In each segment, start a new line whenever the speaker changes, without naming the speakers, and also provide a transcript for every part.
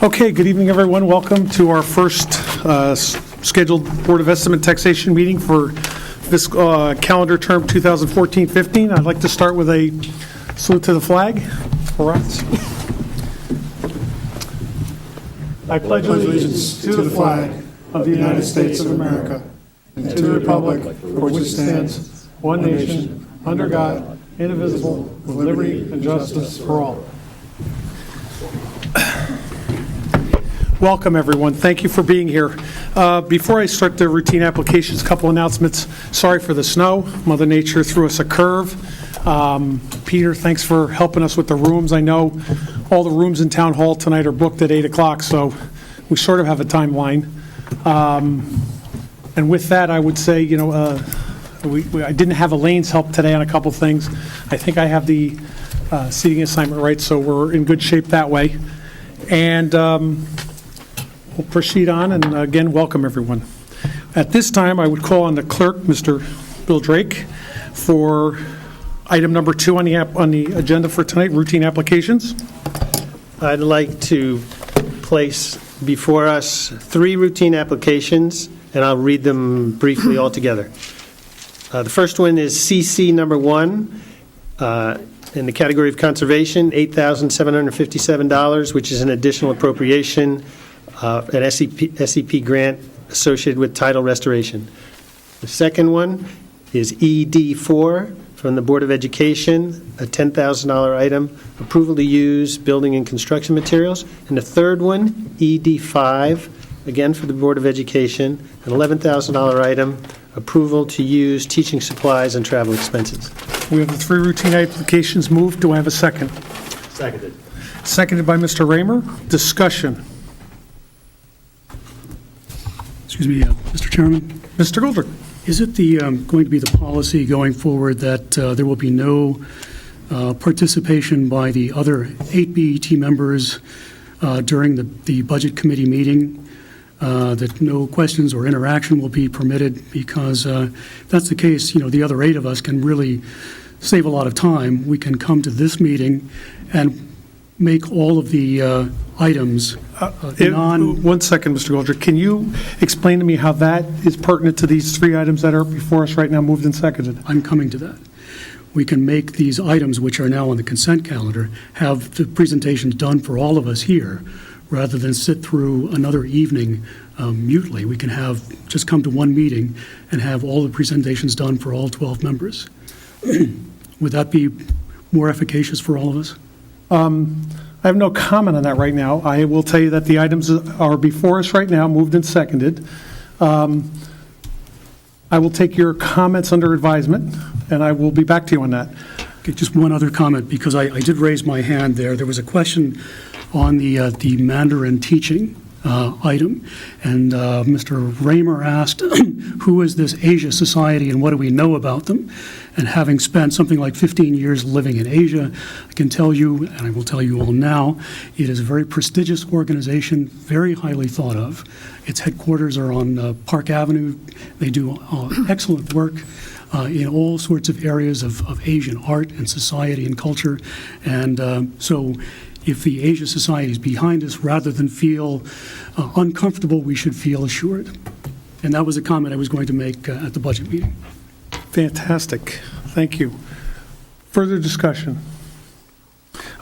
Okay, good evening, everyone. Welcome to our first scheduled Board of Estimate Taxation meeting for fiscal calendar term 2014-15. I'd like to start with a salute to the flag for us. I pledge allegiance to the flag of the United States of America and to the republic for which it stands, one nation, under God, indivisible, with liberty and justice for all. Welcome, everyone. Thank you for being here. Before I start the routine applications, a couple announcements. Sorry for the snow. Mother Nature threw us a curve. Peter, thanks for helping us with the rooms. I know all the rooms in Town Hall tonight are booked at 8 o'clock, so we sort of have a timeline. And with that, I would say, I didn't have Elaine's help today on a couple things. I think I have the seating assignment right, so we're in good shape that way. And we'll proceed on, and again, welcome everyone. At this time, I would call on the clerk, Mr. Bill Drake, for item number 2 on the agenda for tonight, routine applications.
I'd like to place before us 3 routine applications, and I'll read them briefly all together. The first one is CC number 1 in the category of conservation, $8,757, which is an additional appropriation, an SEP grant associated with title restoration. The second one is ED4 from the Board of Education, a $10,000 item, approval to use building and construction materials. And the third one, ED5, again for the Board of Education, an $11,000 item, approval to use teaching supplies and travel expenses.
We have the 3 routine applications moved. Do I have a second?
Seconded.
Seconded by Mr. Raymer. Discussion.
Excuse me, Mr. Chairman.
Mr. Goldberg.
Is it going to be the policy going forward that there will be no participation by the other 8 BET members during the Budget Committee meeting, that no questions or interaction will be permitted? Because if that's the case, the other 8 of us can really save a lot of time. We can come to this meeting and make all of the items
One second, Mr. Goldberg. Can you explain to me how that is pertinent to these 3 items that are before us right now, moved and seconded?
I'm coming to that. We can make these items, which are now on the consent calendar, have the presentations done for all of us here, rather than sit through another evening mutely. We can just come to one meeting and have all the presentations done for all 12 members. Would that be more efficacious for all of us?
I have no comment on that right now. I will tell you that the items are before us right now, moved and seconded. I will take your comments under advisement, and I will be back to you on that.
Okay, just one other comment, because I did raise my hand there. There was a question on the Mandarin teaching item, and Mr. Raymer asked, who is this Asia Society and what do we know about them? And having spent something like 15 years living in Asia, I can tell you, and I will tell you all now, it is a very prestigious organization, very highly thought of. Its headquarters are on Park Avenue. They do excellent work in all sorts of areas of Asian art and society and culture. And so if the Asia Society is behind us, rather than feel uncomfortable, we should feel assured. And that was a comment I was going to make at the budget meeting.
Fantastic. Thank you. Further discussion?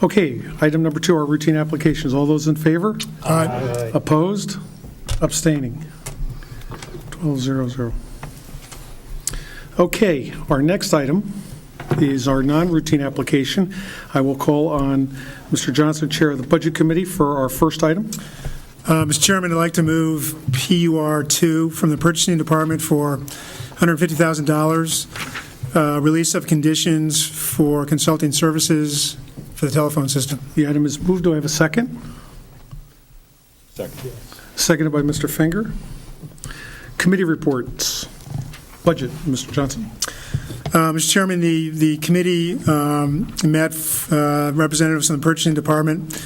Okay, item number 2, our routine applications. All those in favor?
Aye.
Opposed? Abstaining? 12-0-0. Okay, our next item is our non-routine application. I will call on Mr. Johnson, Chair of the Budget Committee, for our first item.
Mr. Chairman, I'd like to move PUR2 from the Purchasing Department for $150,000, release of conditions for consulting services for the telephone system.
The item is moved. Do I have a second?
Second.
Seconded by Mr. Finger. Committee reports. Budget, Mr. Johnson.
Mr. Chairman, the committee met representatives from the Purchasing Department.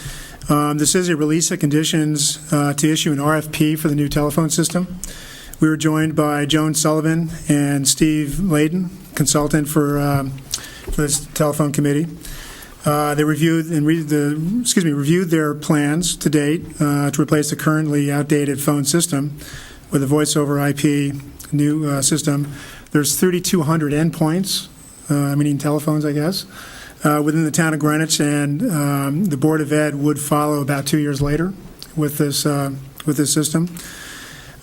This is a release of conditions to issue an RFP for the new telephone system. We were joined by Joan Sullivan and Steve Layden, consultant for this telephone committee. They reviewed reviewed their plans to date to replace the currently outdated phone system with a voice over IP new system. There's 3,200 endpoints, meaning telephones, I guess, within the town of Greenwich, and the Board of Ed would follow about 2 years later with this system.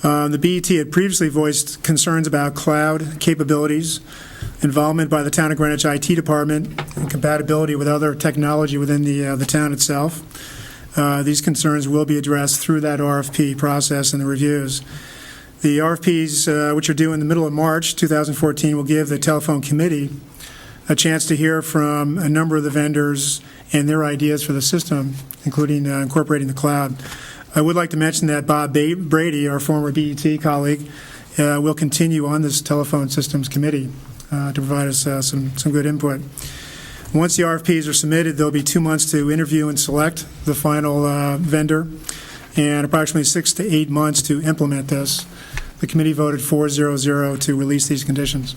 The BET had previously voiced concerns about cloud capabilities, involvement by the town of Greenwich IT department, and compatibility with other technology within the town itself. These concerns will be addressed through that RFP process and the reviews. The RFPs, which are due in the middle of March 2014, will give the telephone committee a chance to hear from a number of the vendors and their ideas for the system, including incorporating the cloud. I would like to mention that Bob Brady, our former BET colleague, will continue on this telephone systems committee to provide us some good input. Once the RFPs are submitted, there'll be 2 months to interview and select the final vendor, and approximately 6 to 8 months to implement this. The committee voted 4-0-0 to release these conditions.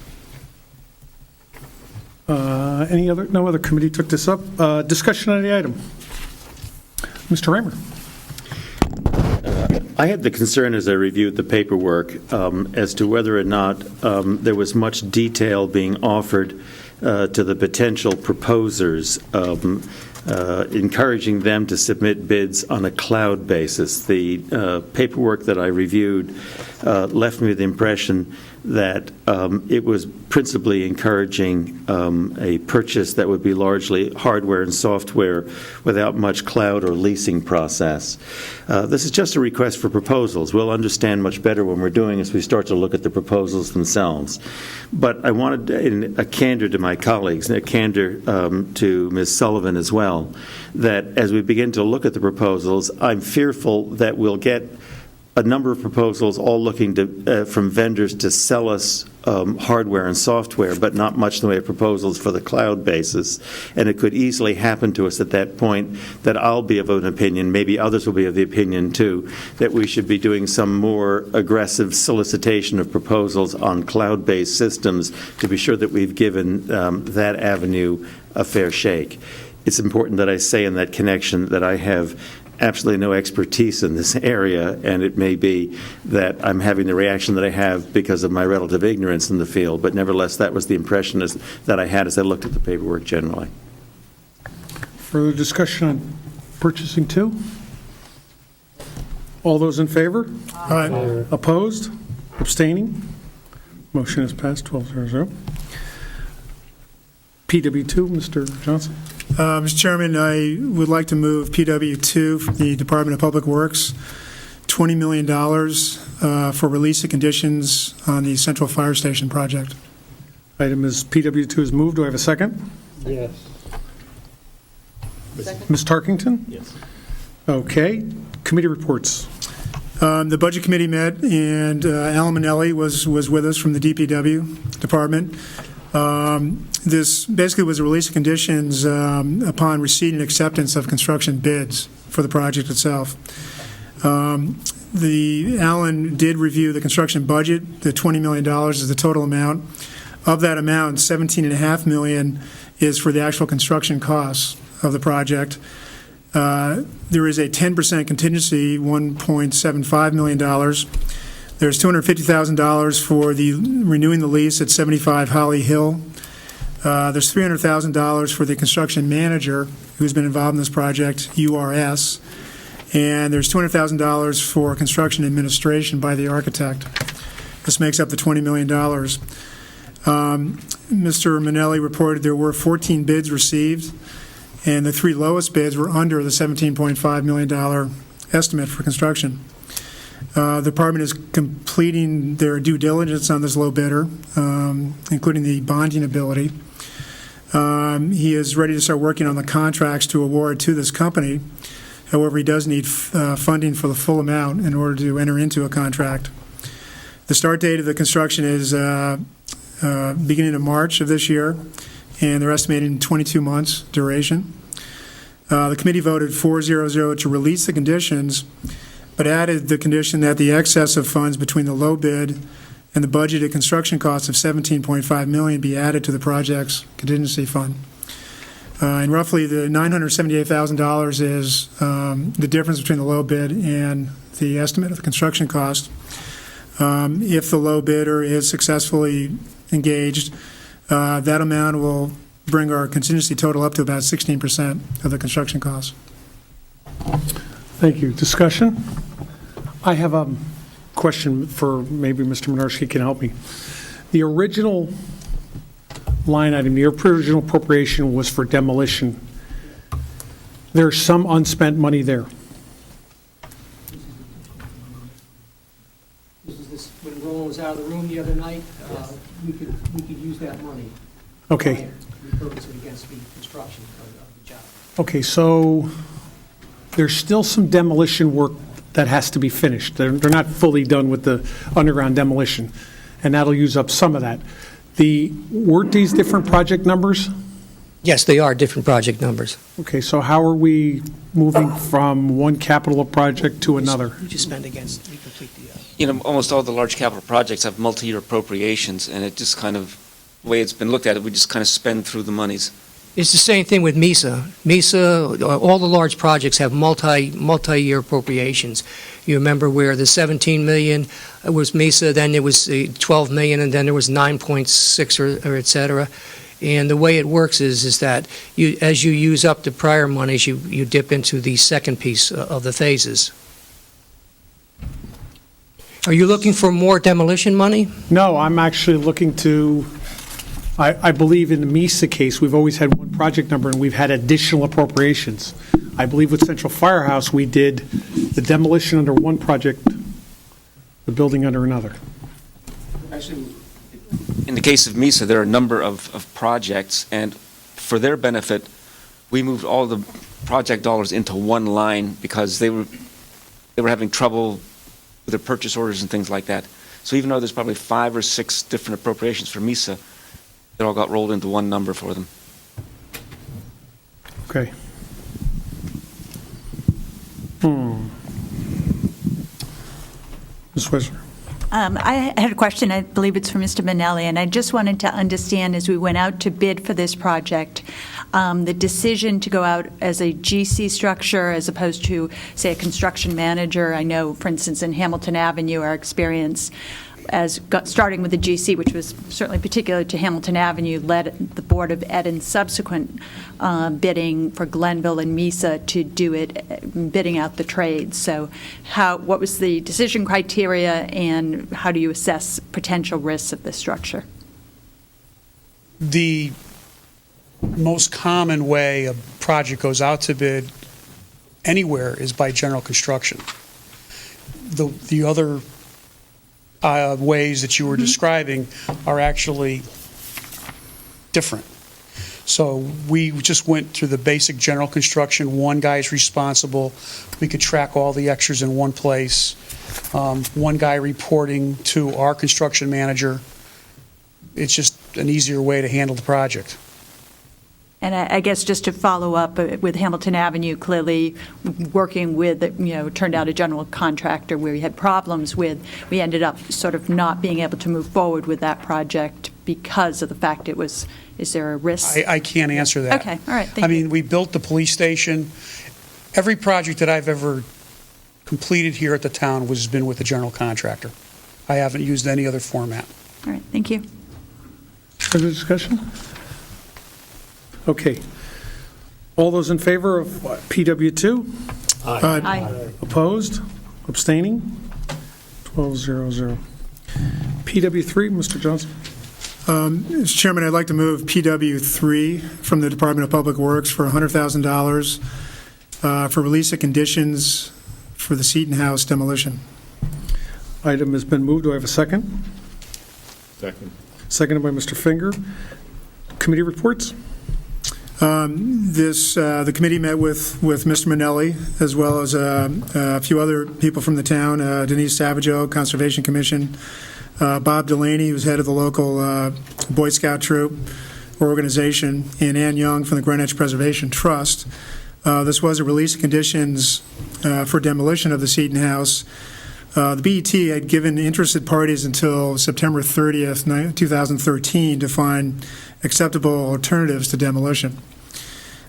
No other committee took this up. Discussion on the item. Mr. Raymer.
I had the concern as I reviewed the paperwork as to whether or not there was much detail being offered to the potential proposers, encouraging them to submit bids on a cloud basis. The paperwork that I reviewed left me with the impression that it was principally encouraging a purchase that would be largely hardware and software without much cloud or leasing process. This is just a request for proposals. We'll understand much better when we're doing as we start to look at the proposals themselves. But I wanted, in a candor to my colleagues, and a candor to Ms. Sullivan as well, that as we begin to look at the proposals, I'm fearful that we'll get a number of proposals all looking to, from vendors to sell us hardware and software, but not much in the way of proposals for the cloud basis. And it could easily happen to us at that point that I'll be of an opinion, maybe others will be of the opinion too, that we should be doing some more aggressive solicitation of proposals on cloud-based systems to be sure that we've given that avenue a fair shake. It's important that I say in that connection that I have absolutely no expertise in this area, and it may be that I'm having the reaction that I have because of my relative ignorance in the field, but nevertheless, that was the impression that I had as I looked at the paperwork generally.
Further discussion on purchasing two? All those in favor?
Aye.
Opposed? Abstaining? Motion is passed, 12-0. PW2, Mr. Johnson.
Mr. Chairman, I would like to move PW2 from the Department of Public Works, $20 million for release of conditions on the Central Fire Station project.
Item is PW2 is moved. Do I have a second?
Yes.
Ms. Tarkington?
Yes.
Okay. Committee reports.
The Budget Committee met, and Alan Manelli was with us from the DPW department. This basically was a release of conditions upon receipt and acceptance of construction bids for the project itself. Alan did review the construction budget. The $20 million is the total amount. Of that amount, $17.5 million is for the actual construction costs of the project. There is a 10% contingency, $1.75 million. There's $250,000 for the renewing the lease at 75 Holly Hill. There's $300,000 for the construction manager who's been involved in this project, URS. And there's $200,000 for construction administration by the architect. This makes up the $20 million. Mr. Manelli reported there were 14 bids received, and the three lowest bids were under the $17.5 million estimate for construction. The department is completing their due diligence on this low bidder, including the bonding ability. He is ready to start working on the contracts to award to this company. However, he does need funding for the full amount in order to enter into a contract. The start date of the construction is beginning of March of this year, and they're estimating 22 months duration. The committee voted 4-0-0 to release the conditions, but added the condition that the excess of funds between the low bid and the budgeted construction costs of $17.5 million be added to the project's contingency fund. And roughly the $978,000 is the difference between the low bid and the estimate of the construction cost. If the low bidder is successfully engaged, that amount will bring our contingency total up to about 16% of the construction cost.
Thank you. Discussion? I have a question for maybe Mr. Menarski can help me. The original line item, the original appropriation was for demolition. There's some unspent money there.
When Roland was out of the room the other night, we could use that money.
Okay.
Repurpose it against the construction of the job.
Okay, so there's still some demolition work that has to be finished. They're not fully done with the underground demolition, and that'll use up some of that. Weren't these different project numbers?
Yes, they are different project numbers.
Okay, so how are we moving from one capital project to another?
You just spend against, you complete the,
Almost all the large capital projects have multi-year appropriations, and it just kind of, the way it's been looked at, we just kind of spend through the monies.
It's the same thing with MISA. MISA, all the large projects have multi-year appropriations. You remember where the 17 million was MISA, then there was 12 million, and then there was 9.6 or et cetera. And the way it works is that as you use up the prior monies, you dip into the second piece of the phases. Are you looking for more demolition money?
No, I'm actually looking to, I believe in the MISA case, we've always had one project number and we've had additional appropriations. I believe with Central Firehouse, we did the demolition under one project, the building under another.
Actually, in the case of MISA, there are a number of projects, and for their benefit, we moved all the project dollars into one line because they were having trouble with their purchase orders and things like that. So even though there's probably 5 or 6 different appropriations for MISA, it all got rolled into one number for them.
Okay. Ms. Wisner.
I had a question, I believe it's for Mr. Minnelli, and I just wanted to understand, as we went out to bid for this project, the decision to go out as a GC structure as opposed to, say, a construction manager. I know, for instance, in Hamilton Avenue, our experience starting with the GC, which was certainly particular to Hamilton Avenue, led the Board of Ed in subsequent bidding for Glenville and MISA to do it, bidding out the trades. So what was the decision criteria, and how do you assess potential risks of this structure?
The most common way a project goes out to bid anywhere is by general construction. The other ways that you were describing are actually different. So we just went through the basic general construction. One guy's responsible. We could track all the extras in one place. One guy reporting to our construction manager. It's just an easier way to handle the project.
And I guess just to follow up with Hamilton Avenue, clearly working with, turned out a general contractor where we had problems with, we ended up sort of not being able to move forward with that project because of the fact is there a risk?
I can't answer that.
Okay, all right, thank you.
We built the police station. Every project that I've ever completed here at the town has been with a general contractor. I haven't used any other format.
All right, thank you.
Further discussion? Okay. All those in favor of PW2?
Aye.
Opposed? Abstaining? 12-0-0. PW3, Mr. Johnson.
Mr. Chairman, I'd like to move PW3 from the Department of Public Works for $100,000 for release of conditions for the Seton House demolition.
Item has been moved. Do I have a second?
Second.
Seconded by Mr. Finger. Committee reports?
The committee met with Mr. Minnelli, as well as a few other people from the town, Denise Savageau, Conservation Commission, Bob Delaney, who's head of the local Boy Scout troop organization, and Ann Young from the Greenwich Preservation Trust. This was a release of conditions for demolition of the Seton House. The BET had given interested parties until September 30th, 2013 to find acceptable alternatives to demolition.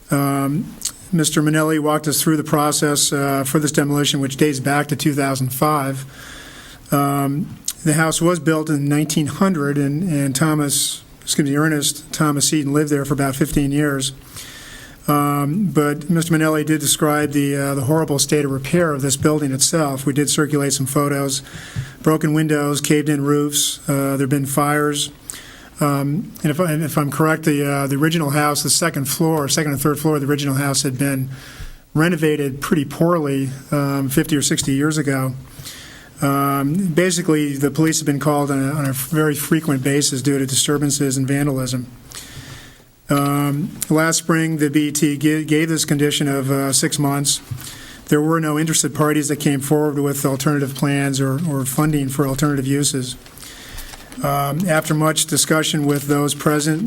Mr. Manelli walked us through the process for this demolition, which dates back to 2005. The house was built in 1900, and Ernest Thomas Seaton lived there for about 15 years. But Mr. Manelli did describe the horrible state of repair of this building itself. We did circulate some photos: broken windows, caved-in roofs. There have been fires. And if I'm correct, the original house, the second and third floor of the original house had been renovated pretty poorly 50 or 60 years ago. Basically, the police have been called on a very frequent basis due to disturbances and vandalism. Last spring, the BET gave this condition of 6 months. There were no interested parties that came forward with alternative plans or funding for alternative uses. After much discussion with those present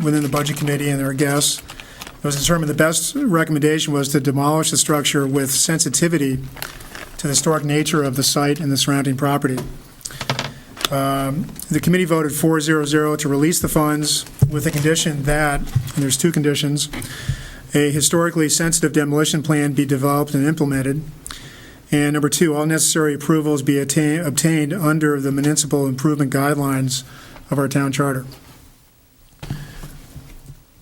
within the Budget Committee and their guests, it was determined the best recommendation was to demolish the structure with sensitivity to the historic nature of the site and the surrounding property. The committee voted 4-0-0 to release the funds with the condition that, and there's two conditions, a historically sensitive demolition plan be developed and implemented, and number two, all necessary approvals be obtained under the municipal improvement guidelines of our town charter.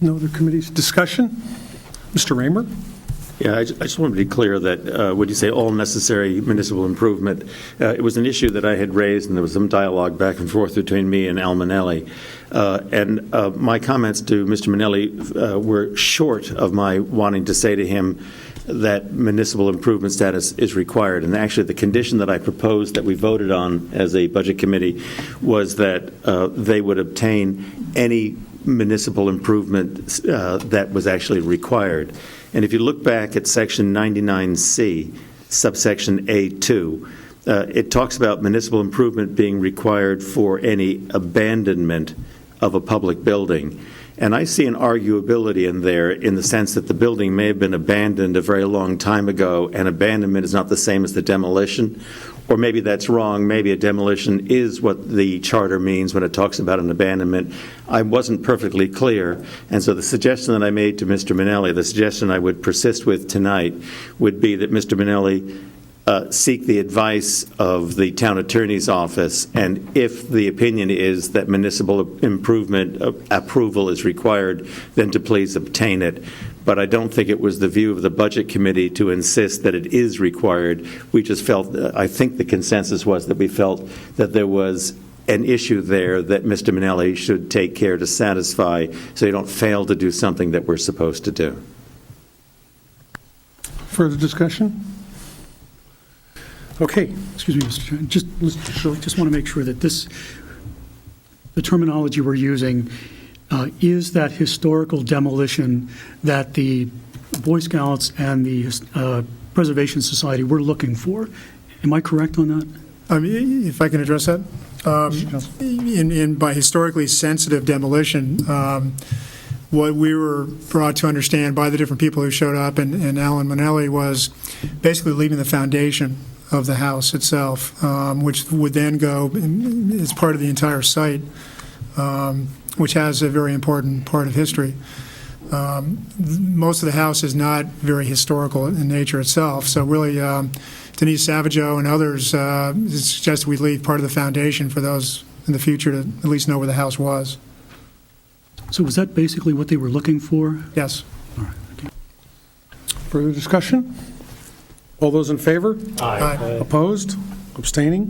No other committees? Discussion? Mr. Raymer?
Yeah, I just want to be clear that when you say all necessary municipal improvement, it was an issue that I had raised, and there was some dialogue back and forth between me and Al Manelli. And my comments to Mr. Manelli were short of my wanting to say to him that municipal improvement status is required. And actually, the condition that I proposed that we voted on as a budget committee was that they would obtain any municipal improvement that was actually required. And if you look back at Section 99C, subsection A2, it talks about municipal improvement being required for any abandonment of a public building. And I see an arguability in there in the sense that the building may have been abandoned a very long time ago, and abandonment is not the same as the demolition. Or maybe that's wrong. Maybe a demolition is what the charter means when it talks about an abandonment. I wasn't perfectly clear. And so the suggestion that I made to Mr. Manelli, the suggestion I would persist with tonight, would be that Mr. Manelli seek the advice of the town attorney's office, and if the opinion is that municipal improvement approval is required, then to please obtain it. But I don't think it was the view of the Budget Committee to insist that it is required. We just felt, I think the consensus was that we felt that there was an issue there that Mr. Manelli should take care to satisfy so you don't fail to do something that we're supposed to do.
Further discussion? Okay.
Excuse me, Mr. Chairman, just want to make sure that the terminology we're using is that historical demolition that the Boy Scouts and the Preservation Society were looking for. Am I correct on that?
If I can address that? By historically sensitive demolition, what we were brought to understand by the different people who showed up and Alan Manelli was basically leaving the foundation of the house itself, which would then go as part of the entire site, which has a very important part of history. Most of the house is not very historical in nature itself, so really Denise Savageau and others suggested we leave part of the foundation for those in the future to at least know where the house was.
So was that basically what they were looking for?
Yes.
All right. Okay.
Further discussion? All those in favor?
Aye.
Opposed? Abstaining?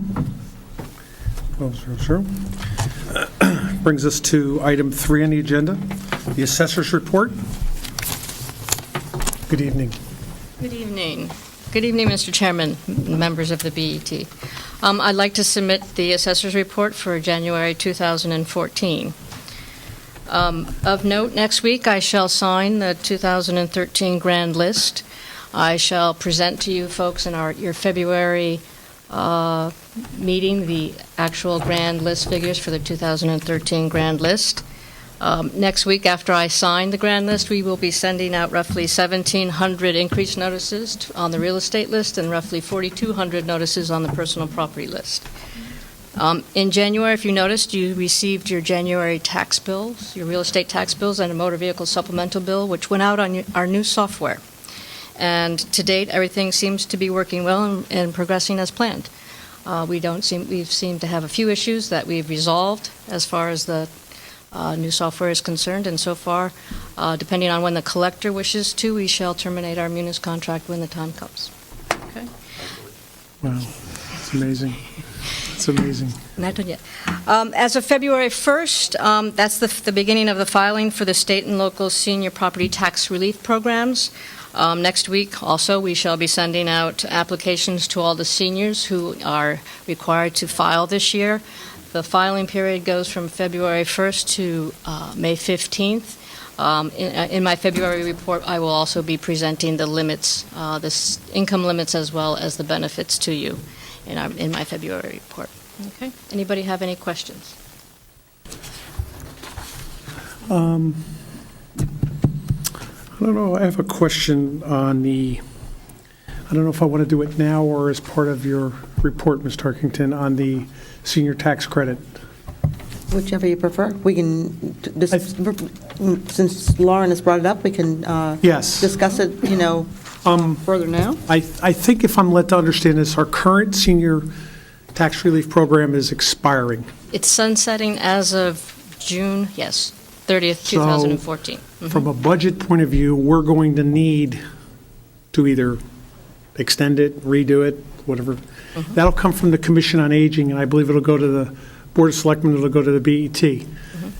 12-0-0. Brings us to item 3 on the agenda, the assessor's report. Good evening.
Good evening. Good evening, Mr. Chairman, members of the BET. I'd like to submit the assessor's report for January 2014. Of note, next week I shall sign the 2013 grand list. I shall present to you folks in your February meeting the actual grand list figures for the 2013 grand list. Next week, after I sign the grand list, we will be sending out roughly 1,700 increase notices on the real estate list and roughly 4,200 notices on the personal property list. In January, if you noticed, you received your January tax bills, your real estate tax bills, and a motor vehicle supplemental bill, which went out on our new software. And to date, everything seems to be working well and progressing as planned. We've seemed to have a few issues that we've resolved as far as the new software is concerned, and so far, depending on when the collector wishes to, we shall terminate our munis contract when the time comes. Okay?
Wow, it's amazing. It's amazing.
Not done yet. As of February 1st, that's the beginning of the filing for the state and local senior property tax relief programs. Next week, also, we shall be sending out applications to all the seniors who are required to file this year. The filing period goes from February 1st to May 15th. In my February report, I will also be presenting the limits, the income limits as well as the benefits to you in my February report. Okay. Anybody have any questions?
I don't know, I have a question on I don't know if I want to do it now or as part of your report, Ms. Tarkington, on the senior tax credit.
Whichever you prefer. We can, since Lauren has brought it up, we can
Yes.
discuss it, further now.
I think if I'm led to understand this, our current senior tax relief program is expiring.
It's sunsetting as of June, yes, 30th,
So,
2014.
From a budget point of view, we're going to need to either extend it, redo it, whatever. That'll come from the Commission on Aging, and I believe it'll go to the Board of Selectmen, it'll go to the BET.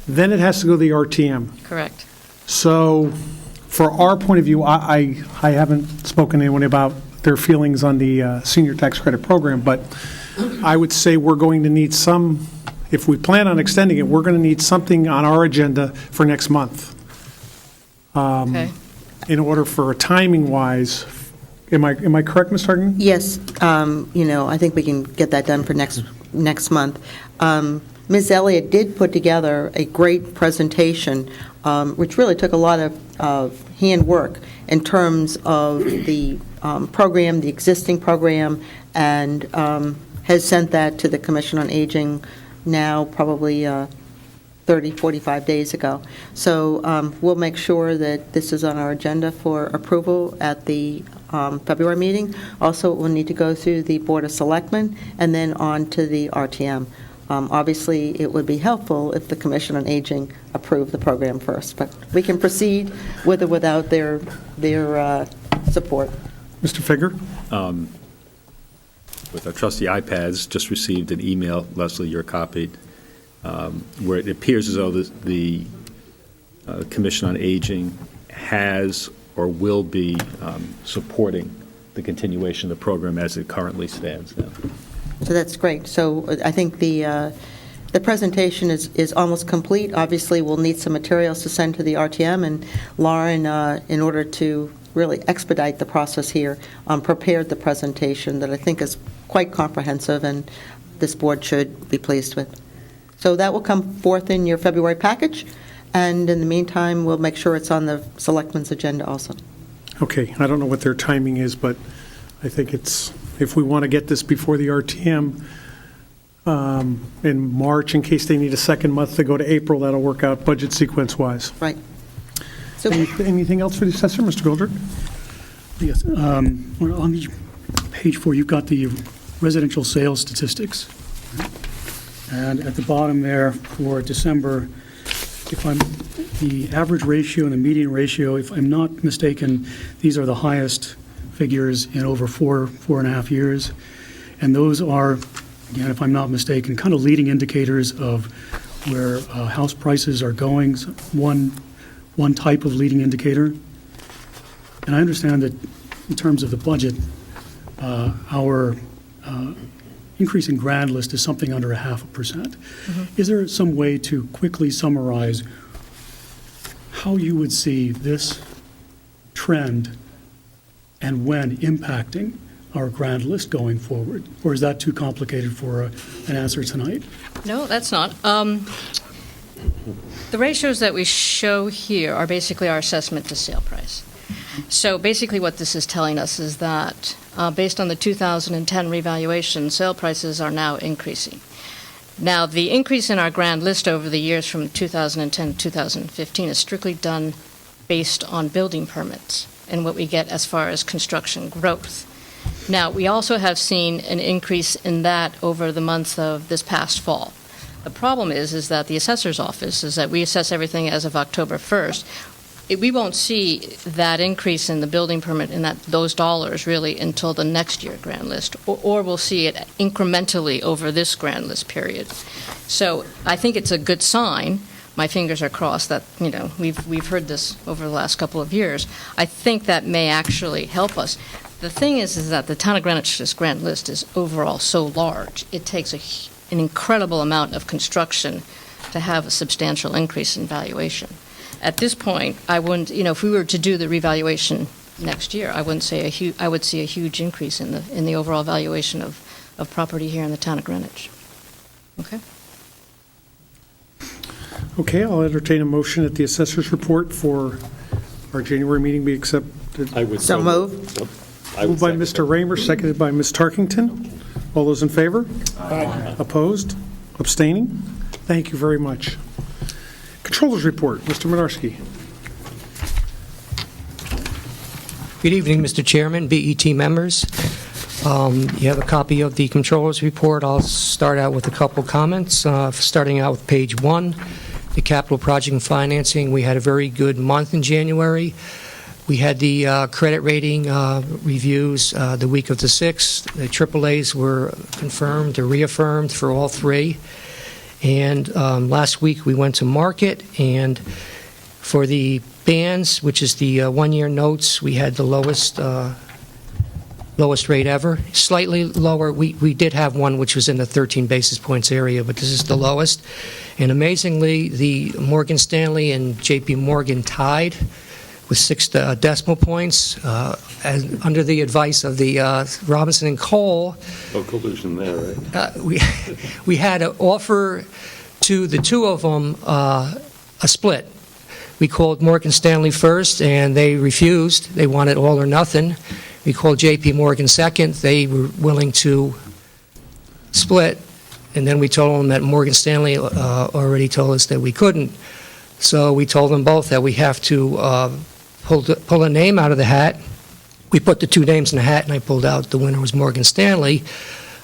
Then it has to go to the RTM.
Correct.
So, for our point of view, I haven't spoken to anyone about their feelings on the senior tax credit program, but I would say we're going to need some, if we plan on extending it, we're going to need something on our agenda for next month.
Okay.
In order for timing-wise, am I correct, Ms. Tarkington?
Yes, I think we can get that done for next month. Ms. Elliott did put together a great presentation, which really took a lot of handwork in terms of the program, the existing program, and has sent that to the Commission on Aging now probably 30, 45 days ago. So we'll make sure that this is on our agenda for approval at the February meeting. Also, it will need to go through the Board of Selectmen and then on to the RTM. Obviously, it would be helpful if the Commission on Aging approved the program first, but we can proceed with or without their support.
Mr. Figger?
With our trusty iPads, just received an email, Leslie, you're copied, where it appears as though the Commission on Aging has or will be supporting the continuation of the program as it currently stands now.
So that's great. So I think the presentation is almost complete. Obviously, we'll need some materials to send to the RTM, and Lauren, in order to really expedite the process here, prepared the presentation that I think is quite comprehensive, and this board should be pleased with. So that will come forth in your February package, and in the meantime, we'll make sure it's on the Selectmen's agenda also.
Okay, I don't know what their timing is, but I think it's, if we want to get this before the RTM in March, in case they need a second month to go to April, that'll work out budget sequence-wise.
Right. So
Anything else for the assessor, Mr. Goldberg?
Yes, on the page 4, you've got the residential sales statistics. And at the bottom there for December, the average ratio and the median ratio, if I'm not mistaken, these are the highest figures in over 4.5 years. And those are, again, if I'm not mistaken, kind of leading indicators of where house prices are going, one type of leading indicator. And I understand that in terms of the budget, our increase in grand list is something under 0.5%. Is there some way to quickly summarize how you would see this trend and when impacting our grand list going forward? Or is that too complicated for an answer tonight?
No, that's not. The ratios that we show here are basically our assessment to sale price. So basically what this is telling us is that based on the 2010 revaluation, sale prices are now increasing. Now, the increase in our grand list over the years from 2010 to 2015 is strictly done based on building permits and what we get as far as construction growth. Now, we also have seen an increase in that over the months of this past fall. The problem is that the assessor's office is that we assess everything as of October 1st. We won't see that increase in the building permit and those dollars really until the next year grand list, or we'll see it incrementally over this grand list period. So I think it's a good sign. My fingers are crossed that, we've heard this over the last couple of years. I think that may actually help us. The thing is that the town of Greenwich's grand list is overall so large. It takes an incredible amount of construction to have a substantial increase in valuation. At this point, I wouldn't, if we were to do the revaluation next year, I wouldn't say I would see a huge increase in the overall valuation of property here in the town of Greenwich. Okay.
Okay, I'll entertain a motion that the assessor's report for our January meeting be accepted.
I would
So move.
Moved by Mr. Raymer, seconded by Ms. Tarkington. All those in favor? Aye. Opposed? Abstaining? Thank you very much. Controller's report, Mr. Medarski.
Good evening, Mr. Chairman, BET members. You have a copy of the Controller's report. I'll start out with a couple comments. Starting out with page 1, the capital project and financing. We had a very good month in January. We had the credit rating reviews the week of the 6th. The AAAs were confirmed or reaffirmed for all three. And last week we went to market, and for the bands, which is the one-year notes, we had the lowest rate ever. Slightly lower, we did have one which was in the 13 basis points area, but this is the lowest. And amazingly, the Morgan Stanley and JP Morgan tied with 6 decimal points, under the advice of the Robinson and Cole.
No collusion there, right?
We had to offer to the two of them a split. We called Morgan Stanley first, and they refused. They wanted all or nothing. We called JP Morgan second. They were willing to split, and then we told them that Morgan Stanley already told us that we couldn't. So we told them both that we have to pull a name out of the hat. We put the two names in the hat, and I pulled out the winner was Morgan Stanley.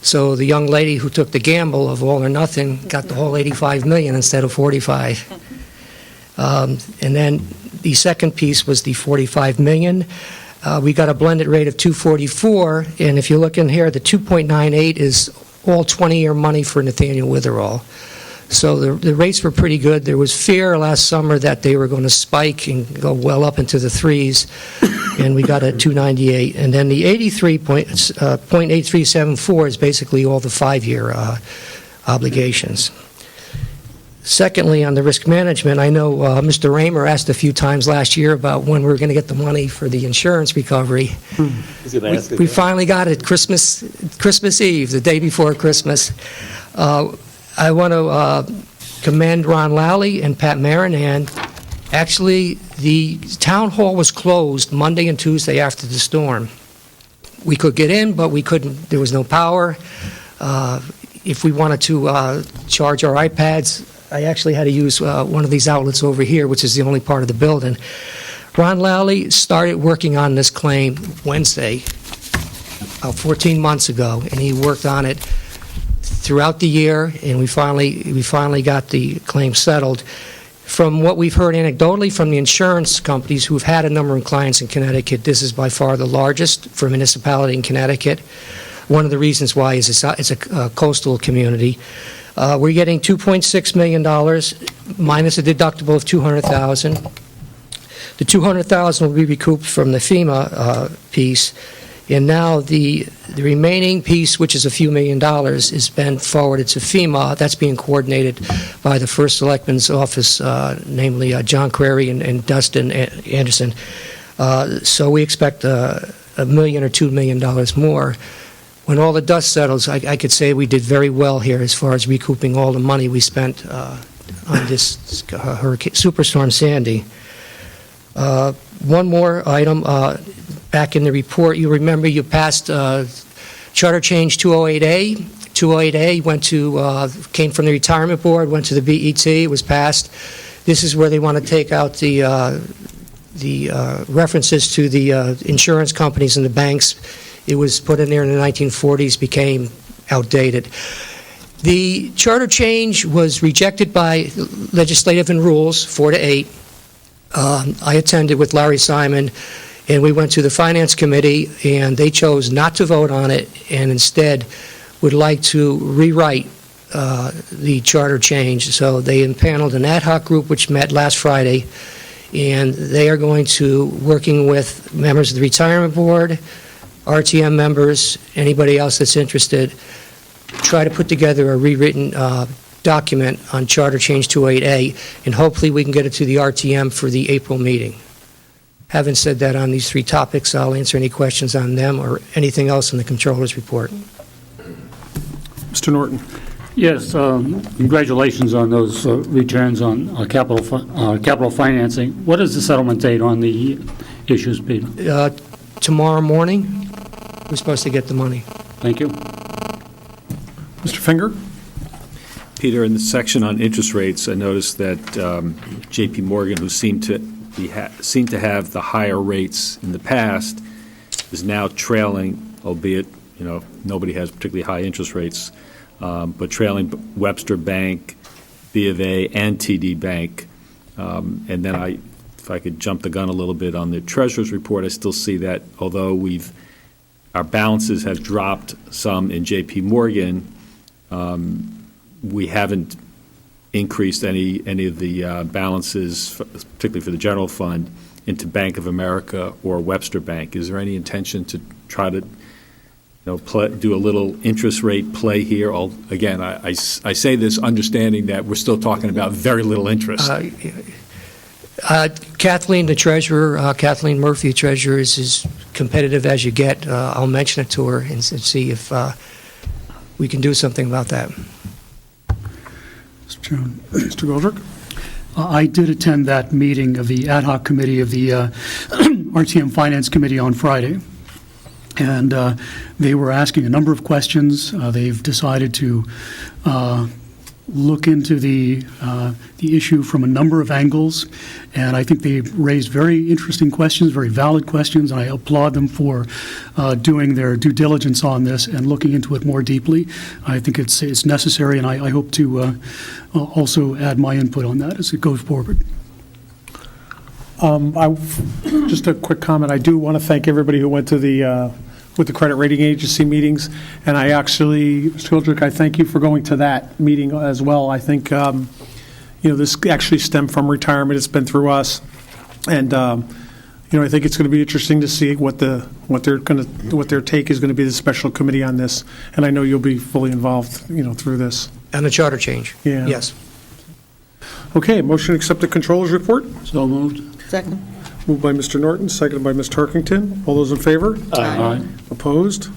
So the young lady who took the gamble of all or nothing got the whole $85 million instead of $45. And then the second piece was the $45 million. We got a blended rate of 244, and if you look in here, the 2.98 is all 20-year money for Nathaniel Witherall. So the rates were pretty good. There was fear last summer that they were going to spike and go well up into the threes, and we got a 298. And then the 83.8374 is basically all the 5-year obligations. Secondly, on the risk management, I know Mr. Raymer asked a few times last year about when we were going to get the money for the insurance recovery. We finally got it Christmas Eve, the day before Christmas. I want to commend Ron Lally and Pat Marinan. Actually, the town hall was closed Monday and Tuesday after the storm. We could get in, but we couldn't. There was no power. If we wanted to charge our iPads, I actually had to use one of these outlets over here, which is the only part of the building. Ron Lally started working on this claim Wednesday, 14 months ago, and he worked on it throughout the year, and we finally got the claim settled. From what we've heard anecdotally from the insurance companies who've had a number of clients in Connecticut, this is by far the largest for a municipality in Connecticut. One of the reasons why is it's a coastal community. We're getting $2.6 million minus a deductible of $200,000. The $200,000 will be recouped from the FEMA piece. And now the remaining piece, which is a few $1 million, has been forwarded to FEMA. That's being coordinated by the First Selectman's office, namely John Crary and Dustin Anderson. So we expect $1 million or $2 million more. When all the dust settles, I could say we did very well here as far as recouping all the money we spent on this hurricane, Superstorm Sandy. One more item. Back in the report, you remember you passed Charter Change 208A 208A came from the retirement board, went to the BET, it was passed. This is where they want to take out the references to the insurance companies and the banks. It was put in there in the 1940s, became outdated. The charter change was rejected by Legislative and Rules, 4-8. I attended with Larry Simon, and we went to the Finance Committee, and they chose not to vote on it, and instead would like to rewrite the charter change. So they impaneled an ad hoc group which met last Friday, and they are going to, working with members of the Retirement Board, RTM members, anybody else that's interested, try to put together a rewritten document on Charter Change 208A, and hopefully we can get it to the RTM for the April meeting. Having said that, on these three topics, I'll answer any questions on them or anything else in the Comptroller's report.
Mr. Norton.
Yes, congratulations on those returns on capital financing. What is the settlement date on the issues, Pete?
Tomorrow morning, we're supposed to get the money.
Thank you.
Mr. Finger.
Peter, in the section on interest rates, I noticed that J.P. Morgan, who seemed to have the higher rates in the past, is now trailing, albeit nobody has particularly high interest rates, but trailing Webster Bank, B of A, and TD Bank. And then if I could jump the gun a little bit on the Treasurer's report, I still see that although our balances have dropped some in J.P. Morgan, we haven't increased any of the balances, particularly for the general fund, into Bank of America or Webster Bank. Is there any intention to try to do a little interest rate play here? Again, I say this understanding that we're still talking about very little interest.
Kathleen, the treasurer, Kathleen Murphy, the treasurer, is as competitive as you get. I'll mention it to her and see if we can do something about that.
Mr. Chairman.
Mr. Goldrick.
I did attend that meeting of the ad hoc committee of the RTM Finance Committee on Friday, and they were asking a number of questions. They've decided to look into the issue from a number of angles, and I think they raised very interesting questions, very valid questions, and I applaud them for doing their due diligence on this and looking into it more deeply. I think it's necessary, and I hope to also add my input on that as it goes forward.
Just a quick comment. I do want to thank everybody who went to the with the credit rating agency meetings, and I actually, Mr. Goldrick, I thank you for going to that meeting as well. I think this actually stemmed from retirement. It's been through us, and I think it's going to be interesting to see what their take is going to be, the special committee on this, and I know you'll be fully involved through this.
And the charter change.
Yeah.
Yes.
Okay, motion to accept the controller's report.
So moved.
Second.
Moved by Mr. Norton, seconded by Ms. Tarkington. All those in favor?
Aye.
Opposed?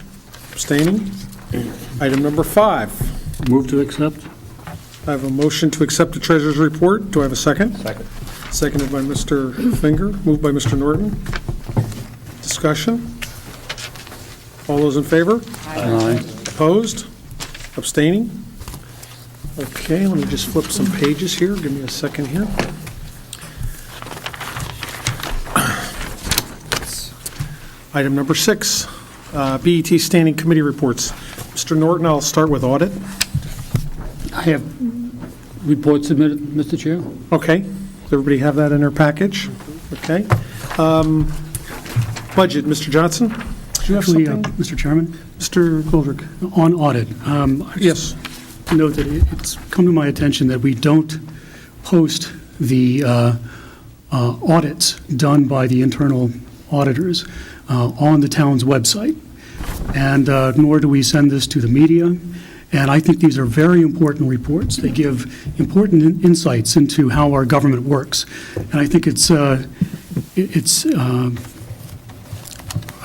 Abstaining? Item number 5.
Move to accept.
I have a motion to accept the treasurer's report. Do I have a second?
Second.
Seconded by Mr. Finger. Moved by Mr. Norton. Discussion? All those in favor?
Aye.
Opposed? Abstaining? Okay, let me just flip some pages here. Give me a second here. Item number 6, BET Standing Committee Reports. Mr. Norton, I'll start with audit.
I have report submitted, Mr. Chair.
Okay. Does everybody have that in their package? Okay. Budget, Mr. Johnson? Do you have
Actually,
something?
Mr. Chairman,
Mr. Goldrick?
on audit,
Yes.
note that it's come to my attention that we don't post the audits done by the internal auditors on the town's website, and nor do we send this to the media. And I think these are very important reports. They give important insights into how our government works. And I think I'm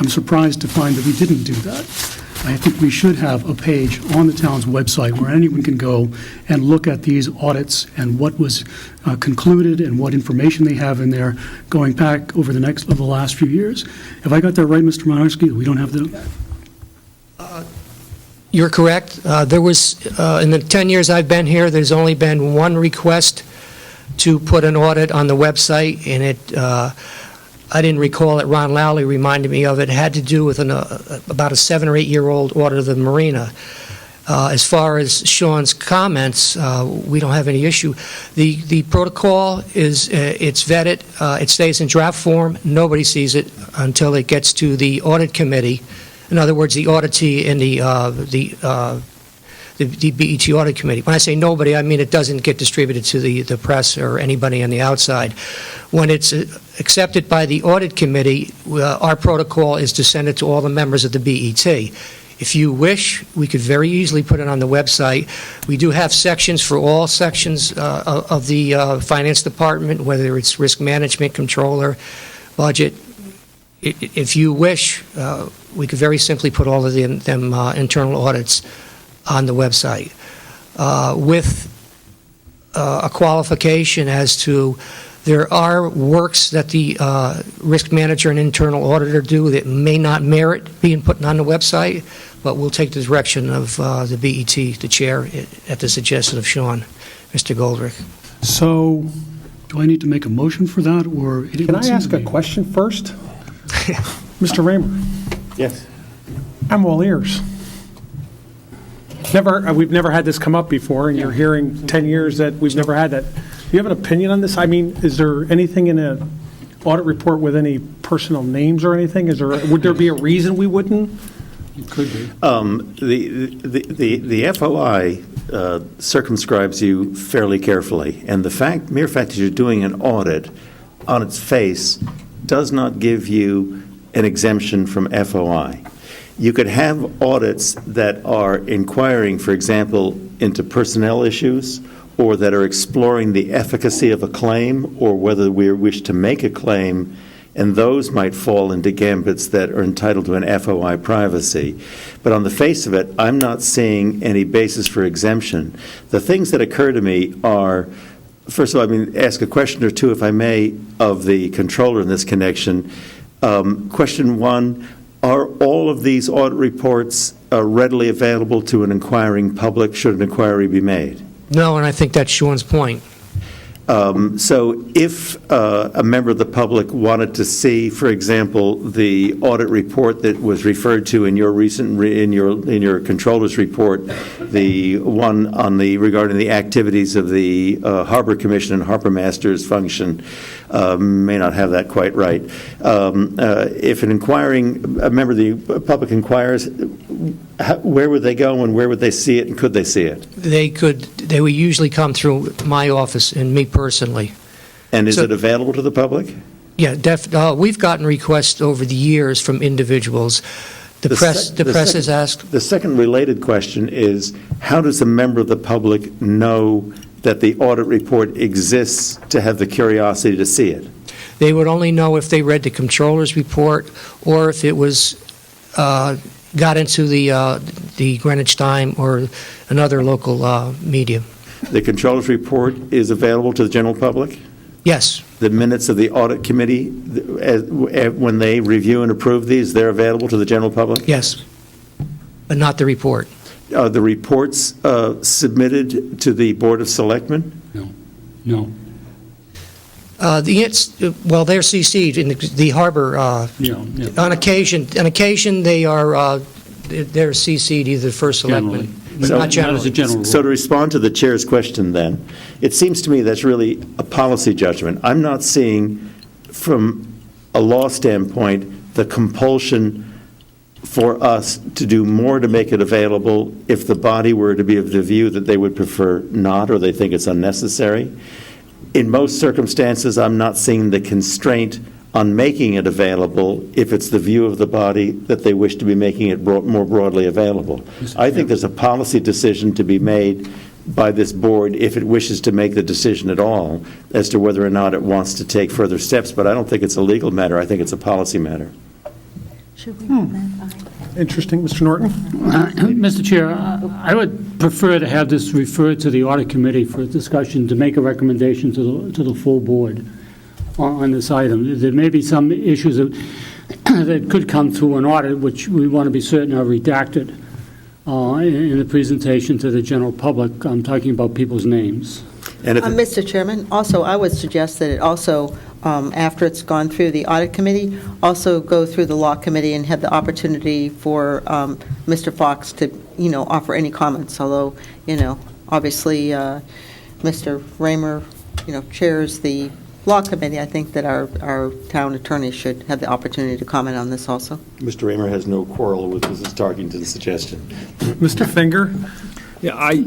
surprised to find that we didn't do that. I think we should have a page on the town's website where anyone can go and look at these audits and what was concluded and what information they have in there going back over the last few years. Have I got that right, Mr. Monarski? We don't have the...
You're correct. There was, in the 10 years I've been here, there's only been one request to put an audit on the website, and I didn't recall it. Ron Lowley reminded me of it. It had to do with about a 7 or 8 year old audit of the marina. As far as Sean's comments, we don't have any issue. The protocol is, it's vetted, it stays in draft form, nobody sees it until it gets to the audit committee. In other words, the auditee in the BET audit committee. When I say nobody, I mean it doesn't get distributed to the press or anybody on the outside. When it's accepted by the audit committee, our protocol is to send it to all the members of the BET. If you wish, we could very easily put it on the website. We do have sections for all sections of the finance department, whether it's risk management, controller, budget. If you wish, we could very simply put all of them internal audits on the website with a qualification as to there are works that the risk manager and internal auditor do that may not merit being put on the website, but we'll take the direction of the BET, the chair, at the suggestion of Sean, Mr. Goldrick.
So,
Do I need to make a motion for that, or?
can I ask a question first? Mr. Raymer,
Yes.
I'm all ears. We've never had this come up before, and you're hearing 10 years that we've never had that. Do you have an opinion on this? I mean, is there anything in an audit report with any personal names or anything? Would there be a reason we wouldn't?
It could be.
The FOI circumscribes you fairly carefully, and the mere fact that you're doing an audit on its face does not give you an exemption from FOI. You could have audits that are inquiring, for example, into personnel issues, or that are exploring the efficacy of a claim, or whether we wish to make a claim, and those might fall into gambits that are entitled to an FOI privacy. But on the face of it, I'm not seeing any basis for exemption. The things that occur to me are, first of all, ask a question or two, if I may, of the controller in this connection. Question one, are all of these audit reports readily available to an inquiring public should an inquiry be made?
No, and I think that's Sean's point.
So if a member of the public wanted to see, for example, the audit report that was referred to in your in your controller's report, the one on regarding the activities of the Harbor Commission and Harbor Master's function, may not have that quite right. If a member of the public inquires, where would they go and where would they see it, and could they see it?
They would usually come through my office and me personally.
And is it available to the public?
Yeah, we've gotten requests over the years from individuals. The press has asked.
The second related question is, how does a member of the public know that the audit report exists to have the curiosity to see it?
They would only know if they read the controller's report or if it was got into the Greenwich Time or another local media.
The controller's report is available to the general public?
Yes.
The minutes of the audit committee, when they review and approve these, they're available to the general public?
Yes, but not the report.
Are the reports submitted to the Board of Selectmen?
No.
They're CC'd in the harbor.
Yeah.
On occasion, they're CC'd either the first selectman. Not generally.
As a general rule.
So to respond to the chair's question then, it seems to me that's really a policy judgment. I'm not seeing, from a law standpoint, the compulsion for us to do more to make it available if the body were to be of the view that they would prefer not, or they think it's unnecessary. In most circumstances, I'm not seeing the constraint on making it available if it's the view of the body that they wish to be making it more broadly available. I think there's a policy decision to be made by this board, if it wishes to make the decision at all, as to whether or not it wants to take further steps. But I don't think it's a legal matter. I think it's a policy matter.
Should we
Interesting. Mr. Norton?
Mr. Chair, I would prefer to have this referred to the audit committee for discussion to make a recommendation to the full board on this item. There may be some issues that could come through an audit, which we want to be certain are redacted. in the presentation to the general public. I'm talking about people's names.
And if,
Mr. Chairman, also, I would suggest that it also, after it's gone through the audit committee, also go through the law committee and have the opportunity for Mr. Fox to, offer any comments, although, obviously, Mr. Raymer, chairs the law committee. I think that our town attorney should have the opportunity to comment on this also.
Mr. Raymer has no quarrel with Mrs. Tarkington's suggestion.
Mr. Finger?
Yeah, I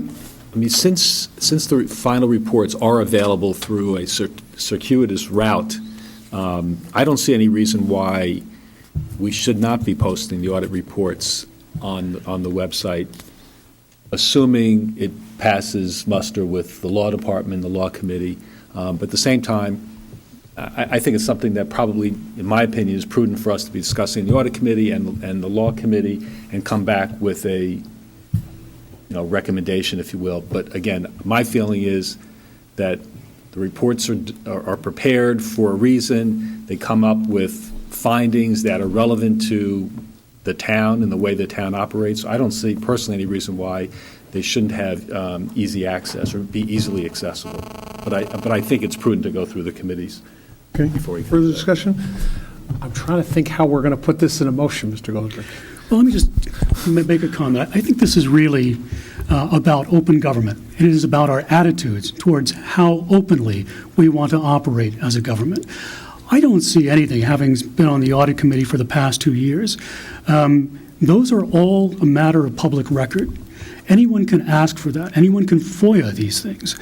mean, since the final reports are available through a circuitous route, I don't see any reason why we should not be posting the audit reports on the website, assuming it passes muster with the law department, the law committee. But at the same time, I think it's something that probably, in my opinion, is prudent for us to be discussing in the audit committee and the law committee and come back with a recommendation, if you will. But again, my feeling is that the reports are prepared for a reason. They come up with findings that are relevant to the town and the way the town operates. I don't see personally any reason why they shouldn't have easy access or be easily accessible. But I think it's prudent to go through the committees.
Okay,
Before we
further discussion? I'm trying to think how we're going to put this in a motion, Mr. Goldberg.
Well, let me just make a comment. I think this is really about open government. It is about our attitudes towards how openly we want to operate as a government. I don't see anything, having been on the audit committee for the past 2 years. Those are all a matter of public record. Anyone can ask for that. Anyone can FOIA these things.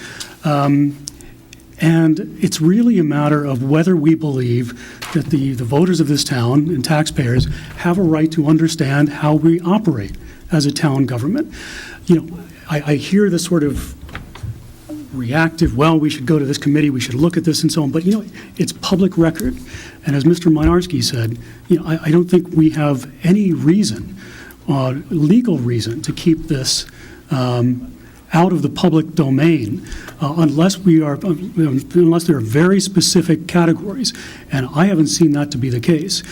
And it's really a matter of whether we believe that the voters of this town and taxpayers have a right to understand how we operate as a town government. I hear this sort of reactive, well, we should go to this committee, we should look at this and so on, but it's public record. And as Mr. Mynarski said, I don't think we have any reason, legal reason, to keep this out of the public domain unless there are very specific categories, and I haven't seen that to be the case.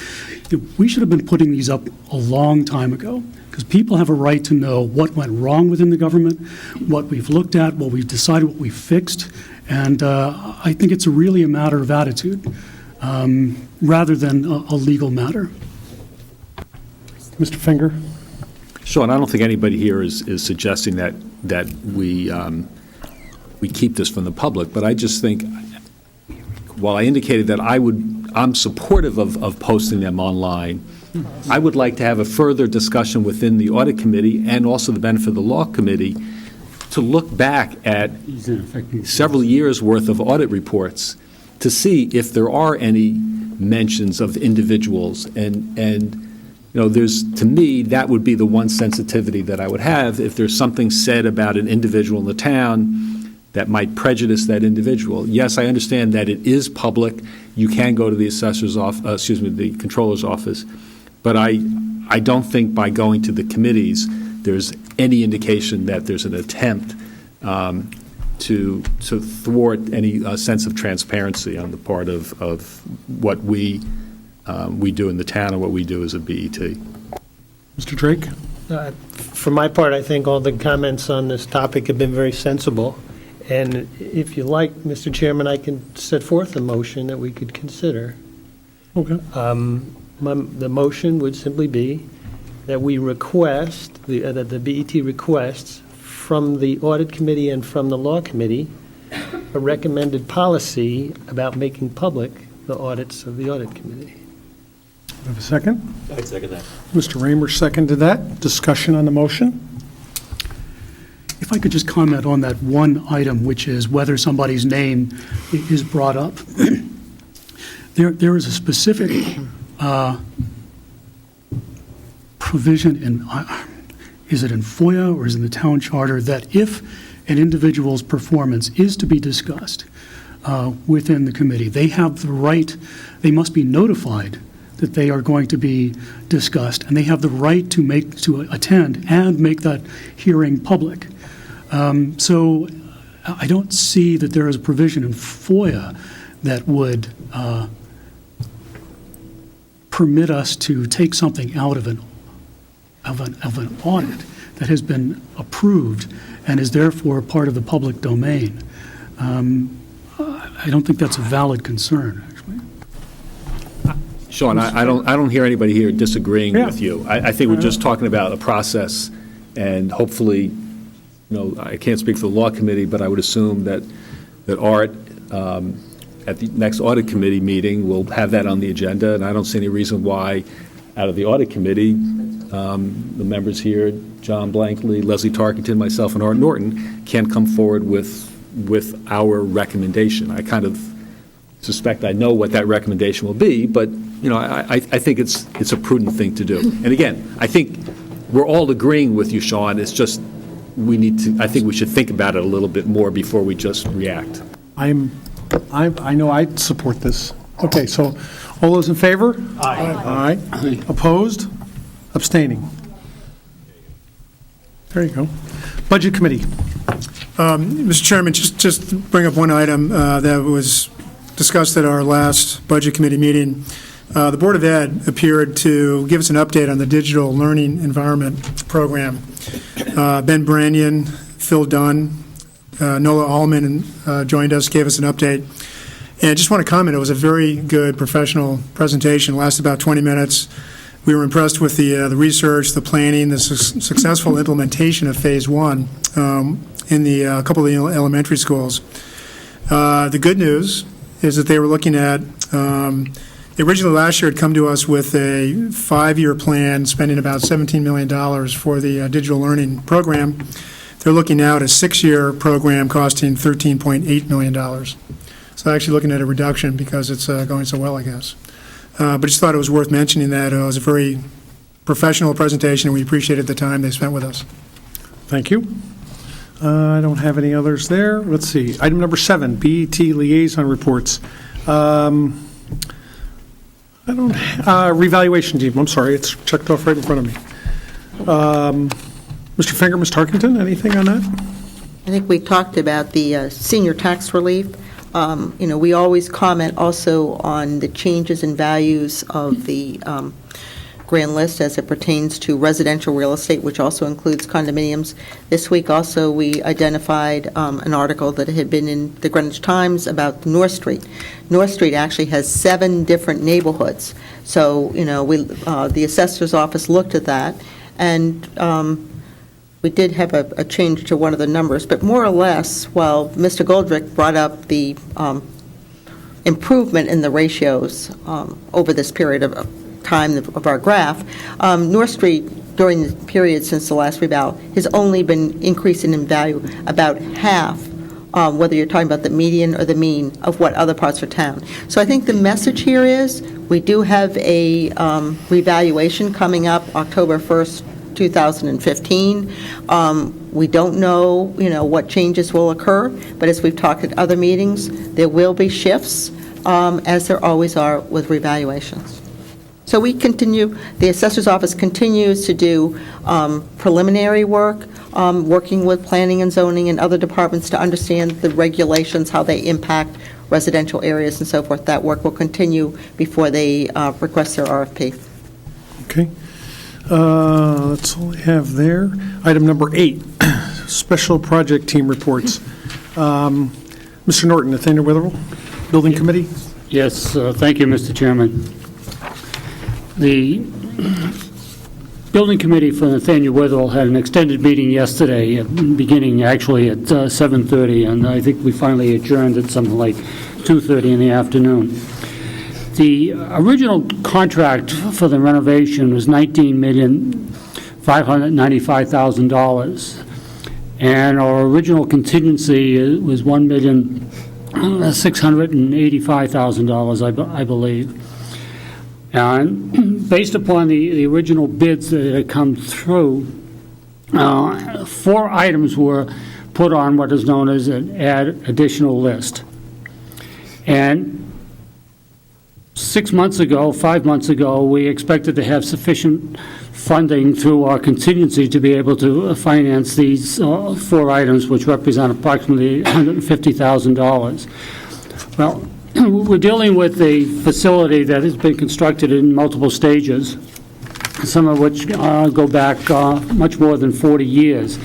We should have been putting these up a long time ago, because people have a right to know what went wrong within the government, what we've looked at, what we've decided, what we've fixed, and I think it's really a matter of attitude rather than a legal matter.
Mr. Finger?
Sean, I don't think anybody here is suggesting that we keep this from the public, but I just think, while I indicated that I'm supportive of posting them online, I would like to have a further discussion within the audit committee and also the benefit of the law committee to look back at several years' worth of audit reports to see if there are any mentions of individuals. And to me, that would be the one sensitivity that I would have if there's something said about an individual in the town that might prejudice that individual. Yes, I understand that it is public. You can go to the the controller's office. But I don't think by going to the committees, there's any indication that there's an attempt to thwart any sense of transparency on the part of what we do in the town and what we do as a BET.
Mr. Drake?
For my part, I think all the comments on this topic have been very sensible. And if you like, Mr. Chairman, I can set forth a motion that we could consider.
Okay.
The motion would simply be that we request, that the BET requests from the audit committee and from the law committee a recommended policy about making public the audits of the audit committee.
Have a second?
I'd second that.
Mr. Raymer seconded that. Discussion on the motion?
If I could just comment on that one item, which is whether somebody's name is brought up. There is a specific provision is it in FOIA or is it in the town charter, that if an individual's performance is to be discussed within the committee, they have the right, they must be notified that they are going to be discussed, and they have the right to attend and make that hearing public. So I don't see that there is a provision in FOIA that would permit us to take something out of an audit that has been approved and is therefore part of the public domain. I don't think that's a valid concern, actually.
Sean, I don't hear anybody here disagreeing
Yeah.
with you. I think we're just talking about a process, and hopefully, I can't speak for the law committee, but I would assume that Art, at the next audit committee meeting, will have that on the agenda, and I don't see any reason why, out of the audit committee, the members here, John Blankley, Leslie Tarkington, myself, and Art Norton, can't come forward with our recommendation. I kind of suspect I know what that recommendation will be, but, I think it's a prudent thing to do. And again, I think we're all agreeing with you, Sean. It's just I think we should think about it a little bit more before we just react.
I know I support this. Okay, so all those in favor? Aye. Aye. Opposed? Abstaining? There you go. Budget Committee.
Mr. Chairman, just to bring up one item that was discussed at our last Budget Committee meeting. The Board of Ed appeared to give us an update on the digital learning environment program. Ben Branyan, Phil Dunn, Nola Allman joined us, gave us an update. And I just want to comment, it was a very good professional presentation, lasted about 20 minutes. We were impressed with the research, the planning, the successful implementation of Phase 1 in the couple of the elementary schools. The good news is that they were looking at, they originally last year had come to us with a 5-year plan, spending about $17 million for the digital learning program. They're looking now at a 6-year program costing $13.8 million. So actually looking at a reduction because it's going so well, I guess. But just thought it was worth mentioning that it was a very professional presentation, and we appreciated the time they spent with us.
Thank you. I don't have any others there. Let's see. Item number 7, BET liaison reports. Revaluation team, I'm sorry, it's checked off right in front of me. Mr. Finger, Ms. Tarkington, anything on that?
I think we talked about the senior tax relief. We always comment also on the changes in values of the grand list as it pertains to residential real estate, which also includes condominiums. This week also we identified an article that had been in the Greenwich Times about North Street. North Street actually has 7 different neighborhoods. So, the assessor's office looked at that, and we did have a change to one of the numbers, but more or less, while Mr. Goldrick brought up the improvement in the ratios over this period of time of our graph, North Street, during the period since the last reval, has only been increasing in value about half, whether you're talking about the median or the mean of what other parts of town. So I think the message here is we do have a revaluation coming up October 1st, 2015. We don't know, what changes will occur, but as we've talked at other meetings, there will be shifts, as there always are with revaluations. So we continue, the assessor's office continues to do preliminary work, working with planning and zoning and other departments to understand the regulations, how they impact residential areas and so forth. That work will continue before they request their RFP.
Okay. That's all I have there. Item number 8, special project team reports. Mr. Norton, Nathaniel Witherell, Building Committee.
Yes, thank you, Mr. Chairman. The Building Committee for Nathaniel Witherell had an extended meeting yesterday, beginning actually at 7:30, and I think we finally adjourned at something like 2:30 in the afternoon. The original contract for the renovation was $19,595,000, and our original contingency was $1,685,000, I believe. And based upon the original bids that had come through, 4 items were put on what is known as an add additional list. And 5 months ago, we expected to have sufficient funding through our contingency to be able to finance these 4 items, which represent approximately $150,000. Well, we're dealing with a facility that has been constructed in multiple stages, some of which go back much more than 40 years.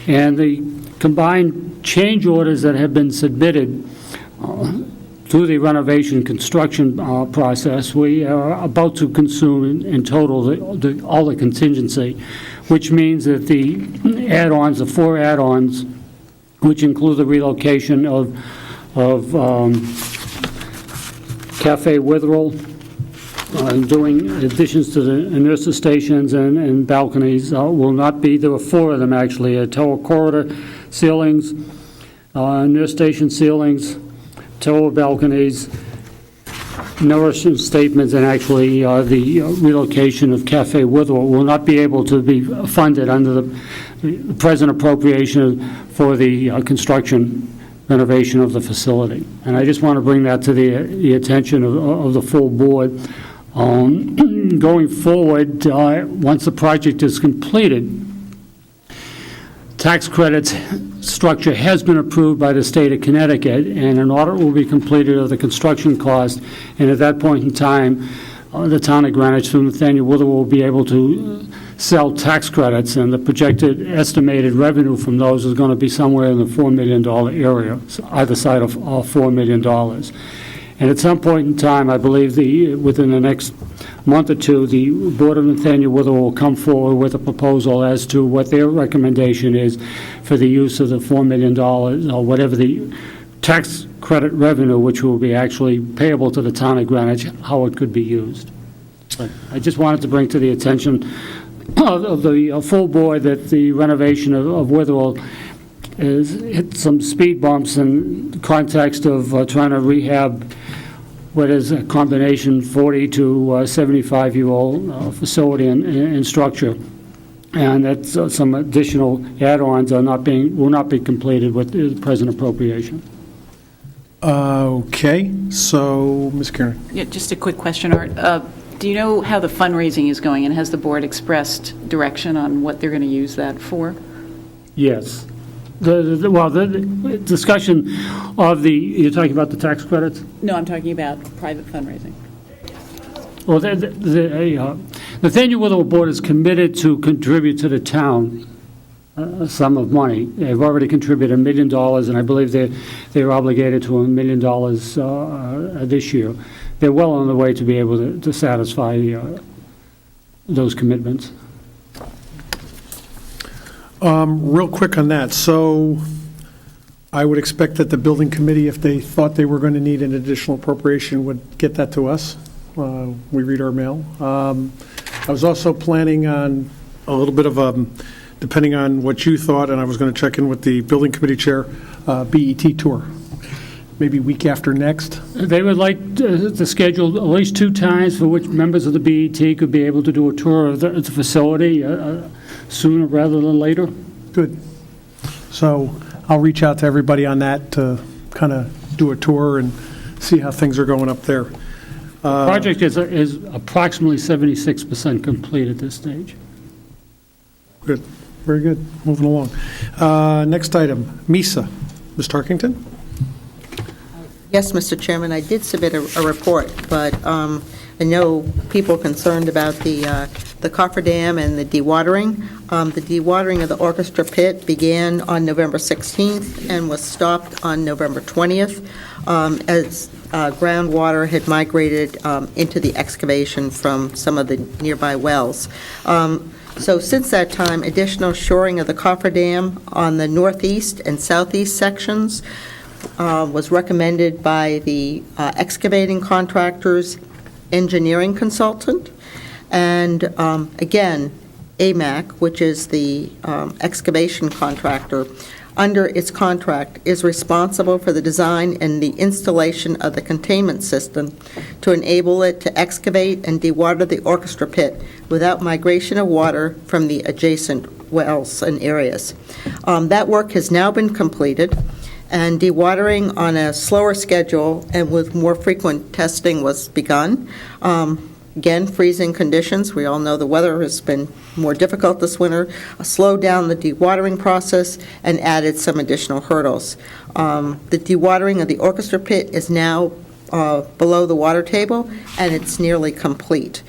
And the combined change orders that have been submitted through the renovation construction process, we are about to consume in total all the contingency, which means that the add-ons, the 4 add-ons, which include the relocation of Cafe Witherell, doing additions to the nurses stations and balconies, will not be, there were 4 of them actually, tower corridor ceilings, nurse station ceilings, tower balconies, nourishment statements, and actually the relocation of Cafe Witherell will not be able to be funded under the present appropriation for the construction renovation of the facility. And I just want to bring that to the attention of the full board. Going forward, once the project is completed, tax credits structure has been approved by the state of Connecticut, and an audit will be completed of the construction cost, and at that point in time, the town of Greenwich, through Nathaniel Wither, will be able to sell tax credits, and the projected estimated revenue from those is going to be somewhere in the $4 million area, either side of $4 million. And at some point in time, I believe within the next month or two, the Board of Nathaniel Wither will come forward with a proposal as to what their recommendation is for the use of the $4 million, or whatever the tax credit revenue, which will be actually payable to the town of Greenwich, how it could be used. But I just wanted to bring to the attention of the full board that the renovation of Witherell has hit some speed bumps in the context of trying to rehab what is a combination 40 to 75-year-old facility and structure, and that some additional add-ons will not be completed with the present appropriation.
Okay, so, Ms. Karen.
Yeah, just a quick question, Art. Do you know how the fundraising is going, and has the board expressed direction on what they're going to use that for?
Yes. The discussion of you're talking about the tax credits?
No, I'm talking about private fundraising.
Well, the Nathaniel Wither Board is committed to contribute to the town a sum of money. They've already contributed $1 million, and I believe they're obligated to $1 million this year. They're well on the way to be able to satisfy those commitments.
Real quick on that, so I would expect that the building committee, if they thought they were going to need an additional appropriation, would get that to us. We read our mail. I was also planning on a little bit of, depending on what you thought, and I was going to check in with the building committee chair, BET tour, maybe week after next.
They would like to schedule at least 2 times for which members of the BET could be able to do a tour of the facility sooner rather than later.
Good. So I'll reach out to everybody on that to kind of do a tour and see how things are going up there.
The project is approximately 76% complete at this stage.
Good. Very good. Moving along. Next item, MISA. Ms. Tarkington?
Yes, Mr. Chairman, I did submit a report, but I know people are concerned about the cofferdam and the dewatering. The dewatering of the orchestra pit began on November 16th and was stopped on November 20th as groundwater had migrated into the excavation from some of the nearby wells. So since that time, additional shoring of the cofferdam on the northeast and southeast sections was recommended by the excavating contractor's engineering consultant. And again, AMAC, which is the excavation contractor, under its contract is responsible for the design and the installation of the containment system to enable it to excavate and dewater the orchestra pit without migration of water from the adjacent wells and areas. That work has now been completed, and dewatering on a slower schedule and with more frequent testing was begun. Again, freezing conditions. We all know the weather has been more difficult this winter. Slowed down the dewatering process and added some additional hurdles. The dewatering of the orchestra pit is now below the water table, and it's nearly complete.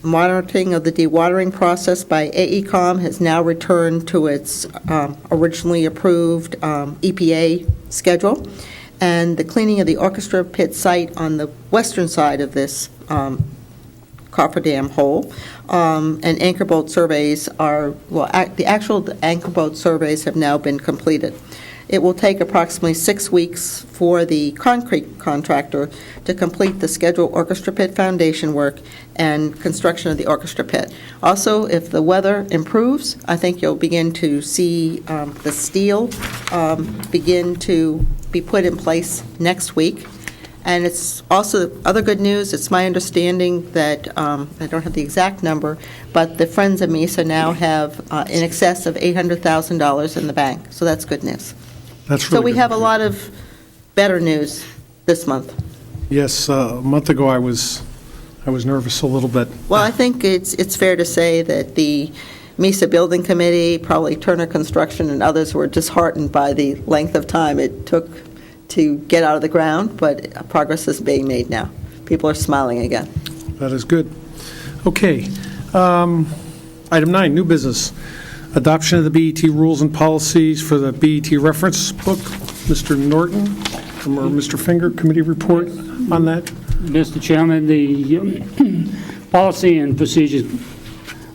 monitoring of the dewatering process by AECom has now returned to its originally approved EPA schedule, and the cleaning of the orchestra pit site on the western side of this cofferdam hole and anchor bolt surveys are, well, the actual anchor bolt surveys have now been completed. It will take approximately 6 weeks for the concrete contractor to complete the scheduled orchestra pit foundation work and construction of the orchestra pit. Also, if the weather improves, I think you'll begin to see the steel begin to be put in place next week. And it's also, other good news, it's my understanding that, I don't have the exact number, but the Friends of Mesa now have in excess of $800,000 in the bank, so that's good news.
That's
So
really
we
good.
have a lot of better news this month.
Yes, a month ago I was nervous a little bit.
Well, I think it's fair to say that the Mesa Building Committee, probably Turner Construction and others were disheartened by the length of time it took to get out of the ground, but progress is being made now. People are smiling again.
That is good. Okay. Item 9, new business. Adoption of the BET rules and policies for the BET reference book. Mr. Norton or Mr. Finger, committee report on that?
Mr. Chairman, the policy and procedures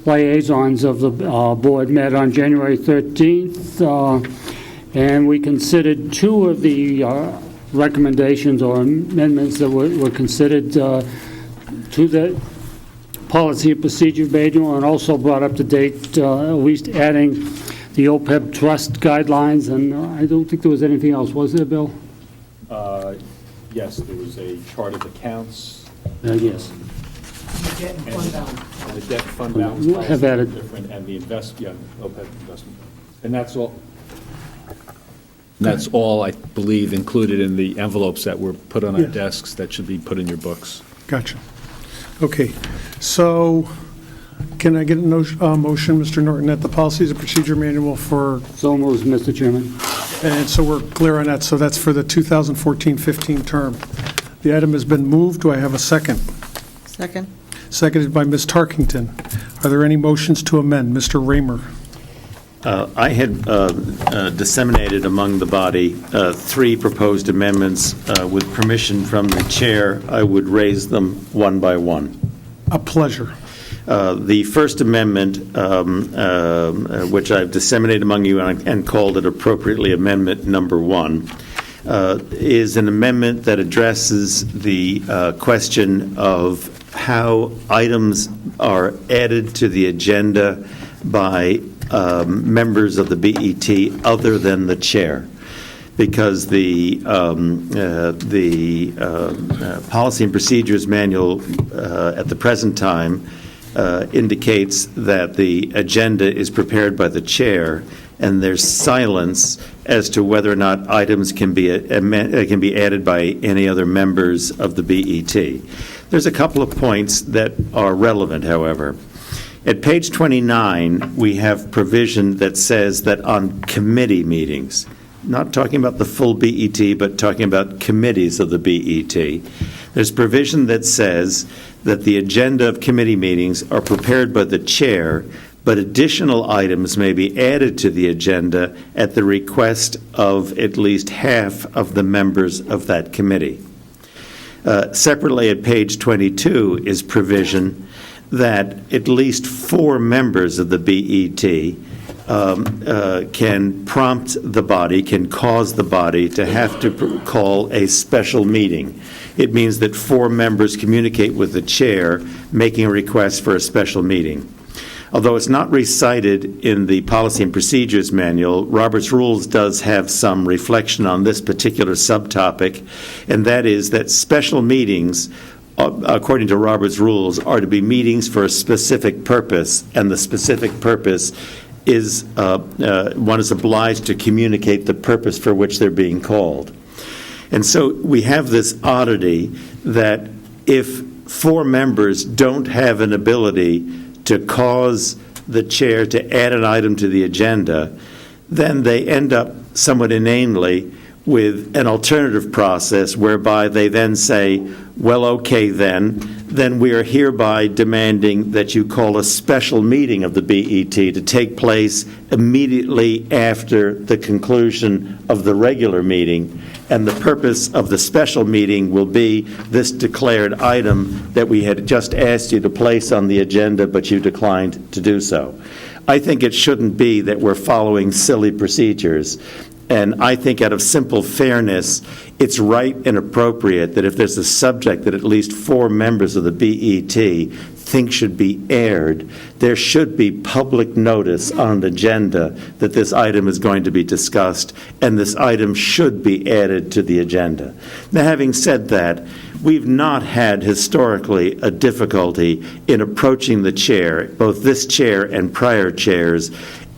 liaisons of the board met on January 13th, and we considered 2 of the recommendations or amendments that were considered to the policy and procedure manual, and also brought up to date, at least adding the OPEB trust guidelines, and I don't think there was anything else, was there, Bill?
Yes, there was a chart of accounts.
Yes.
And the debt fund balance
Have
policy
added.
is different, and the OPEB investment. And that's all. That's all, I believe, included in the envelopes that were put on our
Yes.
desks that should be put in your books.
Gotcha. Okay. So can I get a motion, Mr. Norton, that the policies and procedure manual for,
So moves, Mr. Chairman.
and so we're clear on that, so that's for the 2014-15 term. The item has been moved. Do I have a second?
Second?
Seconded by Ms. Tarkington. Are there any motions to amend? Mr. Raymer.
I had disseminated among the body 3 proposed amendments. With permission from the chair, I would raise them one by one.
A pleasure.
The First Amendment, which I've disseminated among you and called it appropriately Amendment Number 1, is an amendment that addresses the question of how items are added to the agenda by members of the BET other than the chair, because the Policy and Procedures Manual at the present time indicates that the agenda is prepared by the chair, and there's silence as to whether or not items can be added by any other members of the BET. There's a couple of points that are relevant, however. At page 29, we have provision that says that on committee meetings, not talking about the full BET, but talking about committees of the BET, there's provision that says that the agenda of committee meetings are prepared by the chair, but additional items may be added to the agenda at the request of at least half of the members of that committee. Separately, at page 22 is provision that at least 4 members of the BET can prompt the body, can cause the body to have to call a special meeting. It means that 4 members communicate with the chair, making a request for a special meeting. Although it's not recited in the Policy and Procedures Manual, Robert's Rules does have some reflection on this particular subtopic, and that is that special meetings, according to Robert's Rules, are to be meetings for a specific purpose, and the specific purpose is one is obliged to communicate the purpose for which they're being called. And so we have this oddity that if 4 members don't have an ability to cause the chair to add an item to the agenda, then they end up somewhat inanely with an alternative process whereby they then say, well, okay then, then we are hereby demanding that you call a special meeting of the BET to take place immediately after the conclusion of the regular meeting. And the purpose of the special meeting will be this declared item that we had just asked you to place on the agenda, but you declined to do so. I think it shouldn't be that we're following silly procedures. And I think out of simple fairness, it's right and appropriate that if there's a subject that at least 4 members of the BET think should be aired, there should be public notice on an agenda that this item is going to be discussed, and this item should be added to the agenda. Now, having said that, we've not had historically a difficulty in approaching the chair, both this chair and prior chairs,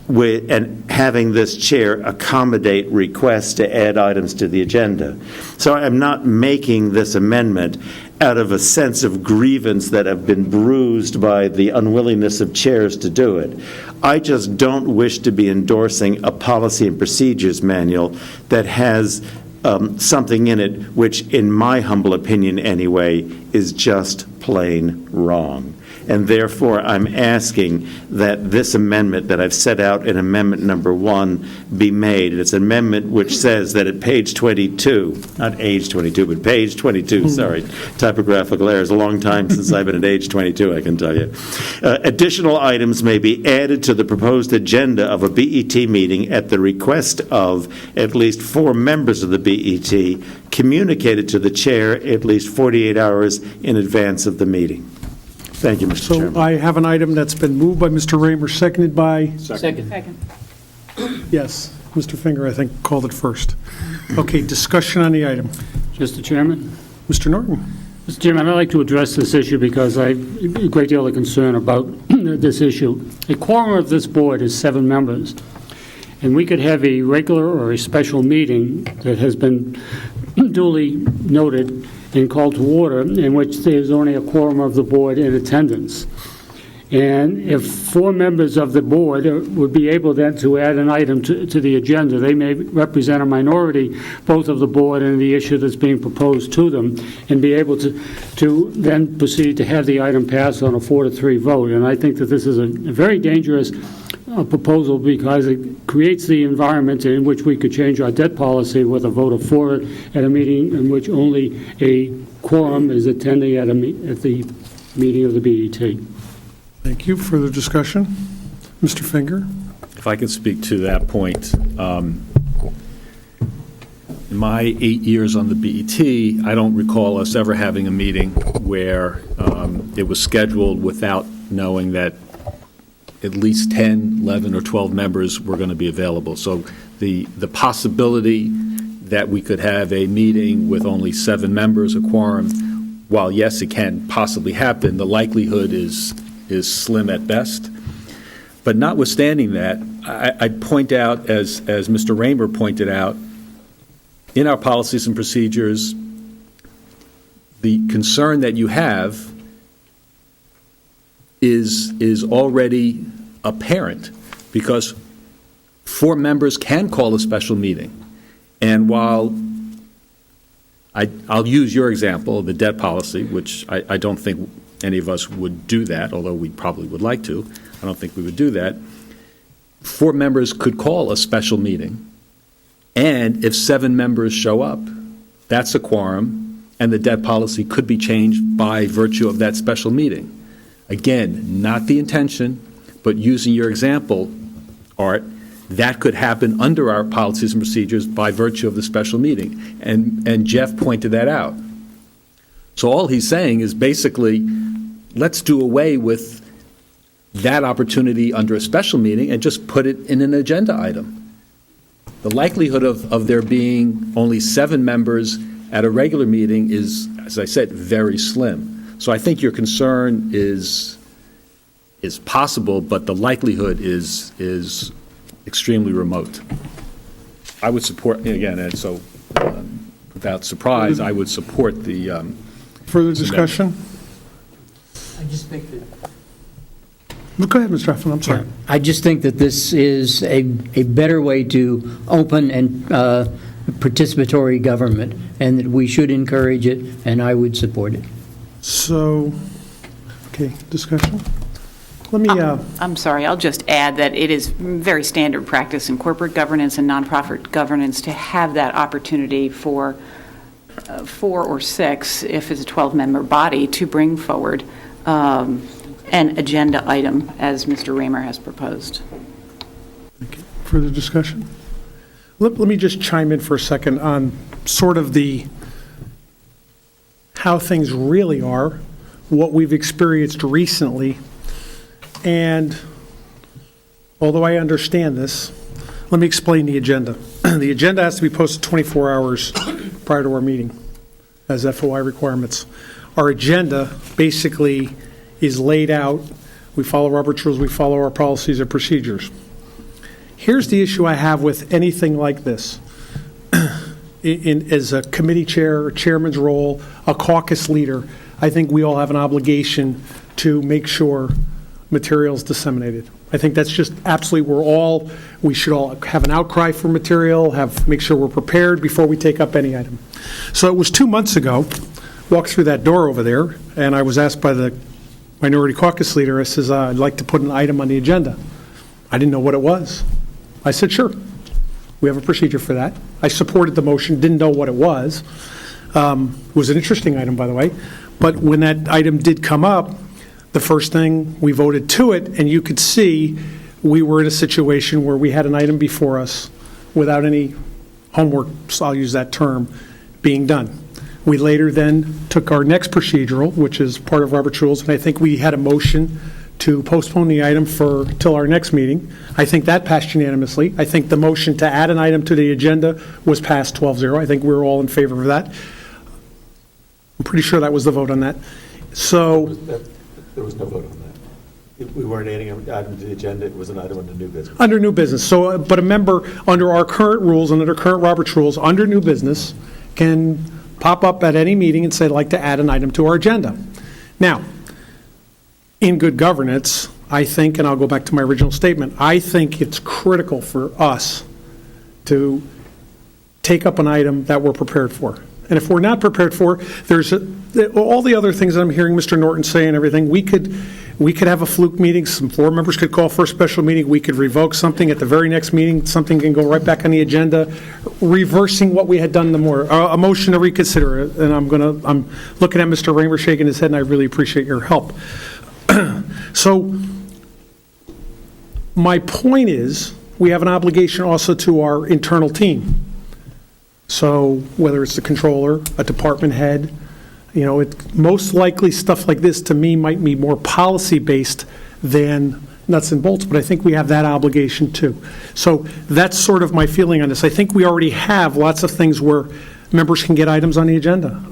and having this chair accommodate requests to add items to the agenda. So I'm not making this amendment out of a sense of grievance that have been bruised by the unwillingness of chairs to do it. I just don't wish to be endorsing a policy and procedures manual that has something in it which, in my humble opinion anyway, is just plain wrong. And therefore, I'm asking that this amendment that I've set out in amendment number 1 be made. It's an amendment which says that at page 22, not age 22, but page 22, sorry, typographical errors, a long time since I've been at age 22, I can tell you. Additional items may be added to the proposed agenda of a BET meeting at the request of at least 4 members of the BET, communicated to the chair at least 48 hours in advance of the meeting. Thank you, Mr. Chairman.
So I have an item that's been moved by Mr. Raymer, seconded by,
Second.
yes, Mr. Finger, I think, called it first. Okay, discussion on the item.
Mr. Chairman?
Mr. Norton?
Mr. Chairman, I'd like to address this issue because I have a great deal of concern about this issue. A quorum of this board is 7 members, and we could have a regular or a special meeting that has been duly noted and called to order, in which there's only a quorum of the board in attendance. And if 4 members of the board would be able then to add an item to the agenda, they may represent a minority, both of the board and the issue that's being proposed to them, and be able to then proceed to have the item pass on a 4-3 vote. And I think that this is a very dangerous proposal because it creates the environment in which we could change our debt policy with a vote of 4 at a meeting in which only a quorum is attending at the meeting of the BET.
Thank you. Further discussion? Mr. Finger?
If I can speak to that point, in my 8 years on the BET, I don't recall us ever having a meeting where it was scheduled without knowing that at least 10, 11, or 12 members were going to be available. So the possibility that we could have a meeting with only 7 members, a quorum, while yes, it can possibly happen, the likelihood is slim at best. But notwithstanding that, I'd point out, as Mr. Raymer pointed out, in our policies and procedures, the concern that you have is already apparent, because 4 members can call a special meeting. And while I'll use your example, the debt policy, which I don't think any of us would do that, although we probably would like to. I don't think we would do that. 4 members could call a special meeting, and if 7 members show up, that's a quorum, and the debt policy could be changed by virtue of that special meeting. Again, not the intention, but using your example, Art, that could happen under our policies and procedures by virtue of the special meeting. And Jeff pointed that out. So all he's saying is basically, let's do away with that opportunity under a special meeting and just put it in an agenda item. The likelihood of there being only 7 members at a regular meeting is, as I said, very slim. So I think your concern is possible, but the likelihood is extremely remote. I would support, again, and so without surprise, I would support the
Further discussion?
I just think that
Go ahead, Mr. Effin, I'm sorry.
I just think that this is a better way to open and participatory government, and that we should encourage it, and I would support it.
So, okay, discussion? Let me,
I'm sorry, I'll just add that it is very standard practice in corporate governance and nonprofit governance to have that opportunity for 4 or 6, if it's a 12-member body, to bring forward an agenda item, as Mr. Raymer has proposed.
further discussion? Let me just chime in for a second on sort of how things really are, what we've experienced recently. And although I understand this, let me explain the agenda. The agenda has to be posted 24 hours prior to our meeting as FOI requirements. Our agenda basically is laid out. We follow Robert's rules, we follow our policies and procedures. Here's the issue I have with anything like this. As a committee chair, a chairman's role, a caucus leader, I think we all have an obligation to make sure material is disseminated. I think that's just absolutely, we should all have an outcry for material, make sure we're prepared before we take up any item. So it was 2 months ago, walked through that door over there, and I was asked by the minority caucus leader, I says, I'd like to put an item on the agenda. I didn't know what it was. I said, sure, we have a procedure for that. I supported the motion, didn't know what it was. It was an interesting item, by the way. But when that item did come up, the first thing, we voted to it, and you could see we were in a situation where we had an item before us without any homework, so I'll use that term, being done. We later then took our next procedural, which is part of Robert's Rules, and I think we had a motion to postpone the item till our next meeting. I think that passed unanimously. I think the motion to add an item to the agenda was passed 12-0. I think we were all in favor of that. I'm pretty sure that was the vote on that. So
there was no vote on that. We weren't adding an item to the agenda. It was an item under new business.
Under new business. So, but a member under our current rules and under current Robert's Rules, under new business, can pop up at any meeting and say, I'd like to add an item to our agenda. Now, in good governance, I think, and I'll go back to my original statement, I think it's critical for us to take up an item that we're prepared for. And if we're not prepared for, there's all the other things that I'm hearing Mr. Norton say and everything, we could have a fluke meeting, some floor members could call for a special meeting, we could revoke something at the very next meeting, something can go right back on the agenda, reversing what we had done a motion to reconsider it. And I'm looking at Mr. Raymer shaking his head, and I really appreciate your help. So my point is, we have an obligation also to our internal team. So whether it's the controller, a department head, most likely stuff like this to me might be more policy-based than nuts and bolts, but I think we have that obligation too. So that's sort of my feeling on this. I think we already have lots of things where members can get items on the agenda.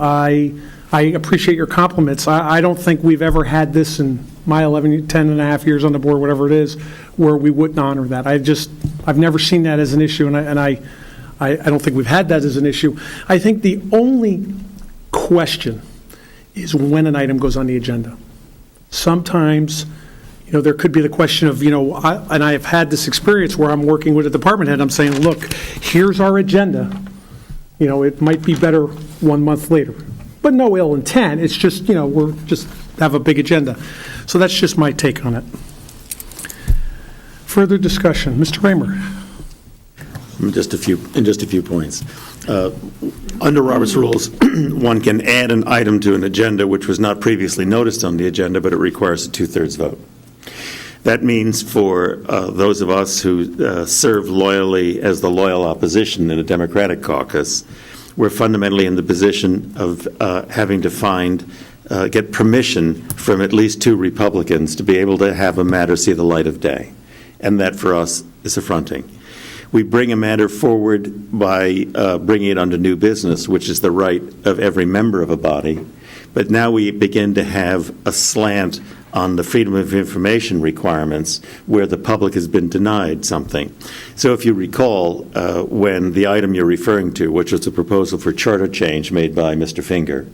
I appreciate your compliments. I don't think we've ever had this in my 10 and a half years on the board, whatever it is, where we wouldn't honor that. I've never seen that as an issue, and I don't think we've had that as an issue. I think the only question is when an item goes on the agenda. Sometimes, there could be the question of, and I have had this experience where I'm working with a department head, I'm saying, look, here's our agenda. It might be better 1 month later. But no ill intent, it's just, we're just have a big agenda. So that's just my take on it. Further discussion, Mr. Raymer.
In just a few points. Under Robert's Rules, one can add an item to an agenda which was not previously noticed on the agenda, but it requires a 2/3 vote. That means for those of us who serve loyally as the loyal opposition in a Democratic caucus, we're fundamentally in the position of having to get permission from at least 2 Republicans to be able to have a matter see the light of day. And that for us is affronting. We bring a matter forward by bringing it under new business, which is the right of every member of a body. But now we begin to have a slant on the freedom of information requirements where the public has been denied something. So if you recall, when the item you're referring to, which was a proposal for charter change made by Mr. Finger,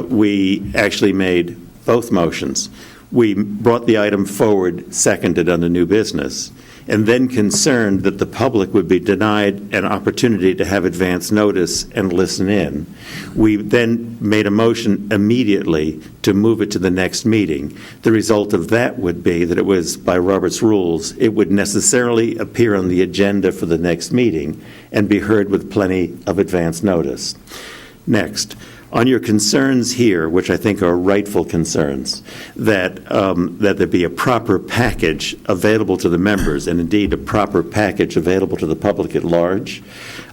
we actually made both motions. we brought the item forward, seconded under new business, and then concerned that the public would be denied an opportunity to have advance notice and listen in. We then made a motion immediately to move it to the next meeting. The result of that would be that it was, by Robert's rules, it would necessarily appear on the agenda for the next meeting and be heard with plenty of advance notice. Next, on your concerns here, which I think are rightful concerns, that there be a proper package available to the members, and indeed a proper package available to the public at large,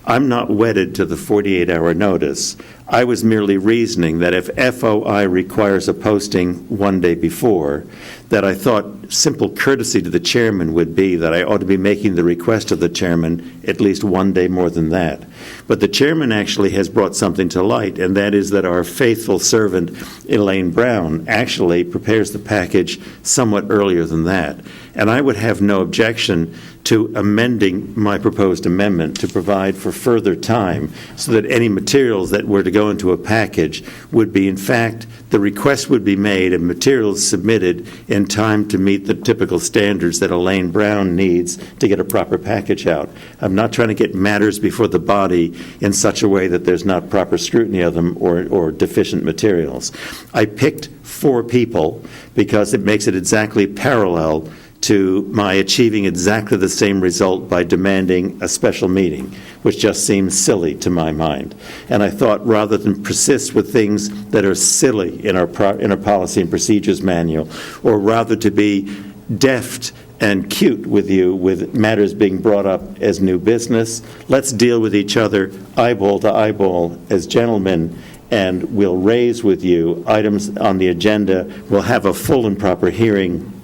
I'm not wedded to the 48-hour notice. I was merely reasoning that if FOI requires a posting one day before, that I thought simple courtesy to the chairman would be that I ought to be making the request of the chairman at least one day more than that. But the chairman actually has brought something to light, and that is that our faithful servant, Elaine Brown, actually prepares the package somewhat earlier than that. And I would have no objection to amending my proposed amendment to provide for further time so that any materials that were to go into a package would be, in fact, the request would be made and materials submitted in time to meet the typical standards that Elaine Brown needs to get a proper package out. I'm not trying to get matters before the body in such a way that there's not proper scrutiny of them or deficient materials. I picked 4 people because it makes it exactly parallel to my achieving exactly the same result by demanding a special meeting, which just seems silly to my mind. And I thought, rather than persist with things that are silly in our policy and procedures manual, or rather to be deft and cute with you with matters being brought up as new business, let's deal with each other eyeball to eyeball as gentlemen, and we'll raise with you items on the agenda. We'll have a full and proper hearing.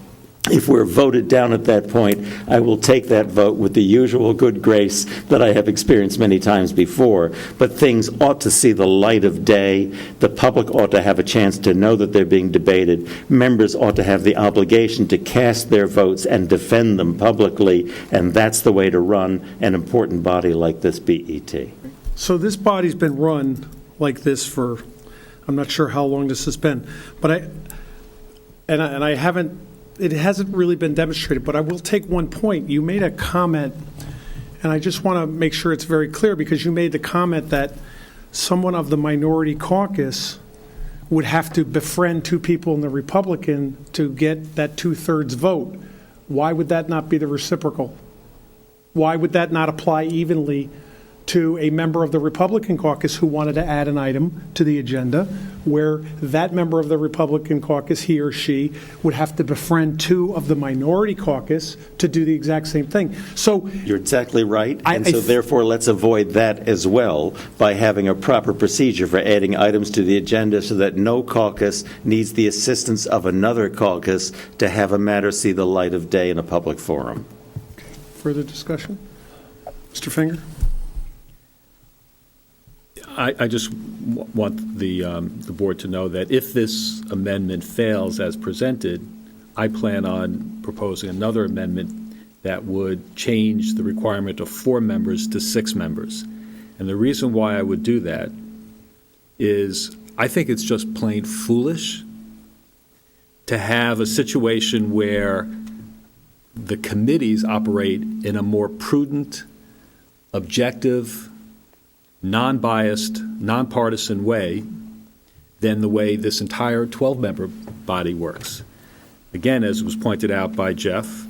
If we're voted down at that point, I will take that vote with the usual good grace that I have experienced many times before. But things ought to see the light of day. The public ought to have a chance to know that they're being debated. Members ought to have the obligation to cast their votes and defend them publicly. And that's the way to run an important body like this BET.
So this body's been run like this for, I'm not sure how long this has been, but I haven't, it hasn't really been demonstrated, but I will take one point. You made a comment, and I just want to make sure it's very clear, because you made the comment that someone of the minority caucus would have to befriend 2 people in the Republican to get that 2/3 vote. Why would that not be the reciprocal? Why would that not apply evenly to a member of the Republican caucus who wanted to add an item to the agenda, where that member of the Republican caucus, he or she, would have to befriend 2 of the minority caucus to do the exact same thing? So
you're exactly right, and so therefore let's avoid that as well by having a proper procedure for adding items to the agenda so that no caucus needs the assistance of another caucus to have a matter see the light of day in a public forum.
Further discussion? Mr. Finger?
I just want the board to know that if this amendment fails as presented, I plan on proposing another amendment that would change the requirement of 4 members to 6 members. And the reason why I would do that is I think it's just plain foolish to have a situation where the committees operate in a more prudent, objective, non-biased, nonpartisan way than the way this entire 12-member body works. Again, as was pointed out by Jeff,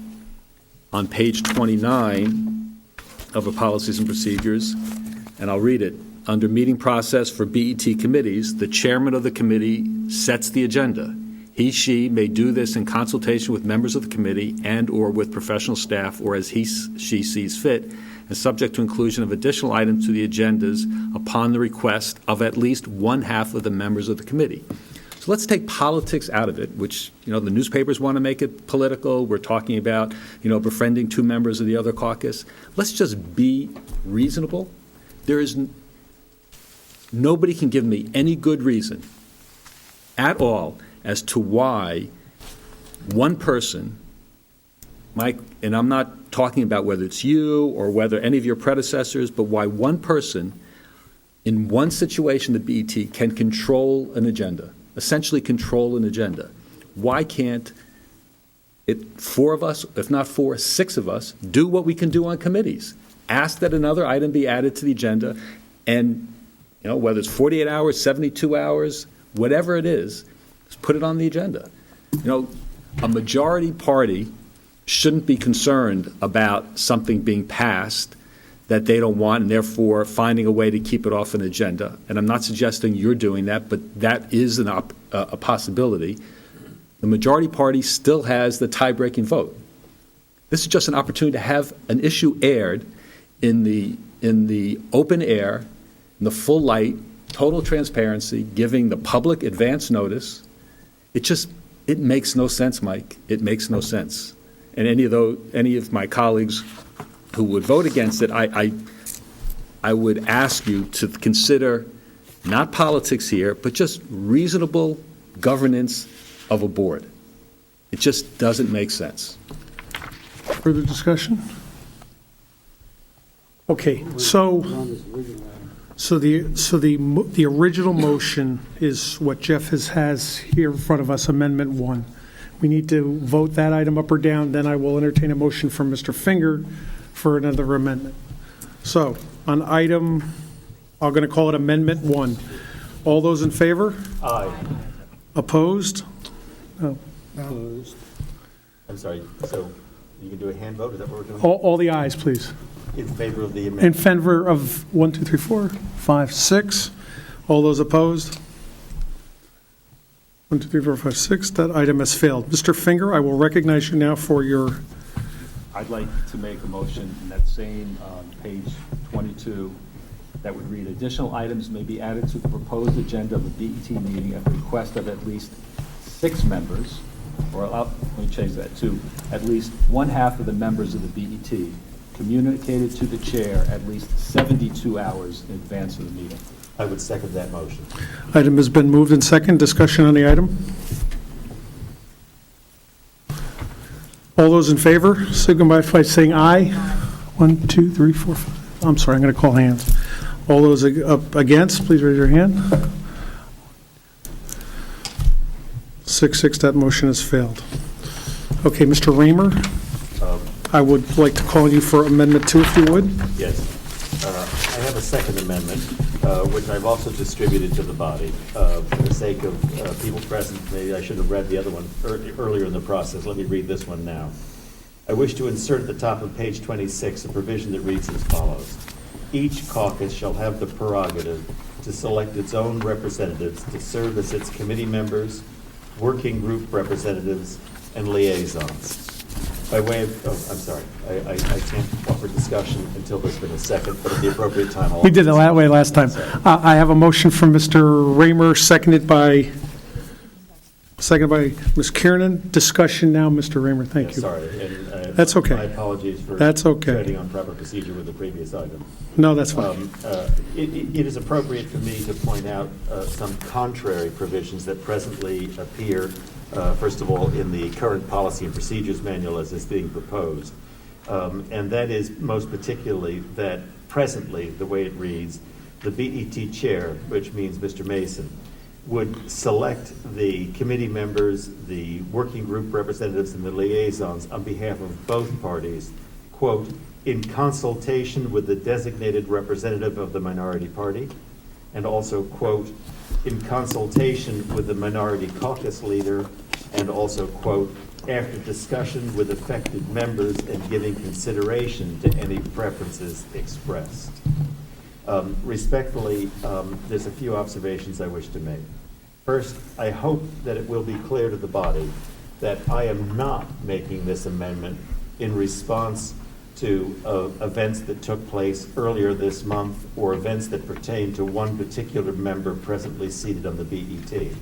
on page 29 of the Policies and Procedures, and I'll read it, under meeting process for BET committees, the chairman of the committee sets the agenda. He, she may do this in consultation with members of the committee and or with professional staff or as he, she sees fit, and subject to inclusion of additional items to the agendas upon the request of at least 1/2 of the members of the committee. So let's take politics out of it, which, the newspapers want to make it political. We're talking about, befriending 2 members of the other caucus. Let's just be reasonable. There is nobody can give me any good reason at all as to why one person, Mike, and I'm not talking about whether it's you or whether any of your predecessors, but why one person in one situation, the BET, can control an agenda, essentially control an agenda. Why can't four of us, if not four, six of us, do what we can do on committees? Ask that another item be added to the agenda, and, whether it's 48 hours, 72 hours, whatever it is, just put it on the agenda. A majority party shouldn't be concerned about something being passed that they don't want, and therefore finding a way to keep it off an agenda. And I'm not suggesting you're doing that, but that is a possibility. The majority party still has the tie-breaking vote. This is just an opportunity to have an issue aired in the open air, in the full light, total transparency, giving the public advance notice. It makes no sense, Mike. It makes no sense. And any of my colleagues who would vote against it, I would ask you to consider not politics here, but just reasonable governance of a board. It just doesn't make sense.
Further discussion? Okay, so the original motion is what Jeff has here in front of us, Amendment 1. We need to vote that item up or down, then I will entertain a motion from Mr. Finger for another amendment. So, on item, I'm going to call it Amendment 1. All those in favor?
Aye.
Opposed? No.
Opposed. I'm sorry, so you can do a hand vote, is that what we're doing?
All the ayes, please.
In favor of the
In
amendment?
favor of 1, 2, 3, 4, 5, 6. All those opposed? 1, 2, 3, 4, 5, 6. That item has failed. Mr. Finger, I will recognize you now for your...
I'd like to make a motion in that same page 22 that would read, additional items may be added to the proposed agenda of the BET meeting at the request of at least 6 members, or let me change that to at least 1/2 of the members of the BET, communicated to the chair at least 72 hours in advance of the meeting.
I would second that motion.
Item has been moved and second. Discussion on the item? All those in favor, signify by saying aye. 1, 2, 3, 4, 5. I'm sorry, I'm going to call hands. All those against, please raise your hand. 6-6, that motion has failed. Okay, Mr. Raymer, I would like to call you for Amendment 2, if you would.
Yes. I have a second amendment, which I've also distributed to the body. For the sake of people present, maybe I should have read the other one earlier in the process. Let me read this one now. I wish to insert at the top of page 26 a provision that reads as follows. Each caucus shall have the prerogative to select its own representatives to serve as its committee members, working group representatives, and liaisons. By way of, I'm sorry, I can't offer discussion until there's been a second, but at the appropriate time, I'll...
We did it that way last time. I have a motion from Mr. Raymer, seconded by Ms. Kiernan. Discussion now, Mr. Raymer, thank you.
Sorry, and
That's okay.
my apologies for
That's okay.
treading on proper procedure with the previous item.
No, that's fine.
It is appropriate for me to point out some contrary provisions that presently appear, first of all, in the current policy and procedures manual as is being proposed. And that is most particularly that presently, the way it reads, the BET chair, which means Mr. Mason, would select the committee members, the working group representatives, and the liaisons on behalf of both parties, quote, in consultation with the designated representative of the minority party, and also, quote, in consultation with the minority caucus leader, and also, quote, after discussion with affected members and giving consideration to any preferences expressed. Respectfully, there's a few observations I wish to make. First, I hope that it will be clear to the body that I am not making this amendment in response to events that took place earlier this month or events that pertain to one particular member presently seated on the BET.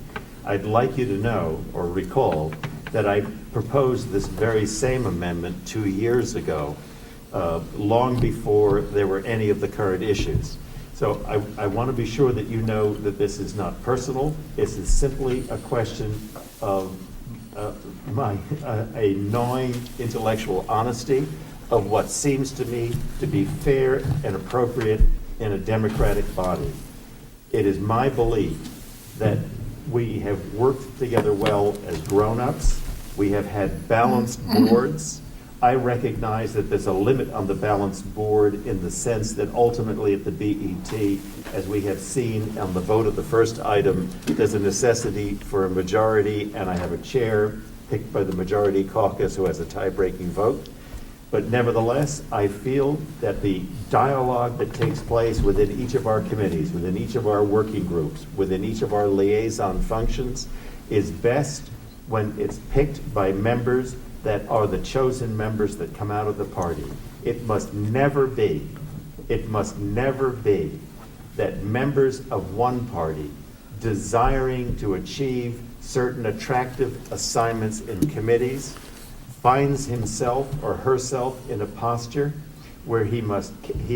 I'd like you to know or recall that I proposed this very same amendment 2 years ago, long before there were any of the current issues. So I want to be sure that you know that this is not personal. This is simply a question of a gnawing intellectual honesty of what seems to me to be fair and appropriate in a democratic body. It is my belief that We have worked together well as grown-ups. We have had balanced boards. I recognize that there's a limit on the balanced board in the sense that ultimately at the BET, as we have seen on the vote of the first item, there's a necessity for a majority, and I have a chair picked by the majority caucus who has a tie-breaking vote. But nevertheless, I feel that the dialogue that takes place within each of our committees, within each of our working groups, within each of our liaison functions is best when it's picked by members that are the chosen members that come out of the party. It must never be that members of one party desiring to achieve certain attractive assignments in committees finds himself or herself in a posture where he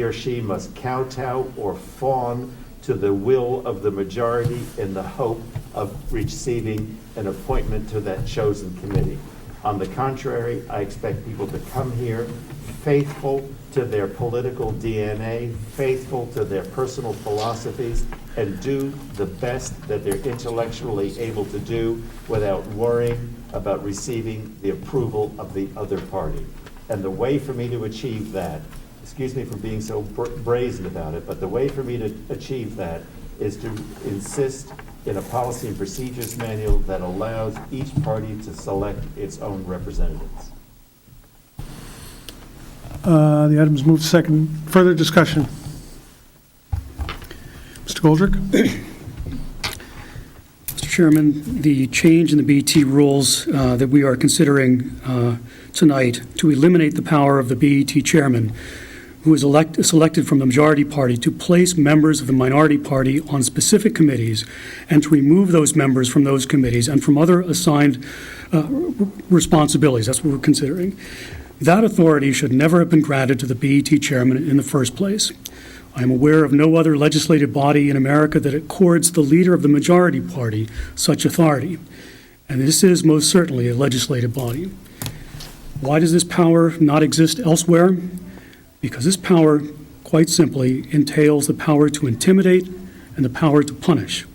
or she must kowtow or fawn to the will of the majority in the hope of receiving an appointment to that chosen committee. On the contrary, I expect people to come here faithful to their political DNA, faithful to their personal philosophies, and do the best that they're intellectually able to do without worrying about receiving the approval of the other party. And the way for me to achieve that, excuse me for being so brazen about it, but the way for me to achieve that is to insist in a policy and procedures manual that allows each party to select its own representatives.
The item's moved second. Further discussion? Mr. Goldrick?
Mr. Chairman, the change in the BET rules that we are considering tonight to eliminate the power of the BET chairman, who is selected from the majority party, to place members of the minority party on specific committees and to remove those members from those committees and from other assigned responsibilities. That's what we're considering. That authority should never have been granted to the BET chairman in the first place. I am aware of no other legislative body in America that accords the leader of the majority party such authority, and this is most certainly a legislative body. Why does this power not exist elsewhere? Because this power, quite simply, entails the power to intimidate and the power to punish.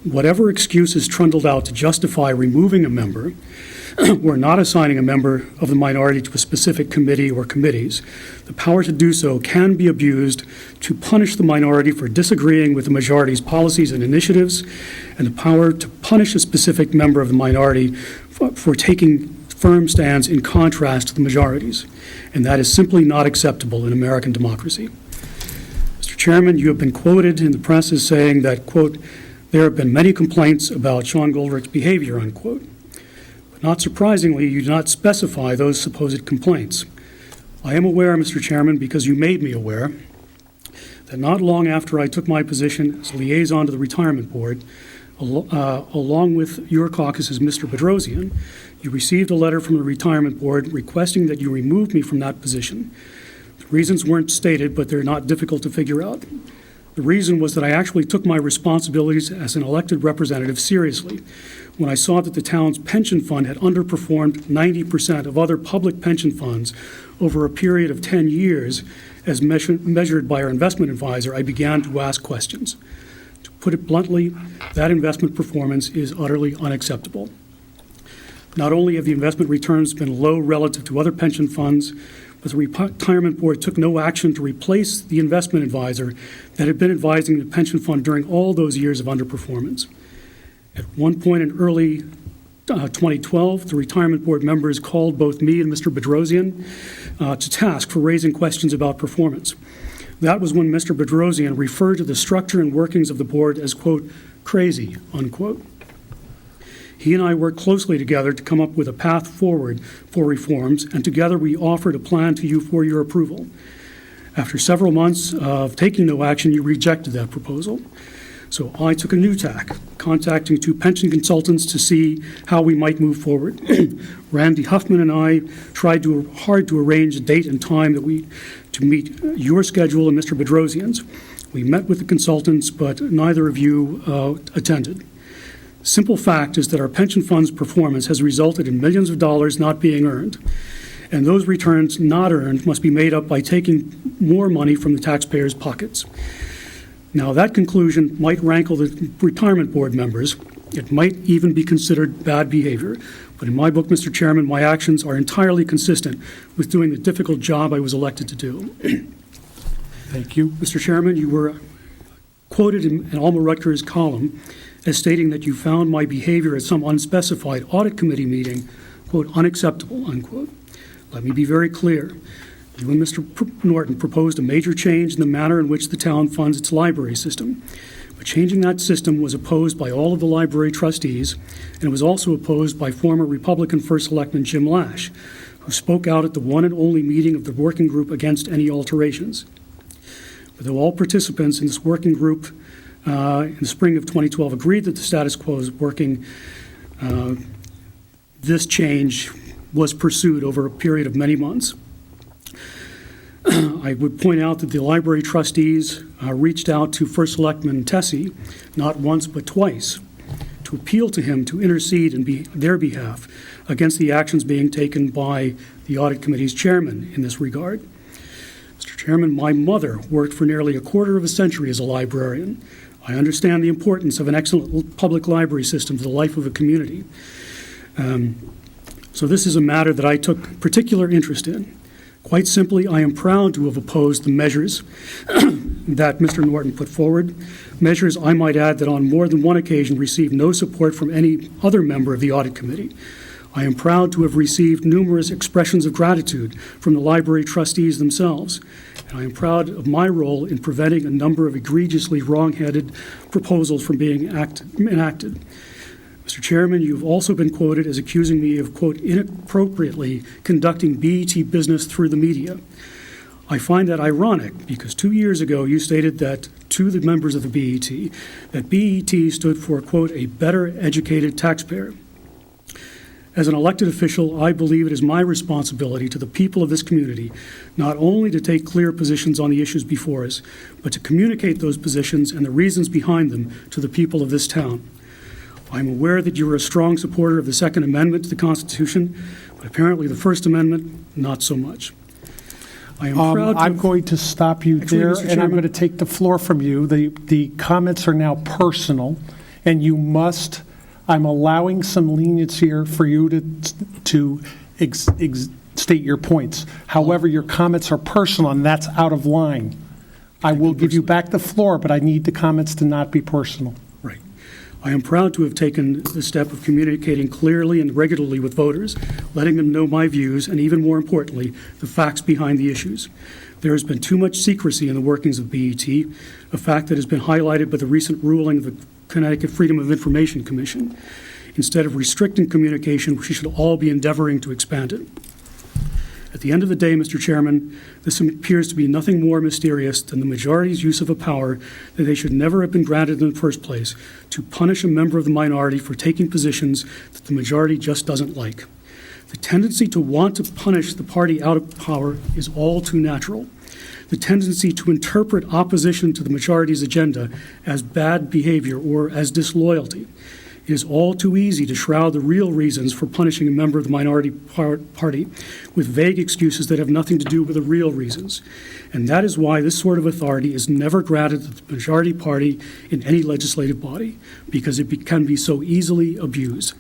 Whatever excuse is trundled out to justify removing a member, or not assigning a member of the minority to a specific committee or committees, the power to do so can be abused to punish the minority for disagreeing with the majority's policies and initiatives, and the power to punish a specific member of the minority for taking firm stands in contrast to the majorities. And that is simply not acceptable in American democracy. Mr. Chairman, you have been quoted in the press as saying that, quote, there have been many complaints about Sean Goldrick's behavior, unquote. Not surprisingly, you do not specify those supposed complaints. I am aware, Mr. Chairman, because you made me aware, that not long after I took my position as liaison to the Retirement Board, along with your caucus's Mr. Bedrosian, you received a letter from the Retirement Board requesting that you remove me from that position. The reasons weren't stated, but they're not difficult to figure out. The reason was that I actually took my responsibilities as an elected representative seriously when I saw that the town's pension fund had underperformed 90% of other public pension funds over a period of 10 years. As measured by our investment advisor, I began to ask questions. To put it bluntly, that investment performance is utterly unacceptable. Not only have the investment returns been low relative to other pension funds, but the Retirement Board took no action to replace the investment advisor that had been advising the pension fund during all those years of underperformance. At one point in early 2012, the Retirement Board members called both me and Mr. Bedrosian to task for raising questions about performance. That was when Mr. Bedrosian referred to the structure and workings of the board as, quote, crazy, unquote. He and I worked closely together to come up with a path forward for reforms, and together we offered a plan to you for your approval. After several months of taking no action, you rejected that proposal. So I took a new tack, contacting 2 pension consultants to see how we might move forward. Randy Huffman and I tried hard to arrange a date and time to meet your schedule and Mr. Bedrosian's. We met with the consultants, but neither of you attended. Simple fact is that our pension fund's performance has resulted in millions of dollars not being earned, and those returns not earned must be made up by taking more money from the taxpayers' pockets. Now, that conclusion might rankle the retirement board members. It might even be considered bad behavior. But in my book, Mr. Chairman, my actions are entirely consistent with doing the difficult job I was elected to do.
Thank you.
Mr. Chairman, you were quoted in Alma Rutgers' column as stating that you found my behavior at some unspecified audit committee meeting, quote, unacceptable, unquote. Let me be very clear. You and Mr. Norton proposed a major change in the manner in which the town funds its library system. But changing that system was opposed by all of the library trustees, and it was also opposed by former Republican First Selectman Jim Lash, who spoke out at the one and only meeting of the working group against any alterations. But though all participants in this working group in the spring of 2012 agreed that the status quo is working, this change was pursued over a period of many months. I would point out that the library trustees reached out to First Selectman Tessie not once but twice to appeal to him to intercede in their behalf against the actions being taken by the Audit Committee's chairman in this regard. Mr. Chairman, my mother worked for nearly a quarter of a century as a librarian. I understand the importance of an excellent public library system to the life of a community. So this is a matter that I took particular interest in. Quite simply, I am proud to have opposed the measures that Mr. Norton put forward, measures, I might add, that on more than one occasion received no support from any other member of the Audit Committee. I am proud to have received numerous expressions of gratitude from the library trustees themselves, and I am proud of my role in preventing a number of egregiously wrong-headed proposals from being enacted. Mr. Chairman, you've also been quoted as accusing me of, quote, inappropriately conducting BET business through the media. I find that ironic because 2 years ago you stated that to the members of the BET that BET stood for, quote, a better educated taxpayer. As an elected official, I believe it is my responsibility to the people of this community not only to take clear positions on the issues before us, but to communicate those positions and the reasons behind them to the people of this town. I'm aware that you are a strong supporter of the Second Amendment to the Constitution, but apparently the First Amendment, not so much. I am proud to...
I'm going to stop you
Actually,
there,
Mr.
and I'm
Chairman.
going to take the floor from you. The comments are now personal, and you must, I'm allowing some lenience here for you to state your points. However, your comments are personal, and that's out of line. I will give you back the floor, but I need the comments to not be personal.
Right. I am proud to have taken the step of communicating clearly and regularly with voters, letting them know my views, and even more importantly, the facts behind the issues. There has been too much secrecy in the workings of BET, a fact that has been highlighted by the recent ruling of the Connecticut Freedom of Information Commission. Instead of restricting communication, we should all be endeavoring to expand it. At the end of the day, Mr. Chairman, this appears to be nothing more mysterious than the majority's use of a power that they should never have been granted in the first place to punish a member of the minority for taking positions that the majority just doesn't like. The tendency to want to punish the party out of power is all too natural. The tendency to interpret opposition to the majority's agenda as bad behavior or as disloyalty. It is all too easy to shroud the real reasons for punishing a member of the minority party with vague excuses that have nothing to do with the real reasons. And that is why this sort of authority is never granted to the majority party in any legislative body, because it can be so easily abused.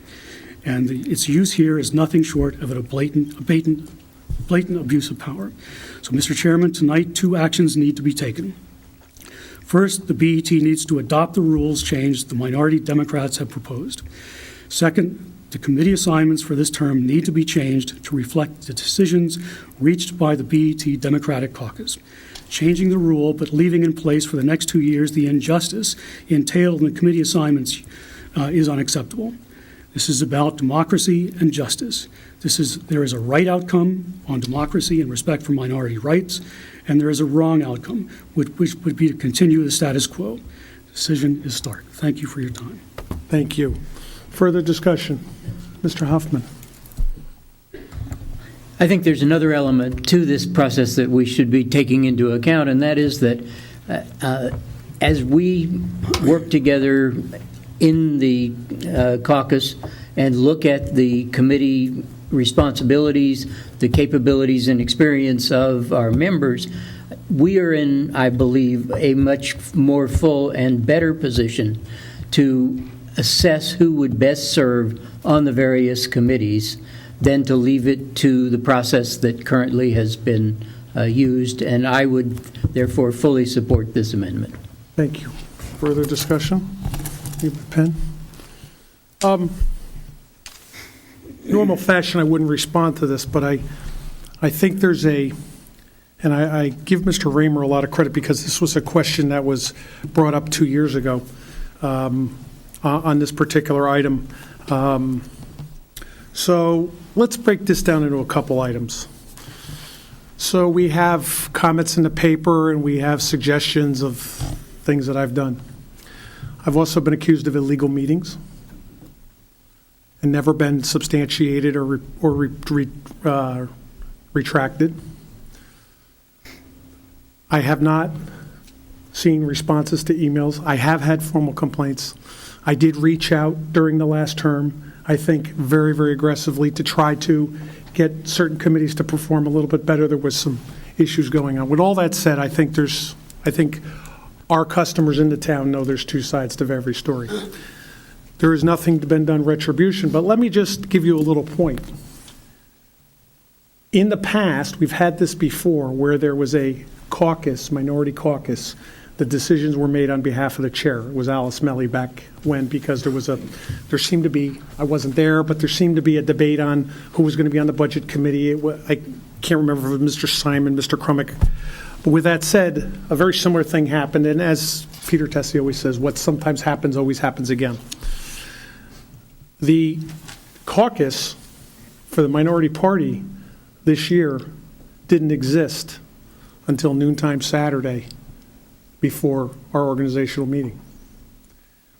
And its use here is nothing short of a blatant abuse of power. So, Mr. Chairman, tonight 2 actions need to be taken. First, the BET needs to adopt the rules change the minority Democrats have proposed. Second, the committee assignments for this term need to be changed to reflect the decisions reached by the BET Democratic Caucus. Changing the rule but leaving in place for the next 2 years the injustice entailed in the committee assignments is unacceptable. This is about democracy and justice. There is a right outcome on democracy and respect for minority rights, and there is a wrong outcome, which would be to continue the status quo. The decision is stark. Thank you for your time.
Thank you. Further discussion? Mr. Huffman.
I think there's another element to this process that we should be taking into account, and that is that as we work together in the caucus and look at the committee responsibilities, the capabilities and experience of our members, we are in, I believe, a much more full and better position to assess who would best serve on the various committees than to leave it to the process that currently has been used, and I would therefore fully support this amendment.
Thank you. Further discussion? Need a pen? Normal fashion, I wouldn't respond to this, but I think there's and I give Mr. Raymer a lot of credit because this was a question that was brought up 2 years ago on this particular item. So let's break this down into a couple items. So we have comments in the paper and we have suggestions of things that I've done. I've also been accused of illegal meetings and never been substantiated or retracted. I have not seen responses to emails. I have had formal complaints. I did reach out during the last term, I think very, very aggressively to try to get certain committees to perform a little bit better. There was some issues going on. With all that said, I think our customers in the town know there's two sides to every story. There has nothing been done retribution, but let me just give you a little point. In the past, we've had this before where there was a caucus, minority caucus. The decisions were made on behalf of the chair. It was Alice Melly back when, because there seemed to be, I wasn't there, but there seemed to be a debate on who was going to be on the budget committee. I can't remember if it was Mr. Simon, Mr. Krummick. But with that said, a very similar thing happened, and as Peter Tessie always says, what sometimes happens always happens again. The caucus for the minority party this year didn't exist until noontime Saturday before our organizational meeting.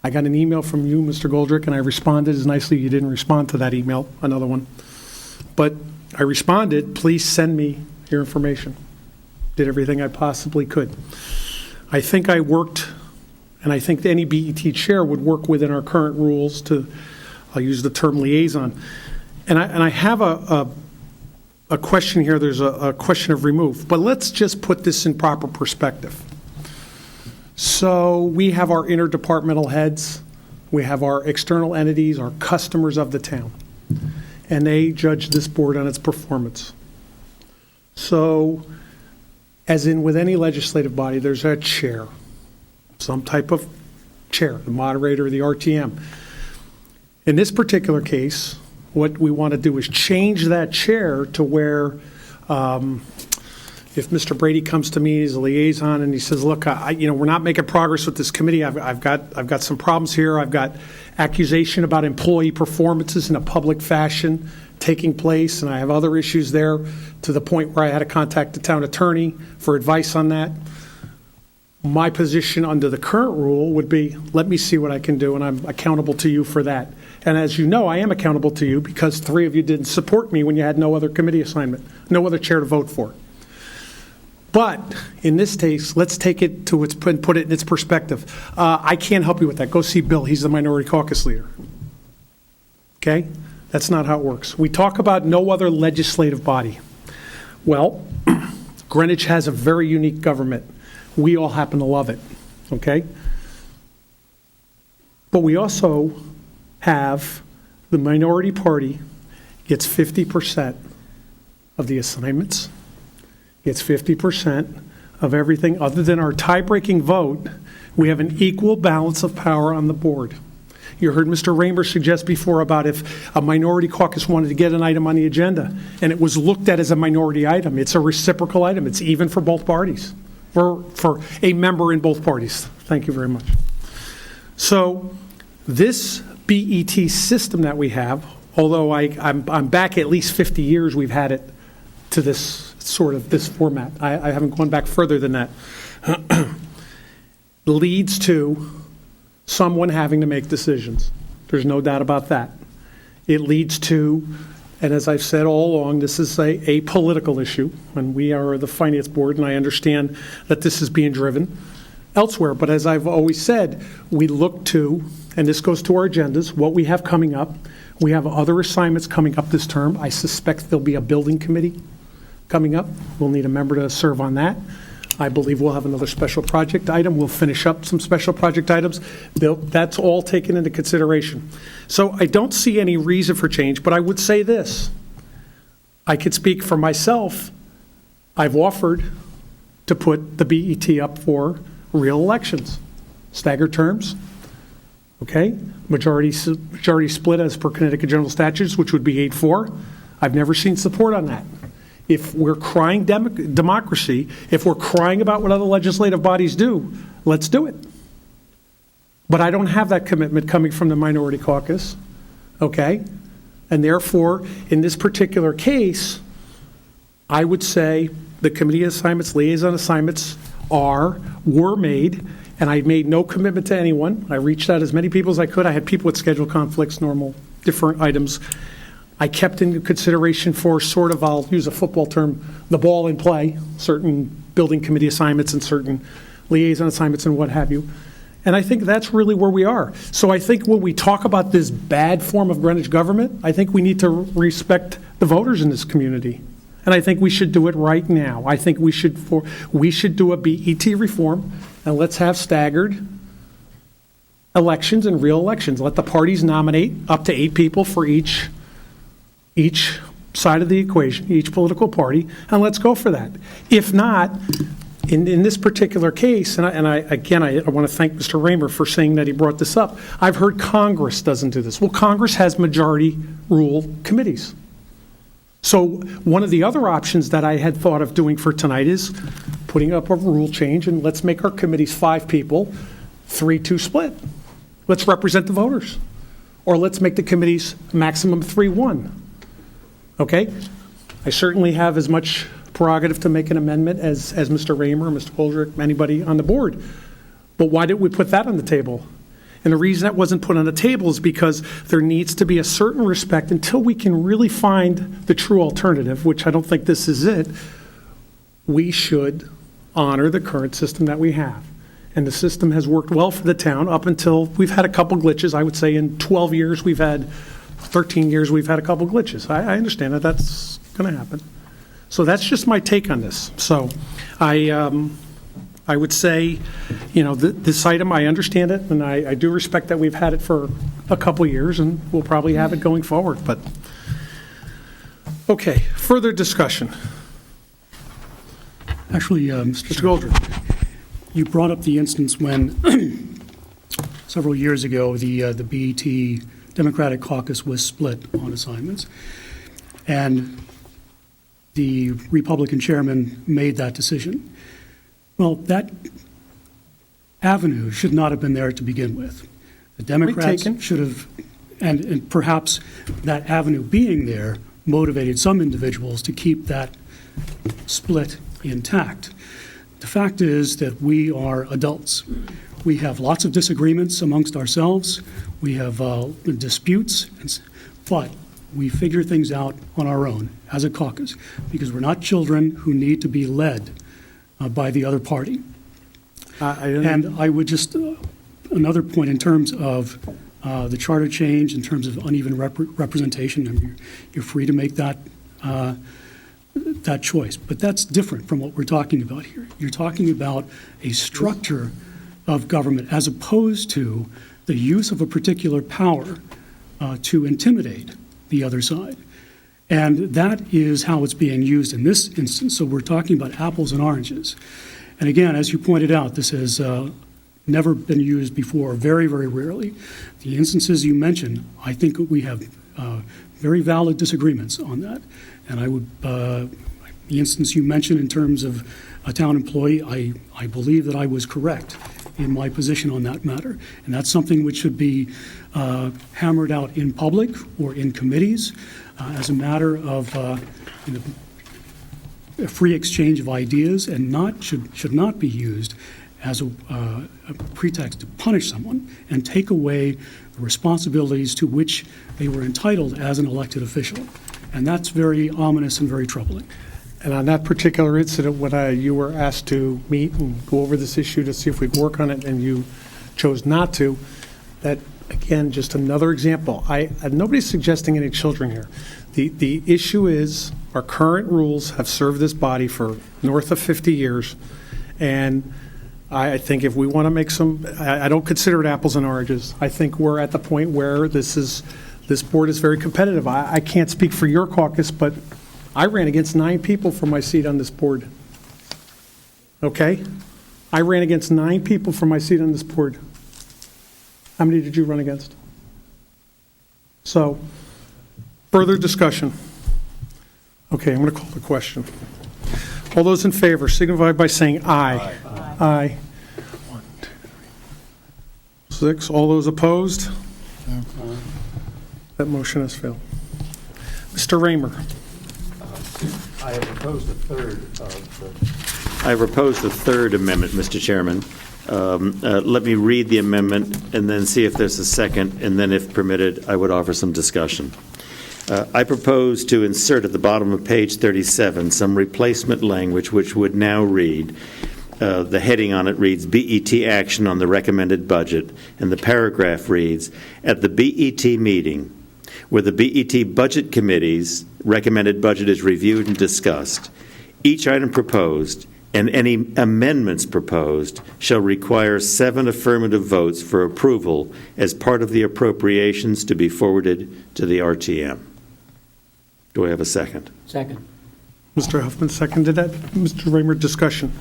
I got an email from you, Mr. Goldrick, and I responded as nicely. You didn't respond to that email, another one. But I responded, please send me your information. Did everything I possibly could. I think I worked, and I think any BET chair would work within our current rules to, I'll use the term liaison. And I have a question here. There's a question of remove. But let's just put this in proper perspective. So we have our interdepartmental heads. We have our external entities, our customers of the town. And they judge this board on its performance. So, as in with any legislative body, there's a chair, some type of chair, the moderator, the RTM. In this particular case, what we want to do is change that chair to where if Mr. Brady comes to me as a liaison and he says, look, we're not making progress with this committee. I've got some problems here. I've got accusation about employee performances in a public fashion taking place, and I have other issues there to the point where I had to contact the town attorney for advice on that. My position under the current rule would be, let me see what I can do, and I'm accountable to you for that. And as you know, I am accountable to you because 3 of you didn't support me when you had no other committee assignment, no other chair to vote for. But in this case, let's take it to its put it in its perspective. I can't help you with that. Go see Bill. He's the minority caucus leader. Okay? That's not how it works. We talk about no other legislative body. Well, Greenwich has a very unique government. We all happen to love it. Okay? But we also have the minority party gets 50% of the assignments. It's 50% of everything other than our tie-breaking vote. We have an equal balance of power on the board. You heard Mr. Raymer suggest before about if a minority caucus wanted to get an item on the agenda and it was looked at as a minority item. It's a reciprocal item. It's even for both parties, for a member in both parties. Thank you very much. So this BET system that we have, although I'm back at least 50 years we've had it to this sort of this format. I haven't gone back further than that. Leads to someone having to make decisions. There's no doubt about that. It leads to, and as I've said all along, this is a political issue, and we are the finance board, and I understand that this is being driven elsewhere. But as I've always said, we look to, and this goes to our agendas, what we have coming up. We have other assignments coming up this term. I suspect there'll be a building committee coming up. We'll need a member to serve on that. I believe we'll have another special project item. We'll finish up some special project items. That's all taken into consideration. So I don't see any reason for change, but I would say this. I could speak for myself. I've offered to put the BET up for real elections, staggered terms, okay? Majority split as per Connecticut General Statutes, which would be 8-4. I've never seen support on that. If we're crying democracy, if we're crying about what other legislative bodies do, let's do it. But I don't have that commitment coming from the minority caucus, okay? And therefore, in this particular case, I would say the committee assignments, liaison assignments were made, and I made no commitment to anyone. I reached out as many people as I could. I had people with schedule conflicts, normal, different items. I kept into consideration for sort of, I'll use a football term, the ball in play, certain building committee assignments and certain liaison assignments and what have you. And I think that's really where we are. So I think when we talk about this bad form of Greenwich government, I think we need to respect the voters in this community. And I think we should do it right now. I think we should do a BET reform, and let's have staggered elections and real elections. Let the parties nominate up to 8 people for each side of the equation, each political party, and let's go for that. If not, in this particular case, and I want to thank Mr. Raymer for saying that he brought this up. I've heard Congress doesn't do this. Well, Congress has majority rule committees. So one of the other options that I had thought of doing for tonight is putting up a rule change, and let's make our committees 5 people, 3-2 split. Let's represent the voters. Or let's make the committees maximum 3-1. Okay? I certainly have as much prerogative to make an amendment as Mr. Raymer, Mr. Holdrick, anybody on the board. But why didn't we put that on the table? And the reason that wasn't put on the table is because there needs to be a certain respect until we can really find the true alternative, which I don't think this is it. We should honor the current system that we have. And the system has worked well for the town up until we've had a couple glitches. I would say in 12 years, 13 years, we've had a couple glitches. I understand that that's going to happen. So that's just my take on this. So I would say, this item, I understand it, and I do respect that we've had it for a couple years, and we'll probably have it going forward. But, okay, further discussion.
Actually, Mr. Goldrick, you brought up the instance when several years ago the BET Democratic Caucus was split on assignments, and the Republican chairman made that decision. Well, that avenue should not have been there to begin with. The Democrats should have, and perhaps that avenue being there motivated some individuals to keep that split intact. The fact is that we are adults. We have lots of disagreements amongst ourselves. We have disputes, but we figure things out on our own as a caucus because we're not children who need to be led by the other party. And I would just, another point in terms of the charter change, in terms of uneven representation, and you're free to make that choice. But that's different from what we're talking about here. You're talking about a structure of government as opposed to the use of a particular power to intimidate the other side. And that is how it's being used in this instance. So we're talking about apples and oranges. And again, as you pointed out, this has never been used before, very, very rarely. The instances you mentioned, I think we have very valid disagreements on that. And I would, the instance you mentioned in terms of a town employee, I believe that I was correct in my position on that matter. And that's something which should be hammered out in public or in committees as a matter of a free exchange of ideas, and should not be used as a pretext to punish someone and take away the responsibilities to which they were entitled as an elected official. And that's very ominous and very troubling.
And on that particular incident, when you were asked to meet and go over this issue to see if we'd work on it, and you chose not to, that, again, just another example. Nobody's suggesting any children here. The issue is our current rules have served this body for north of 50 years, And I think if we want to make some, I don't consider it apples and oranges. I think we're at the point where this board is very competitive. I can't speak for your caucus, but I ran against 9 people for my seat on this board. Okay? I ran against 9 people for my seat on this board. How many did you run against? So, further discussion. Okay, I'm going to call the question. All those in favor signify by saying aye. Aye. 1, 2, 3, 6. All those opposed? That motion has failed. Mr. Raymer.
I have proposed a third amendment, Mr. Chairman. Let me read the amendment and then see if there's a second, and then if permitted, I would offer some discussion. I propose to insert at the bottom of page 37 some replacement language which would now read, the heading on it reads, BET action on the recommended budget, and the paragraph reads, at the BET meeting, where the BET Budget Committee's recommended budget is reviewed and discussed, each item proposed and any amendments proposed shall require 7 affirmative votes for approval as part of the appropriations to be forwarded to the RTM. Do I have a second?
Second.
Mr. Huffman seconded that. Mr. Raymer, discussion.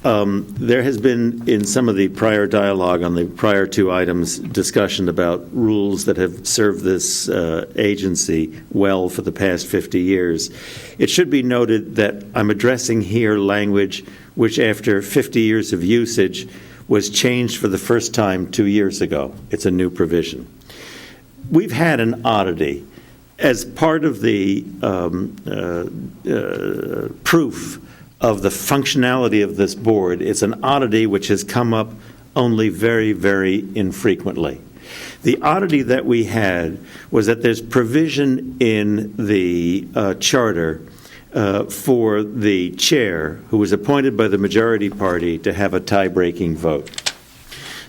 There has been, in some of the prior dialogue on the prior 2 items, discussion about rules that have served this agency well for the past 50 years. It should be noted that I'm addressing here language which, after 50 years of usage, was changed for the first time 2 years ago. It's a new provision. We've had an oddity. As part of the proof of the functionality of this board, it's an oddity which has come up only very, very infrequently. The oddity that we had was that there's provision in the charter for the chair, who was appointed by the majority party, to have a tie-breaking vote.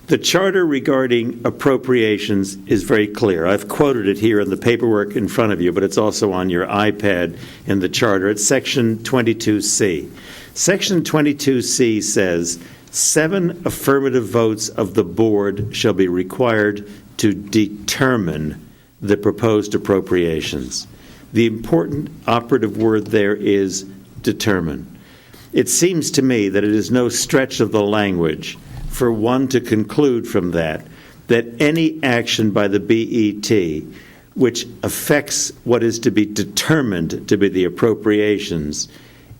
The charter regarding appropriations is very clear. I've quoted it here in the paperwork in front of you, but it's also on your iPad in the charter. It's section 22C. Section 22C says 7 affirmative votes of the board shall be required to determine the proposed appropriations. The important operative word there is determine. It seems to me that it is no stretch of the language for one to conclude from that any action by the BET which affects what is to be determined to be the appropriations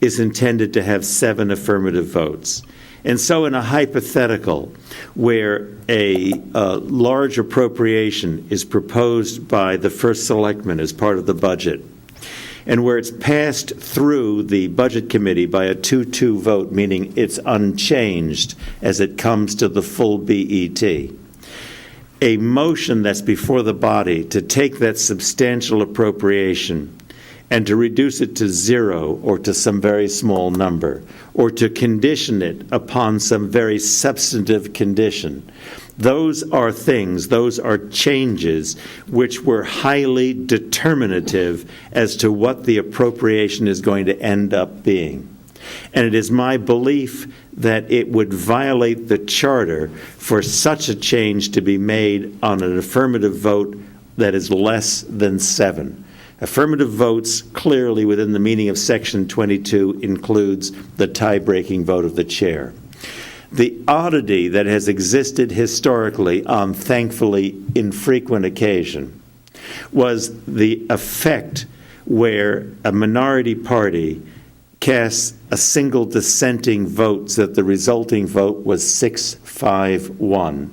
is intended to have 7 affirmative votes. And so in a hypothetical where a large appropriation is proposed by the first selectman as part of the budget, and where it's passed through the Budget Committee by a 2-2 vote, meaning it's unchanged as it comes to the full BET, a motion that's before the body to take that substantial appropriation and to reduce it to 0 or to some very small number, or to condition it upon some very substantive condition. Those are things, those are changes which were highly determinative as to what the appropriation is going to end up being. And it is my belief that it would violate the charter for such a change to be made on an affirmative vote that is less than 7. Affirmative votes, clearly within the meaning of Section 22, includes the tie-breaking vote of the chair. The oddity that has existed historically on thankfully infrequent occasion was the effect where a minority party casts a single dissenting vote so that the resulting vote was 6-5-1,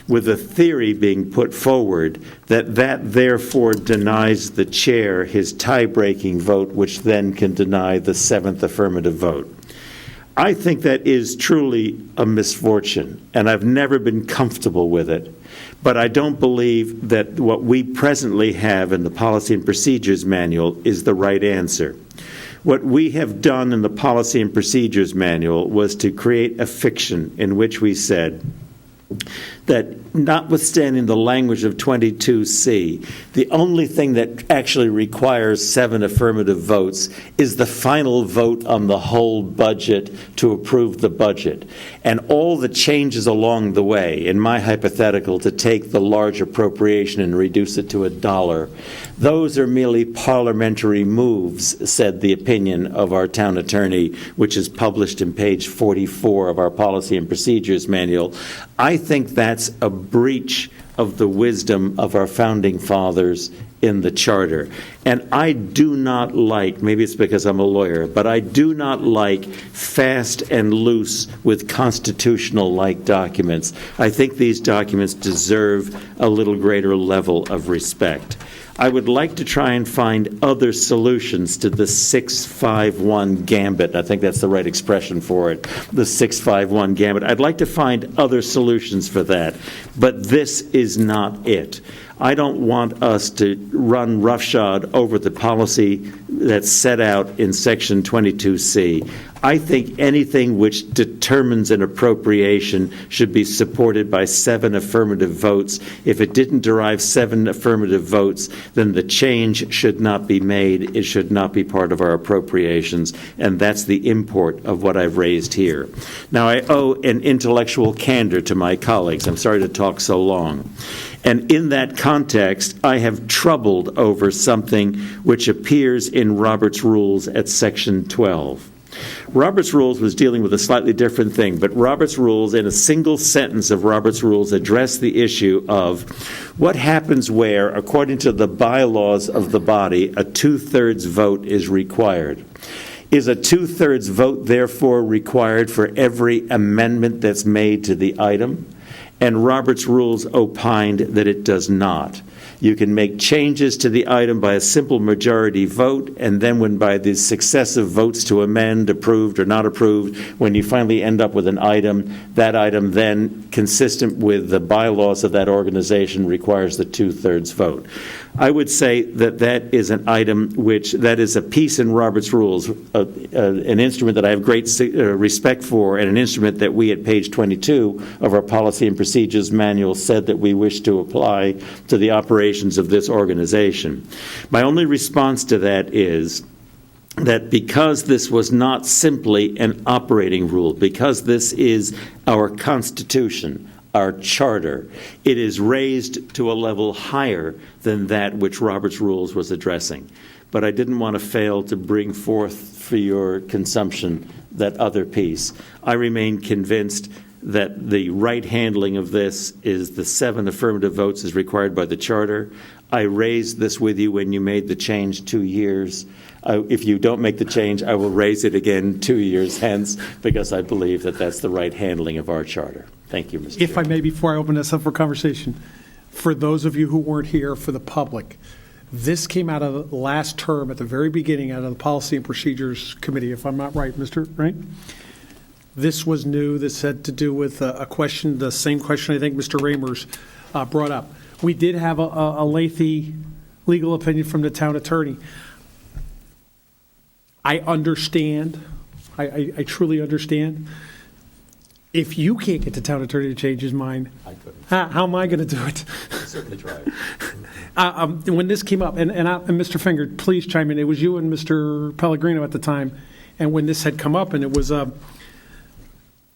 with a theory being put forward that therefore denies the chair his tie-breaking vote, which then can deny the 7th affirmative vote. I think that is truly a misfortune, and I've never been comfortable with it. But I don't believe that what we presently have in the Policy and Procedures Manual is the right answer. What we have done in the Policy and Procedures Manual was to create a fiction in which we said that notwithstanding the language of 22C, the only thing that actually requires 7 affirmative votes is the final vote on the whole budget to approve the budget. And all the changes along the way, in my hypothetical, to take the large appropriation and reduce it to $1, those are merely parliamentary moves, said the opinion of our town attorney, which is published in page 44 of our Policy and Procedures Manual. I think that's a breach of the wisdom of our founding fathers in the Charter. And I do not like, maybe it's because I'm a lawyer, but I do not like fast and loose with constitutional-like documents. I think these documents deserve a little greater level of respect. I would like to try and find other solutions to the 651 gambit. I think that's the right expression for it, the 651 gambit. I'd like to find other solutions for that, but this is not it. I don't want us to run roughshod over the policy that's set out in Section 22C. I think anything which determines an appropriation should be supported by 7 affirmative votes. If it didn't derive 7 affirmative votes, then the change should not be made. It should not be part of our appropriations, and that's the import of what I've raised here. Now, I owe an intellectual candor to my colleagues. I'm sorry to talk so long. And in that context, I have troubled over something which appears in Robert's Rules at Section 12. Robert's Rules was dealing with a slightly different thing, but Robert's Rules, in a single sentence of Robert's Rules, address the issue of what happens where, according to the bylaws of the body, a 2/3 vote is required. Is a 2/3 vote, therefore, required for every amendment that's made to the item? And Robert's Rules opined that it does not. You can make changes to the item by a simple majority vote, and then when by the successive votes to amend, approved or not approved, when you finally end up with an item, that item then, consistent with the bylaws of that organization, requires the 2/3 vote. I would say that that is an item that is a piece in Robert's Rules, an instrument that I have great respect for, and an instrument that we at page 22 of our Policy and Procedures Manual said that we wish to apply to the operations of this organization. My only response to that is that because this was not simply an operating rule, because this is our Constitution, our Charter, it is raised to a level higher than that which Robert's Rules was addressing. But I didn't want to fail to bring forth for your consumption that other piece. I remain convinced that the right handling of this is the 7 affirmative votes as required by the Charter. I raised this with you when you made the change 2 years. If you don't make the change, I will raise it again 2 years hence, because I believe that that's the right handling of our Charter. Thank you, Mr.
If I
Chair.
may, before I open this up for conversation, for those of you who weren't here, for the public, this came out of the last term at the very beginning out of the Policy and Procedures Committee, if I'm not right, Mr. Right? This was new. This had to do with a question, the same question I think Mr. Ramers brought up. We did have a lengthy legal opinion from the town attorney. I understand. I truly understand. If you can't get the town attorney to change his mind,
I couldn't.
how am I going to do it?
Certainly try.
When this came up, and Mr. Finger, please chime in. It was you and Mr. Pellegrino at the time, and when this had come up, and it was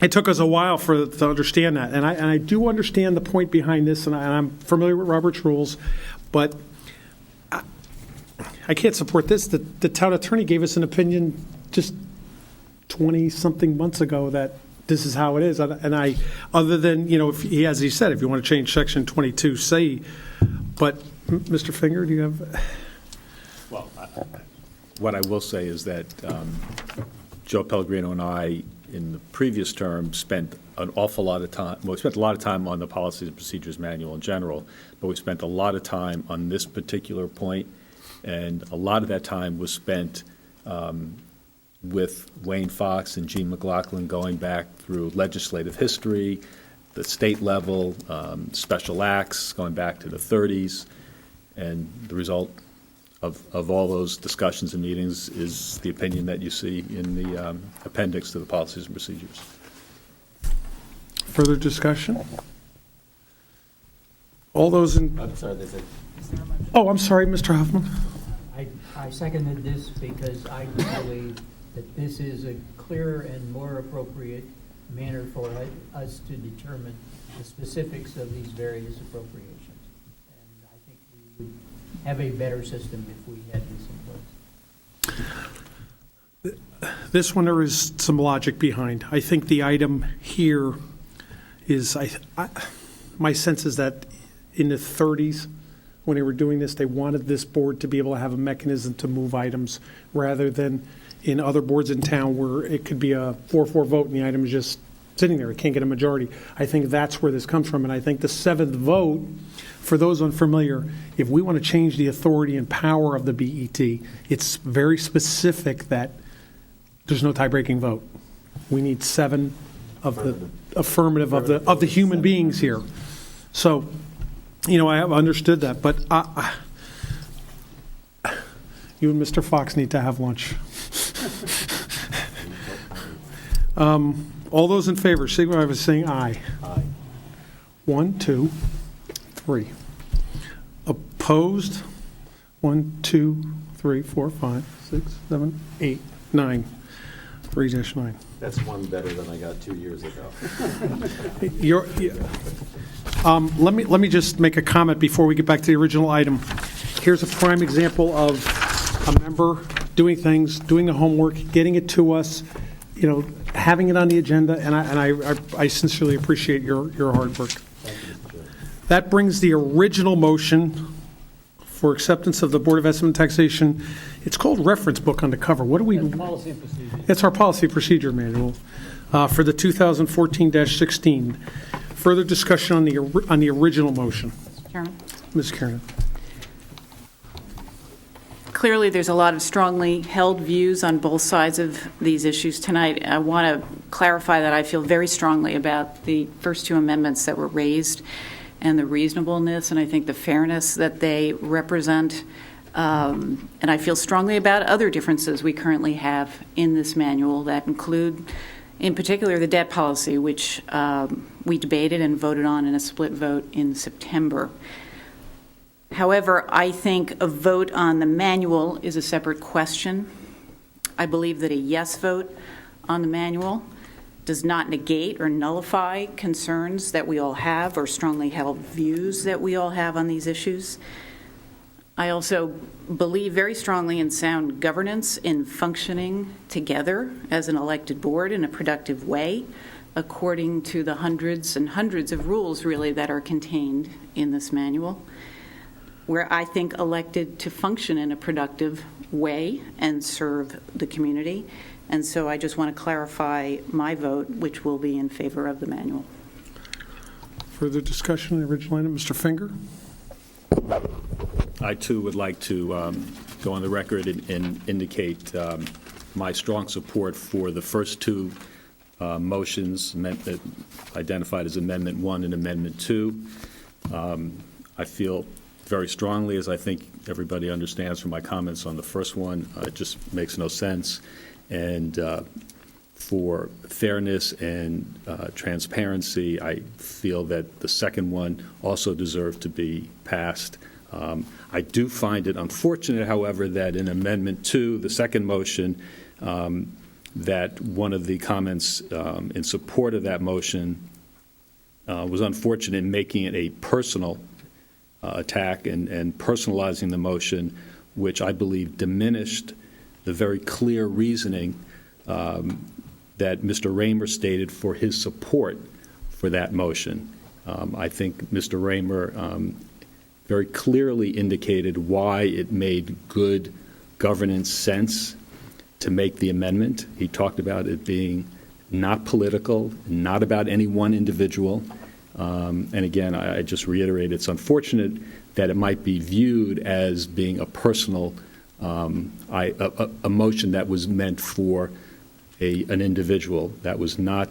it took us a while to understand that, and I do understand the point behind this, and I'm familiar with Robert's Rules, but I can't support this. The town attorney gave us an opinion just 20-something months ago that this is how it is. And I, other than, as he said, if you want to change Section 22C, but Mr. Finger, do you have?
Well, what I will say is that Joe Pellegrino and I, in the previous term, spent an awful lot of time, well, we spent a lot of time on the Policies and Procedures Manual in general, but we spent a lot of time on this particular point, and a lot of that time was spent with Wayne Fox and Gene McLaughlin going back through legislative history, the state level, special acts going back to the 30s, and the result of all those discussions and meetings is the opinion that you see in the appendix to the Policies and Procedures.
Further discussion? All those in,
I'm sorry, there's a,
oh, I'm sorry, Mr. Huffman.
I seconded this because I believe that this is a clearer and more appropriate manner for us to determine the specifics of these various appropriations. And I think we would have a better system if we had this in place.
This one, there is some logic behind. I think the item here is, my sense is that in the 30s, when they were doing this, they wanted this board to be able to have a mechanism to move items rather than in other boards in town where it could be a 4-4 vote and the item is just sitting there. It can't get a majority. I think that's where this comes from. And I think the 7th vote, for those unfamiliar, if we want to change the authority and power of the BET, it's very specific that there's no tie-breaking vote. We need 7 of the affirmative of the human beings here. So, you know, I have understood that, but you and Mr. Fox need to have lunch. All those in favor, signify by saying aye.
aye.
1, 2, 3. Opposed? 1, 2, 3, 4, 5, 6, 7, 8, 9. 3-9.
That's one better than I got 2 years ago.
Let me just make a comment before we get back to the original item. Here's a prime example of a member doing things, doing the homework, getting it to us, you know, having it on the agenda, and I sincerely appreciate your hard work. That brings the original motion for acceptance of the Board of Estimate and Taxation. It's called reference book on the cover. What do we?
Policy and procedure.
It's our policy procedure manual for the 2014-16. Further discussion on the original motion.
Mr. Chairman?
Ms. Kiernan.
Clearly, there's a lot of strongly held views on both sides of these issues tonight. I want to clarify that I feel very strongly about the first 2 amendments that were raised and the reasonableness and I think the fairness that they represent. And I feel strongly about other differences we currently have in this manual that include, in particular, the debt policy, which we debated and voted on in a split vote in September. However, I think a vote on the manual is a separate question. I believe that a yes vote on the manual does not negate or nullify concerns that we all have or strongly held views that we all have on these issues. I also believe very strongly in sound governance, in functioning together as an elected board in a productive way, according to the hundreds and hundreds of rules, really, that are contained in this manual, where I think elected to function in a productive way and serve the community. And so I just want to clarify my vote, which will be in favor of the manual.
Further discussion on the original item. Mr. Finger?
I, too, would like to go on the record and indicate my strong support for the first 2 motions identified as Amendment 1 and Amendment 2. I feel very strongly, as I think everybody understands from my comments on the first one, it just makes no sense. And for fairness and transparency, I feel that the second one also deserved to be passed. I do find it unfortunate, however, that in Amendment 2, the second motion, that one of the comments in support of that motion was unfortunate in making it a personal attack and personalizing the motion, which I believe diminished the very clear reasoning that Mr. Raymer stated for his support for that motion. I think Mr. Raymer very clearly indicated why it made good governance sense to make the amendment. He talked about it being not political, not about any one individual. And again, I just reiterate, it's unfortunate that it might be viewed as being a personal, a motion that was meant for an individual. That was not,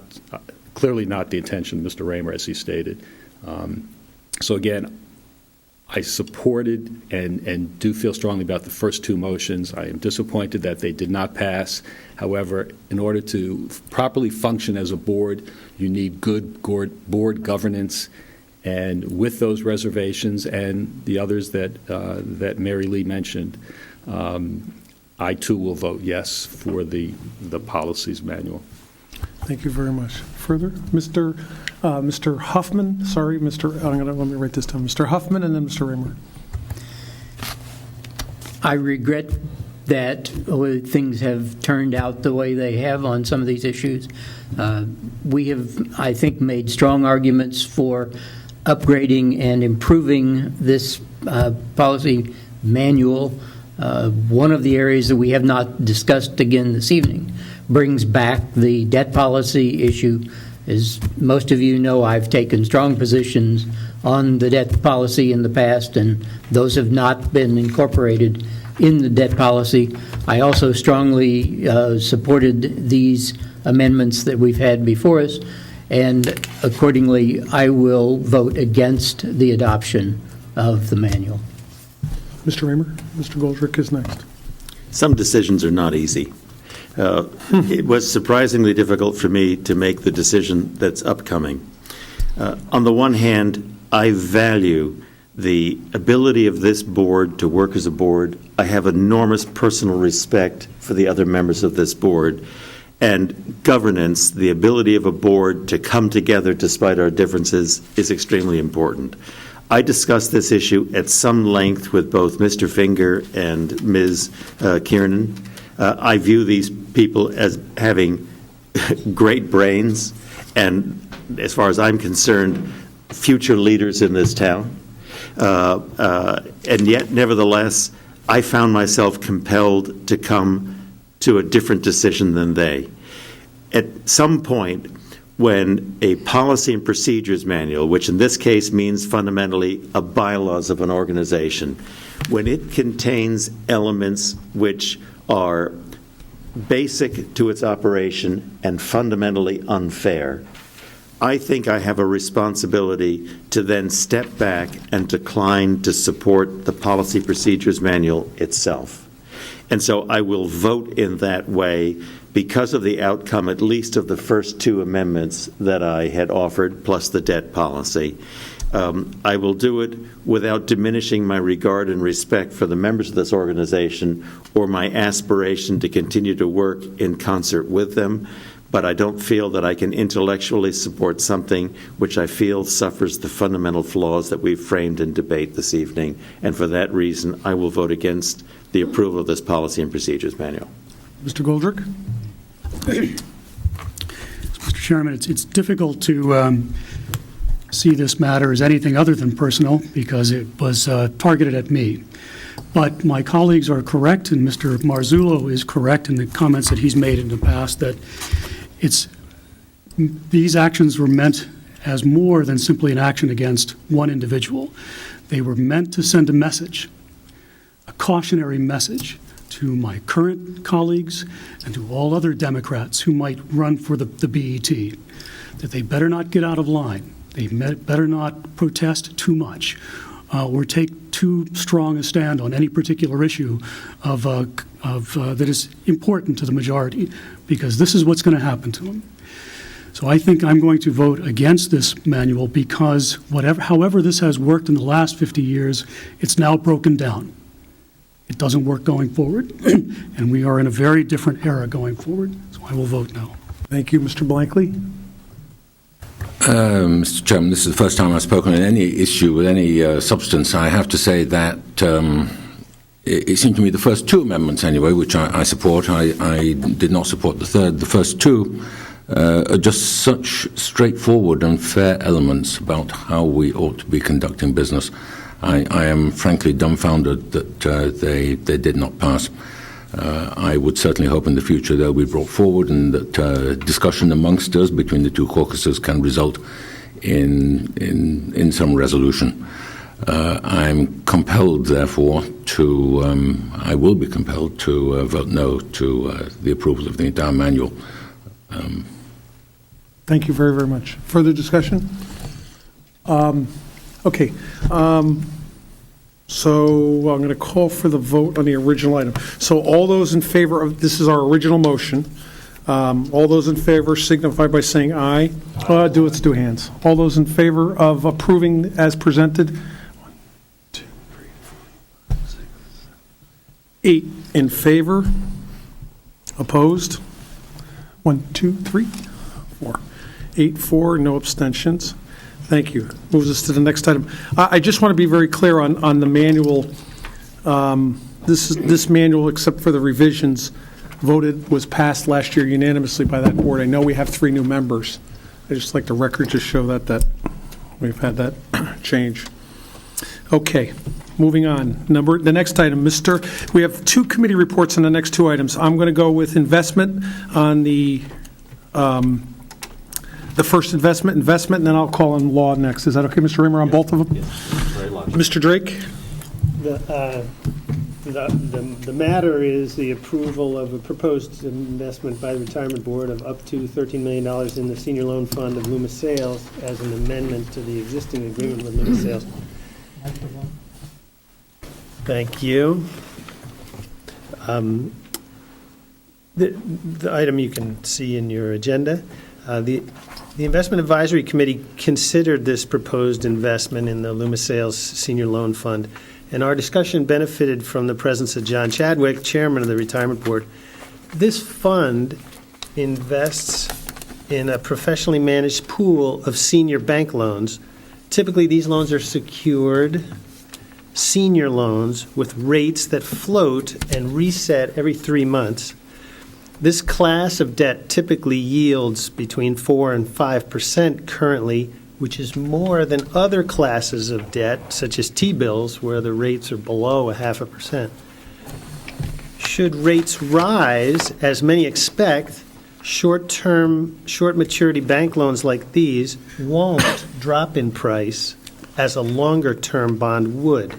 clearly not the intention of Mr. Raymer, as he stated. So again, I supported and do feel strongly about the first 2 motions. I am disappointed that they did not pass. However, in order to properly function as a board, you need good board governance And with those reservations and the others that Mary Lee mentioned, I too will vote yes for the policies manual.
Thank you very much. Further, Mr. Huffman, sorry, let me write this down. Mr. Huffman and then Mr. Raymer.
I regret that things have turned out the way they have on some of these issues. We have, I think, made strong arguments for upgrading and improving this policy manual. One of the areas that we have not discussed again this evening brings back the debt policy issue. As most of you know, I've taken strong positions on the debt policy in the past, and those have not been incorporated in the debt policy. I also strongly supported these amendments that we've had before us, and accordingly, I will vote against the adoption of the manual.
Mr. Raymer, Mr. Goldrick is next.
Some decisions are not easy. It was surprisingly difficult for me to make the decision that's upcoming. On the one hand, I value the ability of this board to work as a board. I have enormous personal respect for the other members of this board. And governance, the ability of a board to come together despite our differences, is extremely important. I discussed this issue at some length with both Mr. Finger and Ms. Kiernan. I view these people as having great brains and, as far as I'm concerned, future leaders in this town. And yet, nevertheless, I found myself compelled to come to a different decision than they. At some point, when a policy and procedures manual, which in this case means fundamentally a bylaws of an organization, when it contains elements which are basic to its operation and fundamentally unfair, I think I have a responsibility to then step back and decline to support the policy procedures manual itself. And so I will vote in that way because of the outcome, at least of the first two amendments that I had offered, plus the debt policy. I will do it without diminishing my regard and respect for the members of this organization or my aspiration to continue to work in concert with them. But I don't feel that I can intellectually support something which I feel suffers the fundamental flaws that we've framed in debate this evening. And for that reason, I will vote against the approval of this policy and procedures manual.
Mr. Goldrick?
Mr. Chairman, it's difficult to see this matter as anything other than personal because it was targeted at me. But my colleagues are correct, and Mr. Marzullo is correct in the comments that he's made in the past, that these actions were meant as more than simply an action against one individual. They were meant to send a message, a cautionary message, to my current colleagues and to all other Democrats who might run for the BET, that they better not get out of line. They better not protest too much or take too strong a stand on any particular issue that is important to the majority, because this is what's going to happen to them. So I think I'm going to vote against this manual because however this has worked in the last 50 years, it's now broken down. It doesn't work going forward, and we are in a very different era going forward, so I will vote no.
Thank you, Mr. Blankley.
Mr. Chairman, this is the first time I've spoken on any issue with any substance. I have to say that it seemed to me the first two amendments, anyway, which I support, I did not support the third. The first two are just such straightforward and fair elements about how we ought to be conducting business. I am frankly dumbfounded that they did not pass. I would certainly hope in the future they'll be brought forward and that discussion amongst us between the two caucuses can result in some resolution. I'm compelled, therefore, I will be compelled to vote no to the approval of the entire manual.
Thank you very, very much. Further discussion? Okay. So I'm going to call for the vote on the original item. So all those in favor of, this is our original motion. All those in favor signify by saying aye. Let's do hands. All those in favor of approving as presented? 1, 2, 3, 4, 5, 6, 7, 8 in favor. Opposed? 1, 2, 3, 4. 8 for, no abstentions. Thank you. Moves us to the next item. I just want to be very clear on the manual. This manual, except for the revisions, was passed last year unanimously by that board. I know we have 3 new members. I just like the record to show that we've had that change. Okay, moving on. The next item, we have 2 committee reports on the next 2 items. I'm going to go with investment on the first investment, and then I'll call on law next. Is that okay, Mr. Raymer, on both of them?
Yes, very logical.
Mr. Drake?
The matter is the approval of a proposed investment by the Retirement Board of up to $13 million in the Senior Loan Fund of Loomis Sales as an amendment to the existing agreement with Loomis Sales. Thank you. The item you can see in your agenda. The Investment Advisory Committee considered this proposed investment in the Loomis Sales Senior Loan Fund, and our discussion benefited from the presence of John Chadwick, Chairman of the Retirement Board. This fund invests in a professionally managed pool of senior bank loans. Typically, these loans are secured senior loans with rates that float and reset every 3 months. This class of debt typically yields between 4 and 5% currently, which is more than other classes of debt, such as T-bills, where the rates are below 0.5%. Should rates rise, as many expect, short maturity bank loans like these won't drop in price as a longer-term bond would.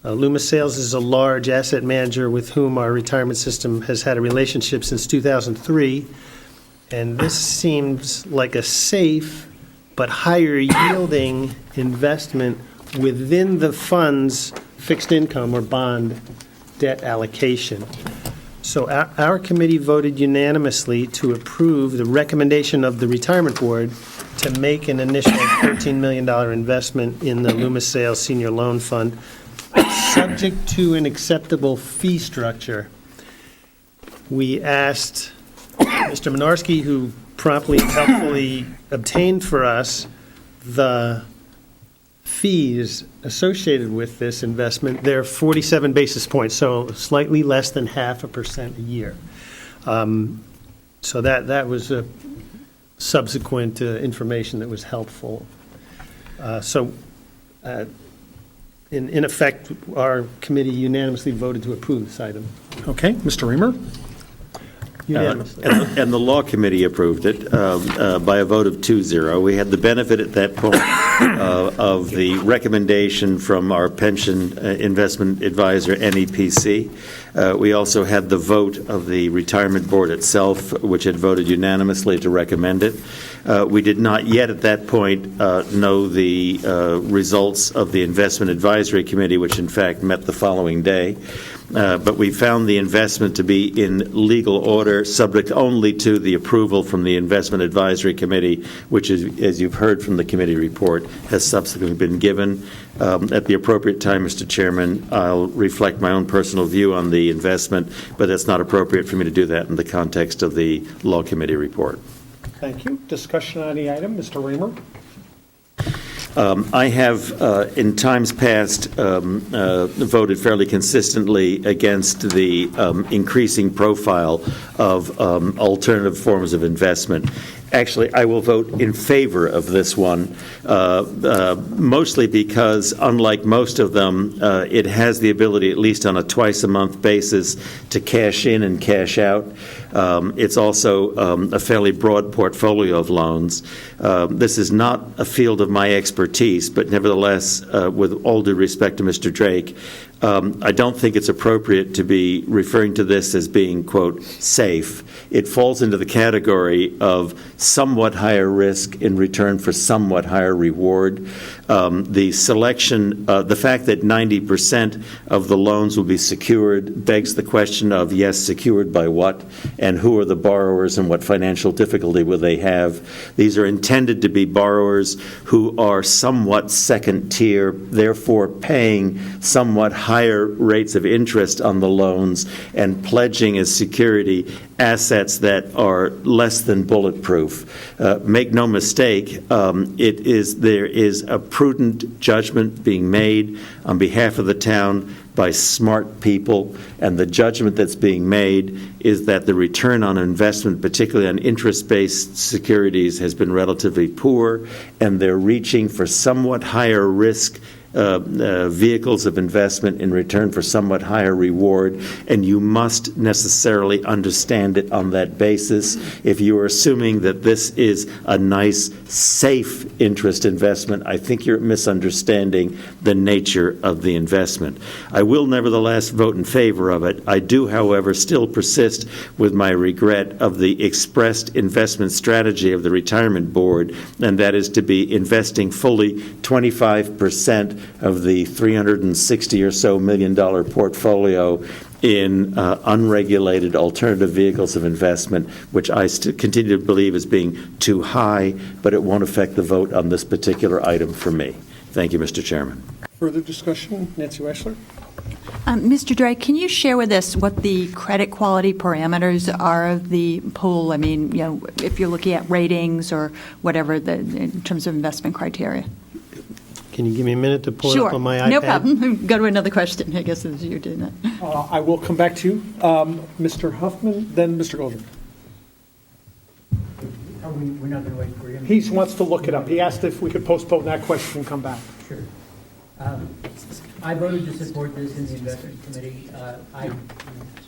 Loomis Sales is a large asset manager with whom our retirement system has had a relationship since 2003, and this seems like a safe but higher yielding investment within the fund's fixed income or bond debt allocation. So our committee voted unanimously to approve the recommendation of the Retirement Board to make an initial $13 million investment in the Loomis Sales Senior Loan Fund, subject to an acceptable fee structure. We asked Mr. Minarski, who promptly and helpfully obtained for us the fees associated with this investment. They're 47 basis points, so slightly less than 0.5% a year. So that was a subsequent information that was helpful. In effect, our committee unanimously voted to approve this item.
Okay, Mr. Reamer?
Unanimously.
And the Law Committee approved it by a vote of 2-0. We had the benefit at that point of the recommendation from our pension investment advisor, NEPC. We also had the vote of the Retirement Board itself, which had voted unanimously to recommend it. We did not yet at that point know the results of the Investment Advisory Committee, which in fact met the following day. But we found the investment to be in legal order, subject only to the approval from the Investment Advisory Committee, which, is, as you've heard from the committee report, has subsequently been given. At the appropriate time, Mr. Chairman, I'll reflect my own personal view on the investment, but it's not appropriate for me to do that in the context of the Law Committee report.
Thank you. Discussion on the item, Mr. Reamer?
I have, in times past, voted fairly consistently against the increasing profile of alternative forms of investment. Actually, I will vote in favor of this one, mostly because, unlike most of them, it has the ability, at least on a twice-a-month basis, to cash in and cash out. It's also a fairly broad portfolio of loans. This is not a field of my expertise, but nevertheless, with all due respect to Mr. Drake, I don't think it's appropriate to be referring to this as being, quote, safe. It falls into the category of somewhat higher risk in return for somewhat higher reward. The selection, the fact that 90% of the loans will be secured begs the question of, yes, secured by what, and who are the borrowers and what financial difficulty will they have. These are intended to be borrowers who are somewhat second tier, therefore paying somewhat higher rates of interest on the loans and pledging as security assets that are less than bulletproof. Make no mistake, there is a prudent judgment being made on behalf of the town by smart people, and the judgment that's being made is that the return on investment, particularly on interest-based securities, has been relatively poor, and they're reaching for somewhat higher risk vehicles of investment in return for somewhat higher reward, and you must necessarily understand it on that basis. If you are assuming that this is a nice, safe interest investment, I think you're misunderstanding the nature of the investment. I will nevertheless vote in favor of it. I do, however, still persist with my regret of the expressed investment strategy of the Retirement Board, and that is to be investing fully 25% of the $360 or so million portfolio in unregulated alternative vehicles of investment, which I continue to believe is being too high, but it won't affect the vote on this particular item for me. Thank you, Mr. Chairman.
Further discussion? Nancy Weschler?
Mr. Drake, can you share with us what the credit quality parameters are of the pool? I mean, if you're looking at ratings or whatever in terms of investment criteria.
Can you give me a minute to pull it up on my iPad?
Sure, no problem. Go to another question, I guess, as you're doing that.
I will come back to you. Mr. Huffman, then Mr. Goldberg.
We're not going to wait for him?
He wants to look it up. He asked if we could postpone that question and come back.
Sure. I voted to support this in the investment committee. I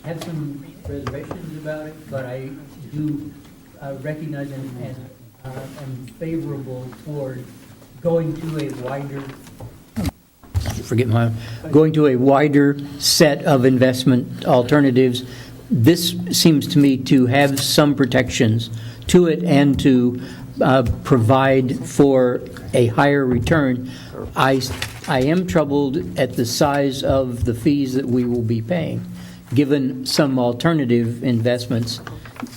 have some reservations about it, but I do recognize and am favorable toward going to a wider set of investment alternatives. This seems to me to have some protections to it and to provide for a higher return. I am troubled at the size of the fees that we will be paying, given some alternative investments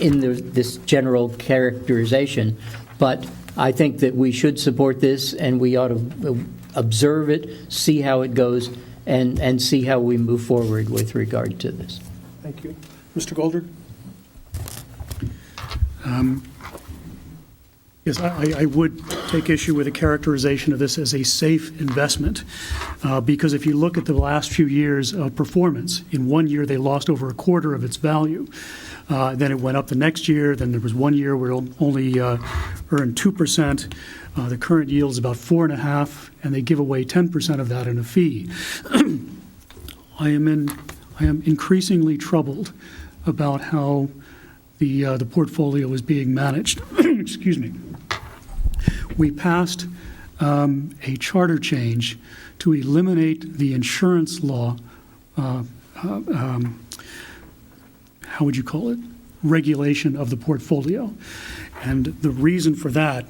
in this general characterization. But I think that we should support this, and we ought to observe it, see how it goes, and see how we move forward with regard to this.
Thank you. Mr. Goldberg?
Yes, I would take issue with a characterization of this as a safe investment, because if you look at the last few years of performance, in 1 year they lost over a quarter of its value. Then it went up the next year. Then there was 1 year where it only earned 2%. The current yield is about 4.5%, and they give away 10% of that in a fee. I am increasingly troubled about how the portfolio is being managed. Excuse me. We passed a charter change to eliminate the insurance law. How would you call it? Regulation of the portfolio. And the reason for that,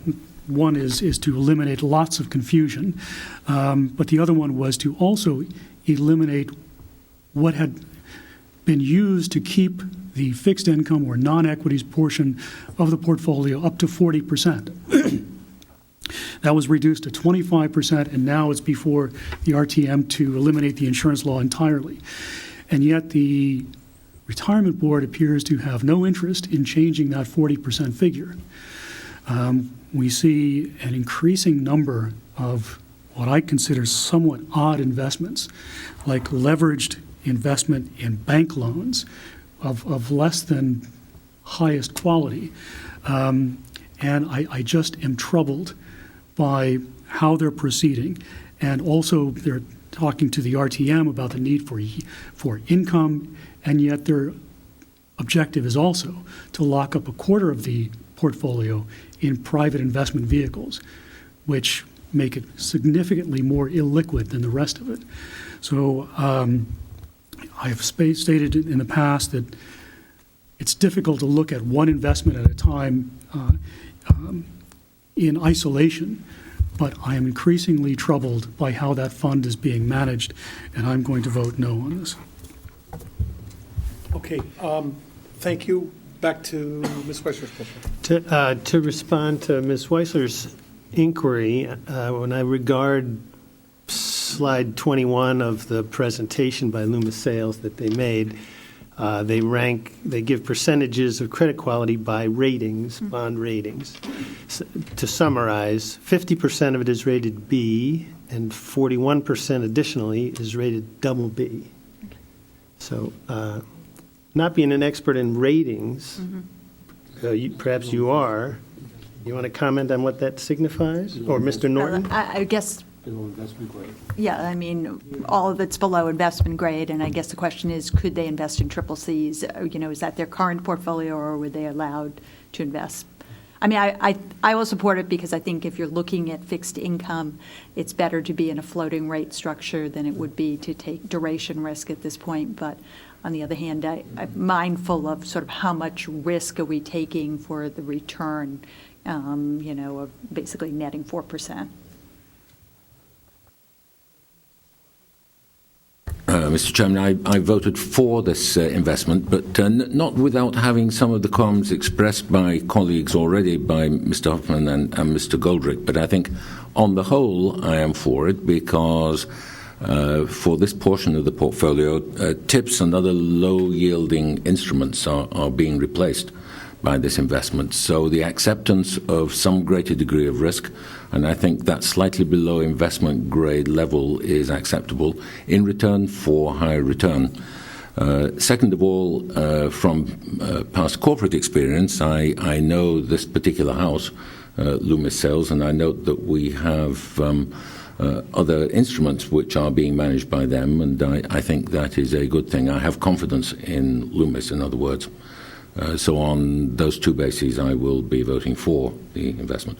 one is to eliminate lots of confusion, but the other one was to also eliminate what had been used to keep the fixed income or non-equities portion of the portfolio up to 40%. That was reduced to 25%, and now it's before the RTM to eliminate the insurance law entirely. And yet the Retirement Board appears to have no interest in changing that 40% figure. We see an increasing number of what I consider somewhat odd investments, like leveraged investment in bank loans of less than highest quality. And I just am troubled by how they're proceeding. And also they're talking to the RTM about the need for income, and yet their objective is also to lock up a quarter of the portfolio in private investment vehicles, which make it significantly more illiquid than the rest of it. So I have stated in the past that it's difficult to look at one investment at a time in isolation, but I am increasingly troubled by how that fund is being managed, and I'm going to vote no on this.
Okay, thank you. Back to Ms. Weissler's question.
To respond to Ms. Weissler's inquiry, when I regard slide 21 of the presentation by Loomis Sales that they made, they give percentages of credit quality by ratings, bond ratings. To summarize, 50% of it is rated B, and 41% additionally is rated double B. So, not being an expert in ratings, perhaps you are. You want to comment on what that signifies? Or Mr. Norton?
I guess,
Below investment grade.
yeah, I mean, all of it's below investment grade, and I guess the question is, could they invest in triple Cs? You know, is that their current portfolio, or were they allowed to invest? I mean, I will support it because I think if you're looking at fixed income, it's better to be in a floating rate structure than it would be to take duration risk at this point. But on the other hand, I'm mindful of sort of how much risk are we taking for the return, you know, of basically netting 4%.
Mr. Chairman, I voted for this investment, but not without having some of the comments expressed by colleagues already, by Mr. Hoffman and Mr. Goldrick. But I think, on the whole, I am for it because for this portion of the portfolio, TIPS and other low-yielding instruments are being replaced by this investment. So the acceptance of some greater degree of risk, and I think that slightly below investment grade level is acceptable in return for higher return. Second of all, from past corporate experience, I know this particular house, Loomis Sales, and I note that we have other instruments which are being managed by them, and I think that is a good thing. I have confidence in Loomis, in other words. So on those two bases, I will be voting for the investment.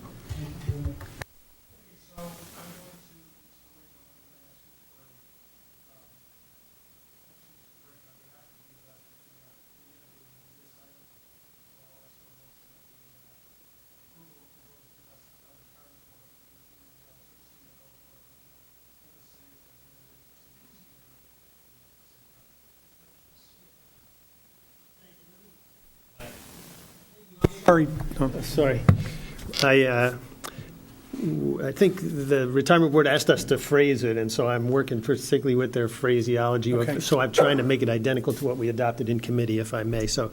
Sorry. I think the retirement board asked us to phrase it, and so I'm working particularly with their phraseology.
Okay.
So I'm trying to make it identical to what we adopted in committee, if I may. So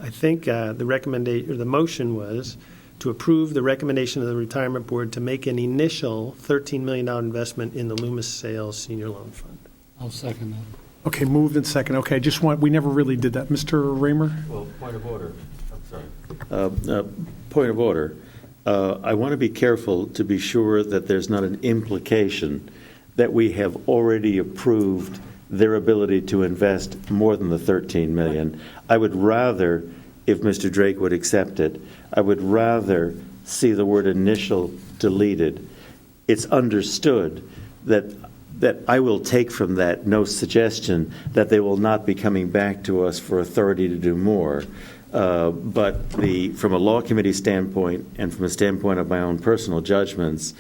I think the motion was to approve the recommendation of the retirement board to make an initial $13 million investment in the Loomis Sales Senior Loan Fund.
I'll second that.
Okay, moved and second. Okay, we never really did that. Mr. Raymer?
Well, point of order. I'm sorry.
Point of order. I want to be careful to be sure that there's not an implication that we have already approved their ability to invest more than the $13 million. I would rather, if Mr. Drake would accept it, I would rather see the word initial deleted. It's understood that I will take from that no suggestion that they will not be coming back to us for authority to do more. But from a law committee standpoint and from a standpoint of my own personal judgments,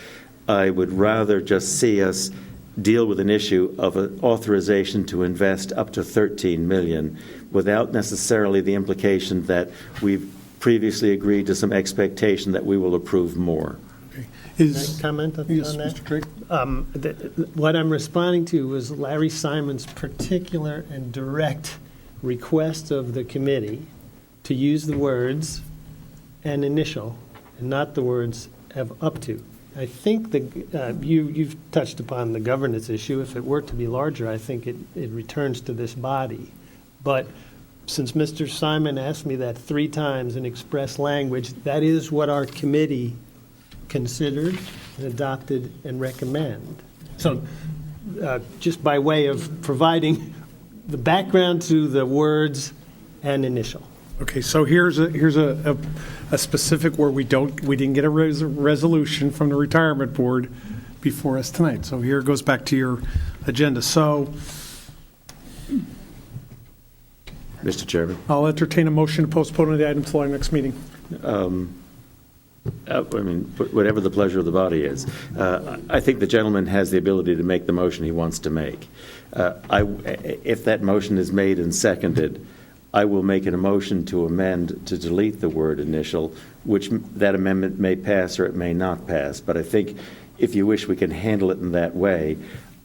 I would rather just see us deal with an issue of an authorization to invest up to $13 million without necessarily the implication that we've previously agreed to some expectation that we will approve more.
Can I comment on
Yes,
that?
Mr. Drake?
What I'm responding to was Larry Simon's particular and direct request of the committee to use the words "and initial" and not the words "have up to." I think you've touched upon the governance issue. If it were to be larger, I think it returns to this body. But since Mr. Simon asked me that 3 times in express language, that is what our committee considered and adopted and recommend. So just by way of providing the background to the words "and initial."
Okay, so here's a specific where we didn't get a resolution from the retirement board before us tonight. So here it goes back to your agenda. So
Mr. Chairman.
I'll entertain a motion to postpone the item till our next meeting.
I mean, whatever the pleasure of the body is. I think the gentleman has the ability to make the motion he wants to make. If that motion is made and seconded, I will make a motion to amend to delete the word initial, which that amendment may pass or it may not pass. But I think if you wish, we can handle it in that way.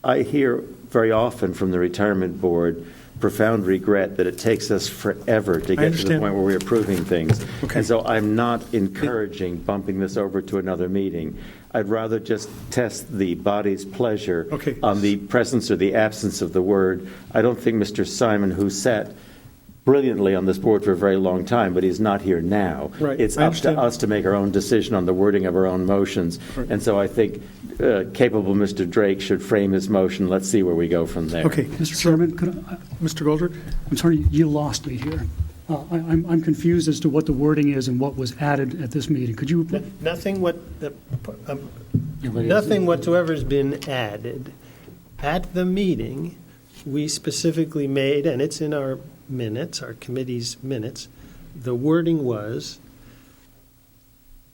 I hear very often from the retirement board profound regret that it takes us forever to get to the point where we're approving things.
Okay.
And so I'm not encouraging bumping this over to another meeting. I'd rather just test the body's pleasure on the presence or the absence of the word. I don't think Mr. Simon, who sat brilliantly on this board for a very long time, but he's not here now.
Right.
It's
I
up to
understand.
us to make our own decision on the wording of our own motions.
Right.
And so I think capable Mr. Drake should frame his motion. Let's see where we go from there.
Okay, Mr. Chairman, could I,
Mr. Goldrick?
I'm sorry, you lost me here. I'm confused as to what the wording is and what was added at this meeting. Could you?
Nothing whatsoever has been added. At the meeting, we specifically made, and it's in our minutes, our committee's minutes, the wording was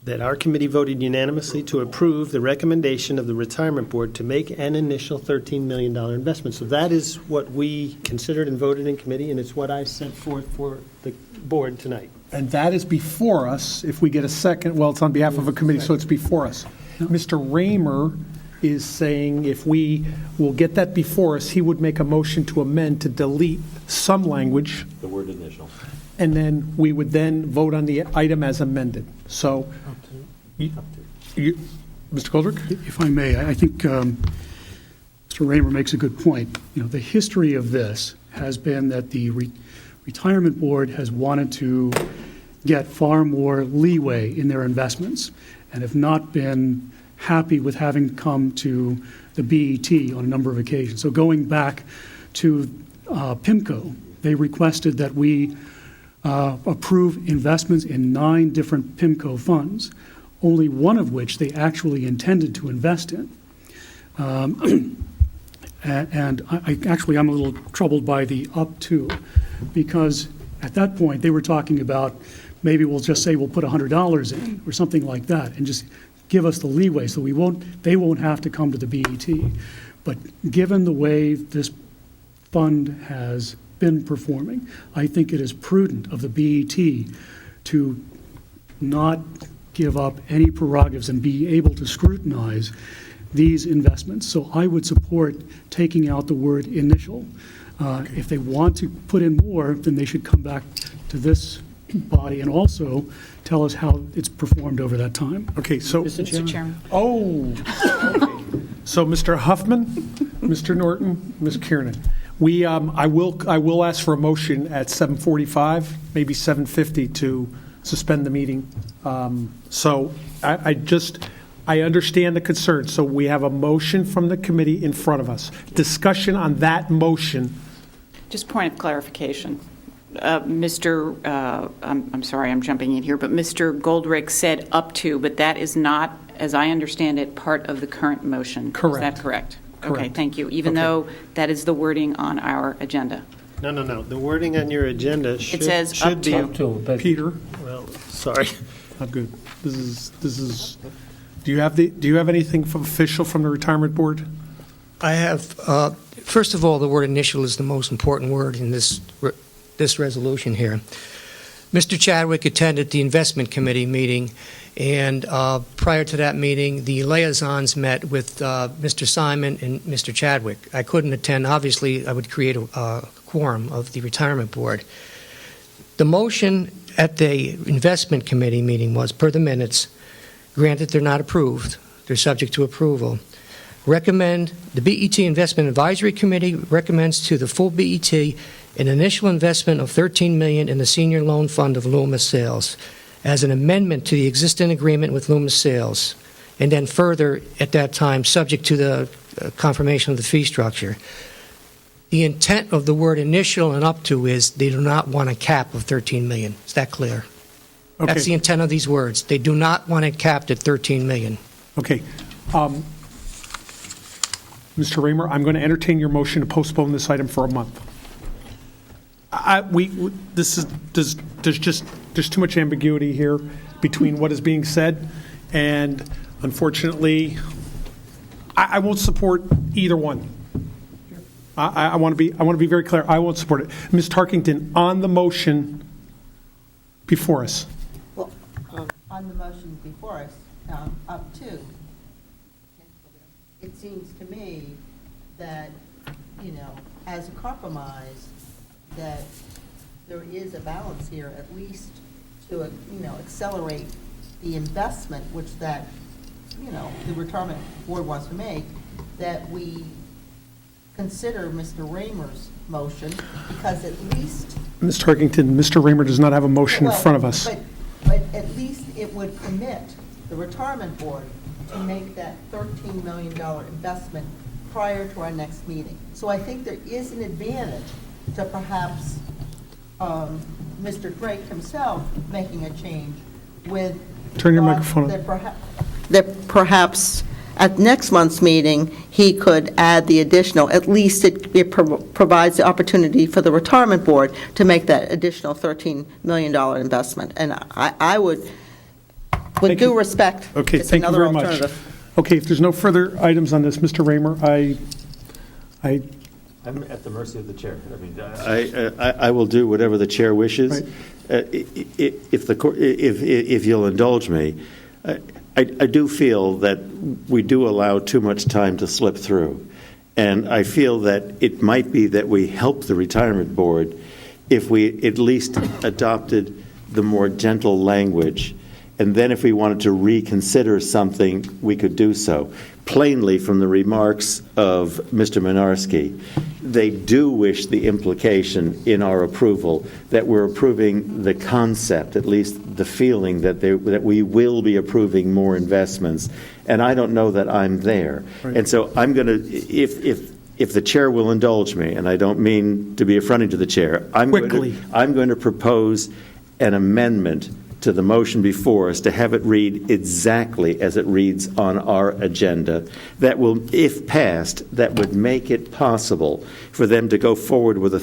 that our committee voted unanimously to approve the recommendation of the retirement board to make an initial $13 million investment. So that is what we considered and voted in committee, and it's what I sent forth for the board tonight.
And that is before us. If we get a second, well, it's on behalf of a committee, so it's before us. Mr. Raymer is saying if we will get that before us, he would make a motion to amend to delete some language,
The word initial.
and then we would then vote on the item as amended. So, Mr. Goldrick?
If I may, I think Mr. Raymer makes a good point. You know, the history of this has been that the retirement board has wanted to get far more leeway in their investments and have not been happy with having come to the BET on a number of occasions. So going back to PIMCO, they requested that we approve investments in 9 different PIMCO funds, only one of which they actually intended to invest in. And I'm a little troubled by the up to, because at that point, they were talking about maybe we'll just say we'll put $100 in or something like that and just give us the leeway so they won't have to come to the BET. But given the way this fund has been performing, I think it is prudent of the BET to not give up any prerogatives and be able to scrutinize these investments. So I would support taking out the word initial. If they want to put in more, then they should come back to this body and also tell us how it's performed over that time.
Okay, so.
Mr. Chairman.
Oh, okay. So Mr. Huffman, Mr. Norton, Ms. Kiernan, I will ask for a motion at 7:45, maybe 7:50 to suspend the meeting. So I understand the concern. So we have a motion from the committee in front of us. Discussion on that motion.
Just point of clarification. I'm sorry, I'm jumping in here, but Mr. Goldrick said up to, but that is not, as I understand it, part of the current motion.
Correct.
Is that correct?
Correct.
Okay, thank you. Even
Okay.
though that is the wording on our agenda.
No. The wording on your agenda should
says up
be.
to.
Peter?
Well, sorry.
Not good. This is. Do you have anything official from the retirement board?
I have, first of all, the word initial is the most important word in this resolution here. Mr. Chadwick attended the investment committee meeting, and prior to that meeting, the liaisons met with Mr. Simon and Mr. Chadwick. I couldn't attend. Obviously, I would create a quorum of the retirement board. The motion at the investment committee meeting was, per the minutes, granted they're not approved, they're subject to approval. The BET Investment Advisory Committee recommends to the full BET an initial investment of $13 million in the senior loan fund of Loomis Sales as an amendment to the existing agreement with Loomis Sales, and then further, at that time, subject to the confirmation of the fee structure. The intent of the word initial and up to is they do not want a cap of $13 million. Is that clear?
Okay.
That's the intent of these words. They do not want it capped at $13 million.
Okay. Mr. Raymer, I'm going to entertain your motion to postpone this item for a month. There's too much ambiguity here. between what is being said, and unfortunately, I won't support either one. I want to be very clear. I won't support it. Ms. Tarkington, on the motion before us.
Well, on the motion before us, up to, it seems to me that, as a compromise, that there is a balance here, at least to, accelerate the investment, which that, the retirement board wants to make, that we consider Mr. Raymer's motion, because at least...
Ms. Tarkington, Mr. Raymer does not have a motion in front of us.
But at least it would permit the retirement board to make that $13 million investment prior to our next meeting. So I think there is an advantage to perhaps Mr. Drake himself making a change with...
Turn your microphone
that perhaps at next month's meeting, he could add the additional, at least it provides the opportunity for the retirement board to make that additional $13 million investment. And I would, with due respect,
Okay,
it's
thank you
another
very much.
alternative.
Okay, if there's no further items on this, Mr. Raymer,
I'm at the mercy of the chair. I mean,
I will do whatever the chair wishes.
Right.
If you'll indulge me, I do feel that we do allow too much time to slip through. And I feel that it might be that we help the retirement board if we at least adopted the more gentle language. And then if we wanted to reconsider something, we could do so. Plainly, from the remarks of Mr. Minarski, they do wish the implication in our approval that we're approving the concept, at least the feeling that we will be approving more investments. And I don't know that I'm there.
Right.
And so I'm going to, if the chair will indulge me, and I don't mean to be affronting to the chair, I'm going to propose an amendment to the motion before us to have it read exactly as it reads on our agenda. That will, if passed, that would make it possible for them to go forward with an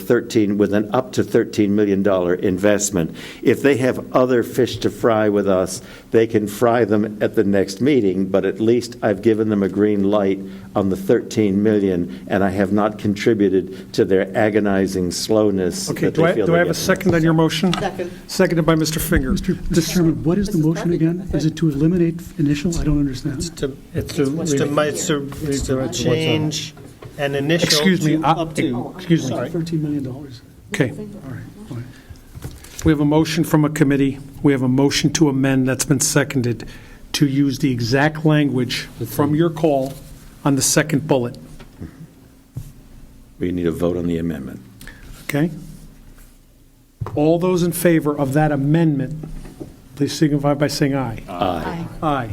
up to $13 million investment. If they have other fish to fry with us, they can fry them at the next meeting, but at least I've given them a green light on the $13 million, and I have not contributed to their agonizing slowness.
Okay, do I have a second on your motion?
Second.
Seconded by Mr. Finger.
Mr. Chairman, what is the motion again? Is it to eliminate initial? I don't understand.
It's to change an initial
Excuse me,
up to...
Excuse me.
Sorry.
$13 million.
Okay.
All right, fine.
We have a motion from a committee. We have a motion to amend that's been seconded to use the exact language from your call on the second bullet.
We need a vote on the amendment.
Okay? All those in favor of that amendment, please signify by saying aye.
Aye.
Aye.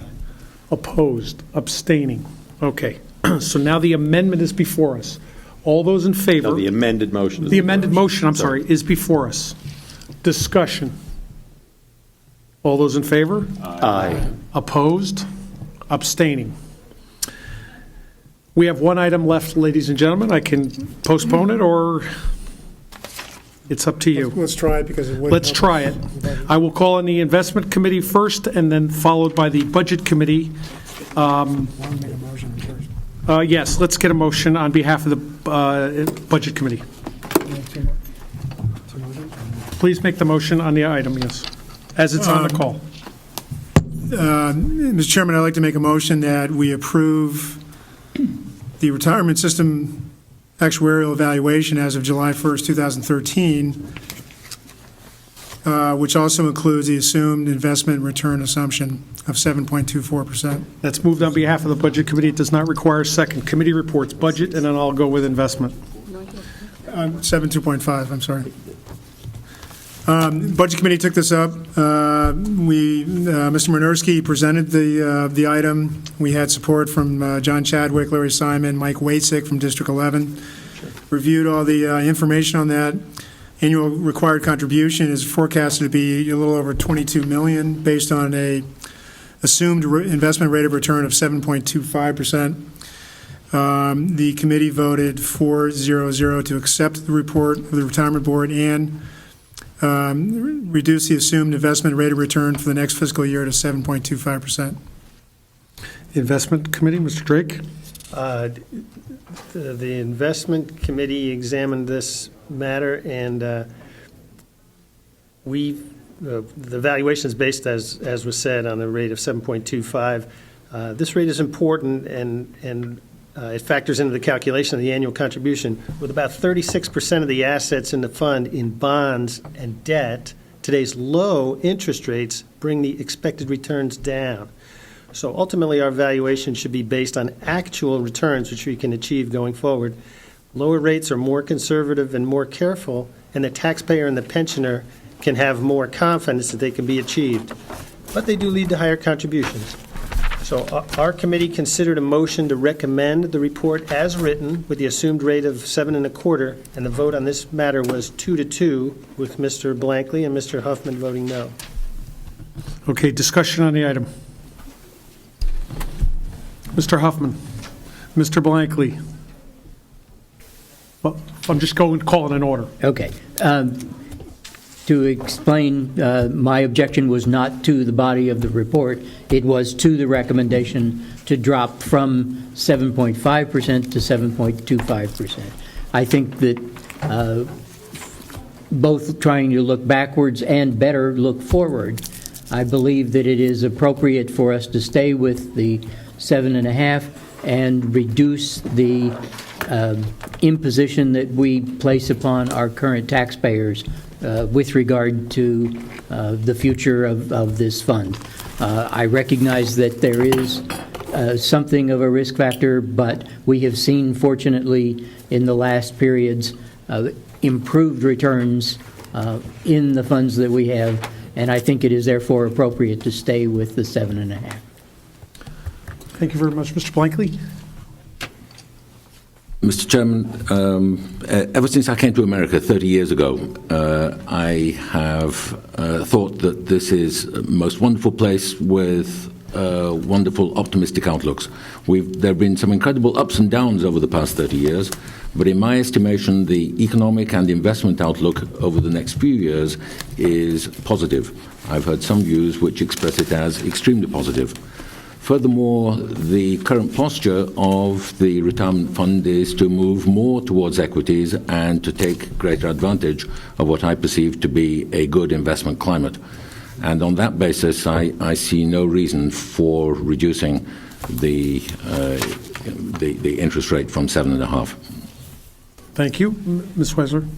Opposed? Abstaining? Okay. So now the amendment is before us. All those in favor?
No, the amended motion.
The amended motion, I'm sorry, is before us. Discussion. All those in favor?
Aye.
Opposed? Abstaining? We have one item left, ladies and gentlemen. I can postpone it, or it's up to you.
Let's try it because it would.
Let's try it. I will call on the Investment Committee first, and then followed by the Budget Committee. Yes, let's get a motion on behalf of the Budget Committee. Please make the motion on the item, yes, as it's on the call.
Mr. Chairman, I'd like to make a motion that we approve the retirement system actuarial evaluation as of July 1st, 2013, which also includes the assumed investment return assumption of 7.24%.
That's moved on behalf of the Budget Committee. It does not require a second. Committee reports budget, and then I'll go with investment.
7.25, I'm sorry. Budget Committee took this up. Mr. Minersky presented the item. We had support from John Chadwick, Larry Simon, Mike Waitzik from District 11. Sure. Reviewed all the information on that. Annual required contribution is forecasted to be a little over $22 million based on a assumed investment rate of return of 7.25%. The committee voted 4-0-0 to accept the report of the Retirement Board and reduce the assumed investment rate of return for the next fiscal year to 7.25%.
Investment Committee, Mr. Drake?
The Investment Committee examined this matter, and the valuation is based, as was said, on a rate of 7.25. This rate is important, and it factors into the calculation of the annual contribution. With about 36% of the assets in the fund in bonds and debt, today's low interest rates bring the expected returns down. So ultimately, our valuation should be based on actual returns, which we can achieve going forward. Lower rates are more conservative and more careful, and the taxpayer and the pensioner can have more confidence that they can be achieved. But they do lead to higher contributions. So our committee considered a motion to recommend the report as written with the assumed rate of 7.25, and the vote on this matter was 2-2, with Mr. Blankley and Mr. Huffman voting no.
Okay, discussion on the item. Mr. Huffman, Mr. Blankley. Well, I'm just calling in order.
Okay. To explain, my objection was not to the body of the report. It was to the recommendation to drop from 7.5% to 7.25%. I think that both trying to look backwards and better look forward, I believe that it is appropriate for us to stay with the 7.5 and reduce the imposition that we place upon our current taxpayers with regard to the future of this fund. I recognize that there is something of a risk factor, but we have seen, fortunately, in the last periods, improved returns in the funds that we have, and I think it is therefore appropriate to stay with the 7.5.
Thank you very much. Mr. Blankley?
Mr. Chairman, ever since I came to America 30 years ago, I have thought that this is a most wonderful place with wonderful, optimistic outlooks. There have been some incredible ups and downs over the past 30 years, but in my estimation, the economic and investment outlook over the next few years is positive. I've heard some views which express it as extremely positive. Furthermore, the current posture of the retirement fund is to move more towards equities and to take greater advantage of what I perceive to be a good investment climate. And on that basis, I see no reason for reducing the interest rate from 7.5.
Thank you. Ms. Weisler?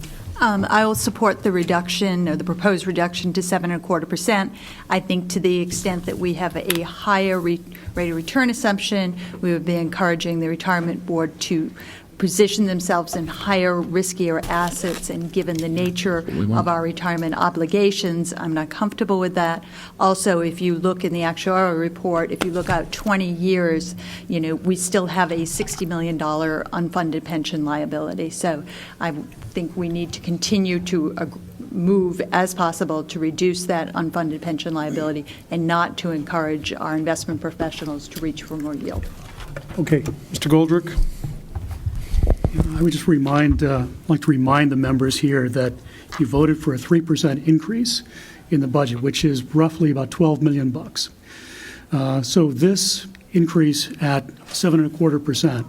I will support the reduction, or the proposed reduction, to 7.25%. I think to the extent that we have a higher rate of return assumption, we would be encouraging the retirement board to position themselves in higher, riskier assets, and given the nature of our retirement obligations, I'm not comfortable with that. Also, if you look in the actuarial report, if you look out 20 years, we still have a $60 million unfunded pension liability. So I think we need to continue to move as possible to reduce that unfunded pension liability and not to encourage our investment professionals to reach for more yield.
Okay. Mr. Goldrick?
I would just like to remind the members here that you voted for a 3% increase in the budget, which is roughly about $12 million. So this increase at 7.25%,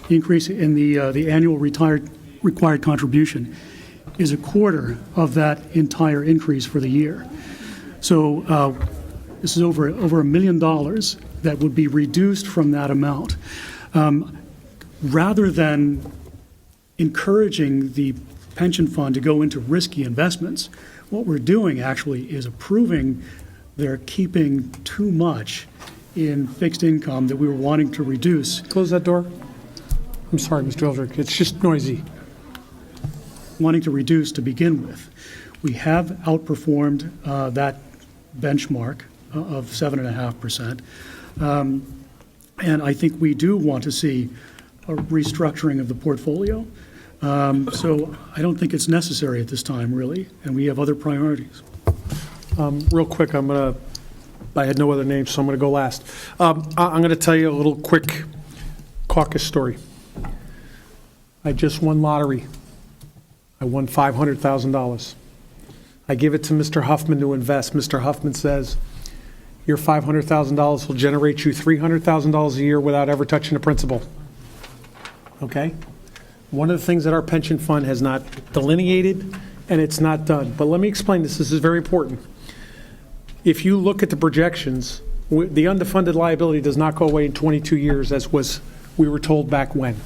the increase in the annual required contribution, is a quarter of that entire increase for the year. So this is over $1 million that would be reduced from that amount. Rather than encouraging the pension fund to go into risky investments, what we're doing actually is approving their keeping too much in fixed income that we were wanting to reduce.
Close that door. I'm sorry, Mr. Goldrick. It's just noisy.
Wanting to reduce to begin with. We have outperformed that benchmark of 7.5%. And I think we do want to see a restructuring of the portfolio. So I don't think it's necessary at this time, really, and we have other priorities.
Real quick, I had no other names, so I'm going to go last. I'm going to tell you a little quick caucus story. I just won lottery. I won $500,000. I give it to Mr. Huffman to invest. Mr. Huffman says, your $500,000 will generate you $300,000 a year without ever touching the principal. Okay? One of the things that our pension fund has not delineated, and it's not done. But let me explain this. This is very important. If you look at the projections, the underfunded liability does not go away in 22 years, as we were told back when.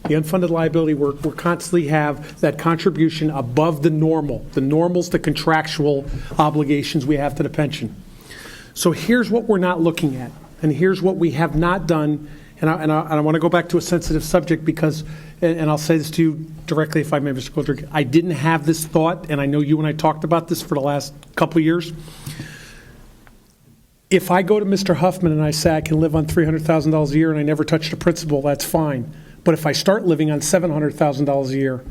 The unfunded liability, we're constantly have that contribution above the normal. The normal's the contractual obligations we have to the pension. So here's what we're not looking at, and here's what we have not done. And I want to go back to a sensitive subject because, and I'll say this to you directly if I may, Mr. Goldrick, I didn't have this thought, and I know you and I talked about this for the last couple of years. If I go to Mr. Huffman and I say I can live on $300,000 a year and I never touch the principal, that's fine. But if I start living on $700,000 a year,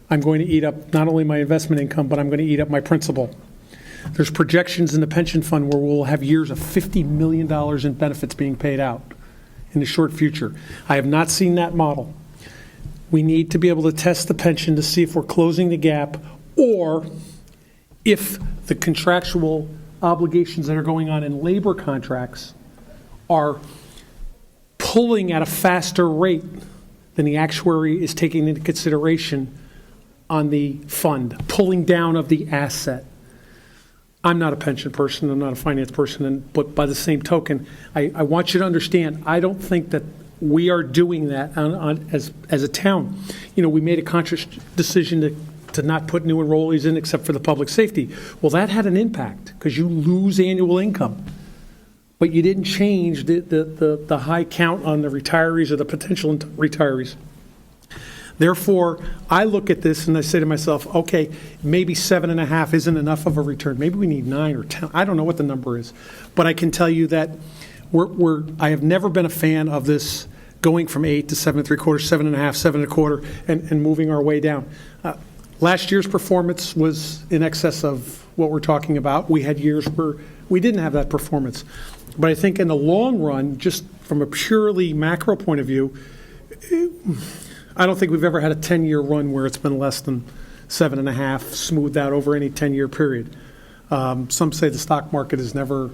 I'm going to eat up not only my investment income, but I'm going to eat up my principal. There's projections in the pension fund where we'll have years of $50 million in benefits being paid out in the short future. I have not seen that model. We need to be able to test the pension to see if we're closing the gap or if the contractual obligations that are going on in labor contracts are pulling at a faster rate than the actuary is taking into consideration on the fund, pulling down of the asset. I'm not a pension person, I'm not a finance person, but by the same token, I want you to understand, I don't think that we are doing that as a town. You know, we made a conscious decision to not put new enrollees in except for the public safety. Well, that had an impact because you lose annual income. But you didn't change the high count on the retirees or the potential retirees. Therefore, I look at this and I say to myself, okay, maybe 7.5 isn't enough of a return. Maybe we need 9 or 10. I don't know what the number is. But I can tell you that I have never been a fan of this going from 8 to 7.75, 7.5, 7.25, and moving our way down. Last year's performance was in excess of what we're talking about. We had years where we didn't have that performance. But I think in the long run, just from a purely macro point of view, I don't think we've ever had a 10-year run where it's been less than 7.5, smoothed out over any 10-year period. Some say the stock market has never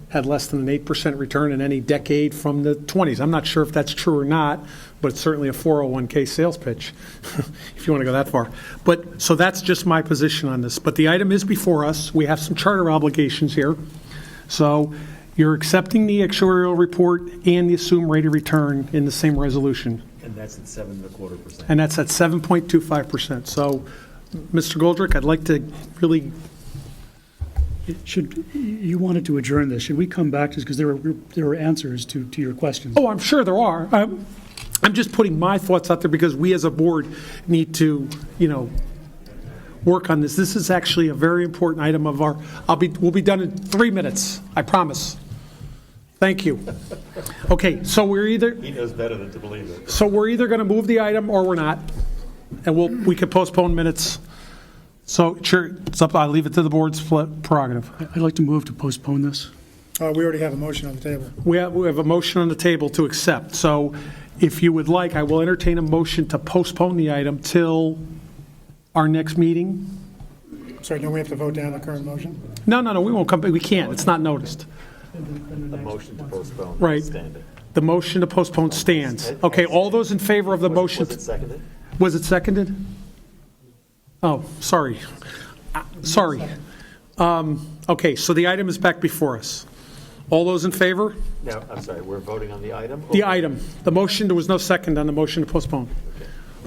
had less than an 8% return in any decade from the 20s. I'm not sure if that's true or not, but it's certainly a 401k sales pitch, if you want to go that far. But so that's just my position on this. But the item is before us. We have some charter obligations here. So you're accepting the actuarial report and the assumed rate of return in the same resolution.
And that's at 7.25%.
And that's at 7.25%. So, Mr. Goldrick, I'd like to really...
You wanted to adjourn this. Should we come back to this? Because there were answers to your questions.
Oh, I'm sure there are. I'm just putting my thoughts out there because we as a board need to, work on this. This is actually a very important item of our... We'll be done in 3 minutes, I promise. Thank you. Okay, so we're either...
He knows better than to believe it.
So we're either going to move the item or we're not, and we could postpone minutes. So, sure, it's up. I leave it to the board's prerogative.
I'd like to move to postpone this.
We already have a motion on the table.
We have a motion on the table to accept. So if you would like, I will entertain a motion to postpone the item till our next meeting.
Sorry, don't we have to vote down the current motion?
No, we won't come back. We can't. It's not noticed.
The motion to postpone.
Right.
Standing.
The motion to postpone stands. Okay, all those in favor of the motion.
Was it seconded?
Was it seconded? Oh, sorry. Sorry. Okay, so the item is back before us. All those in favor?
No, I'm sorry, we're voting on the item?
The item. The motion, there was no second on the motion to postpone.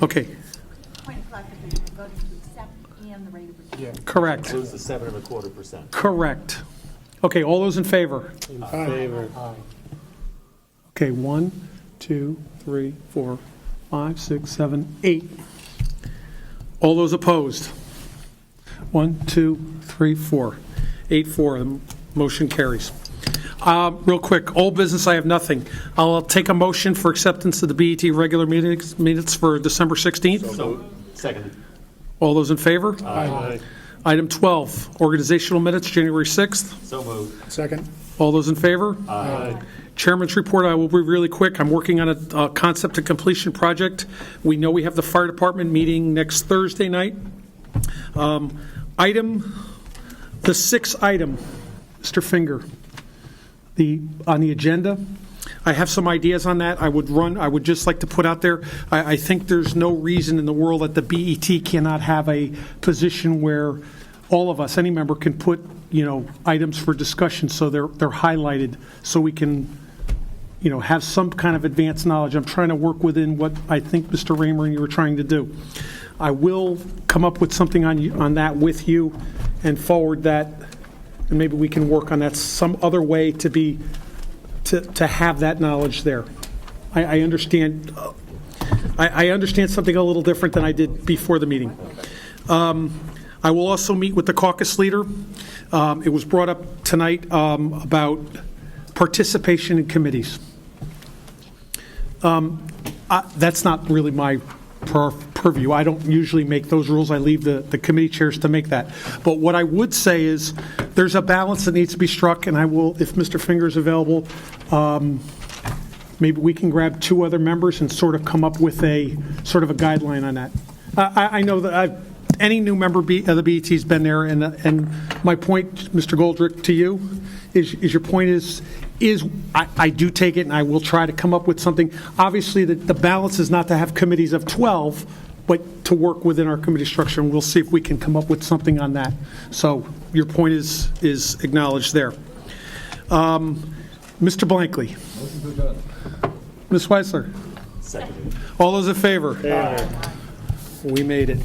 Okay.
Point of clarification, voting to accept and the rate of return.
Correct.
Includes the 7.25%.
Correct. Okay, all those in favor?
In favor.
Okay, 1, 2, 3, 4, 5, 6, 7, 8. All those opposed? 1, 2, 3, 4. 8-4. The motion carries. Real quick, old business, I have nothing. I'll take a motion for acceptance of the BET regular minutes for December 16th.
So, seconded.
All those in favor?
Aye.
Item 12, organizational minutes, January 6th.
So moved.
Second.
All those in favor?
Aye.
Chairman's report, I will be really quick. I'm working on a concept to completion project. We know we have the fire department meeting next Thursday night. Item The sixth item, Mr. Finger, on the agenda, I have some ideas on that. I would just like to put out there, I think there's no reason in the world that the BET cannot have a position where all of us, any member, can put, items for discussion so they're highlighted so we can, have some kind of advanced knowledge. I'm trying to work within what I think Mr. Raymer and you were trying to do. I will come up with something on that with you and forward that, and maybe we can work on that some other way to have that knowledge there. I understand. I understand something a little different than I did before the meeting. I will also meet with the caucus leader. It was brought up tonight about participation in committees. That's not really my purview. I don't usually make those rules. I leave the committee chairs to make that. But what I would say is there's a balance that needs to be struck, and I will, if Mr. Finger is available, maybe we can grab two other members and sort of come up with a sort of a guideline on that. I know that any new member of the BET has been there, and my point, Mr. Goldrick, to you is your point is I do take it, and I will try to come up with something. Obviously, the balance is not to have committees of 12, but to work within our committee structure, and we'll see if we can come up with something on that. So your point is acknowledged there. Mr. Blankley. Ms. Weisler.
Second.
All those in favor? We made it.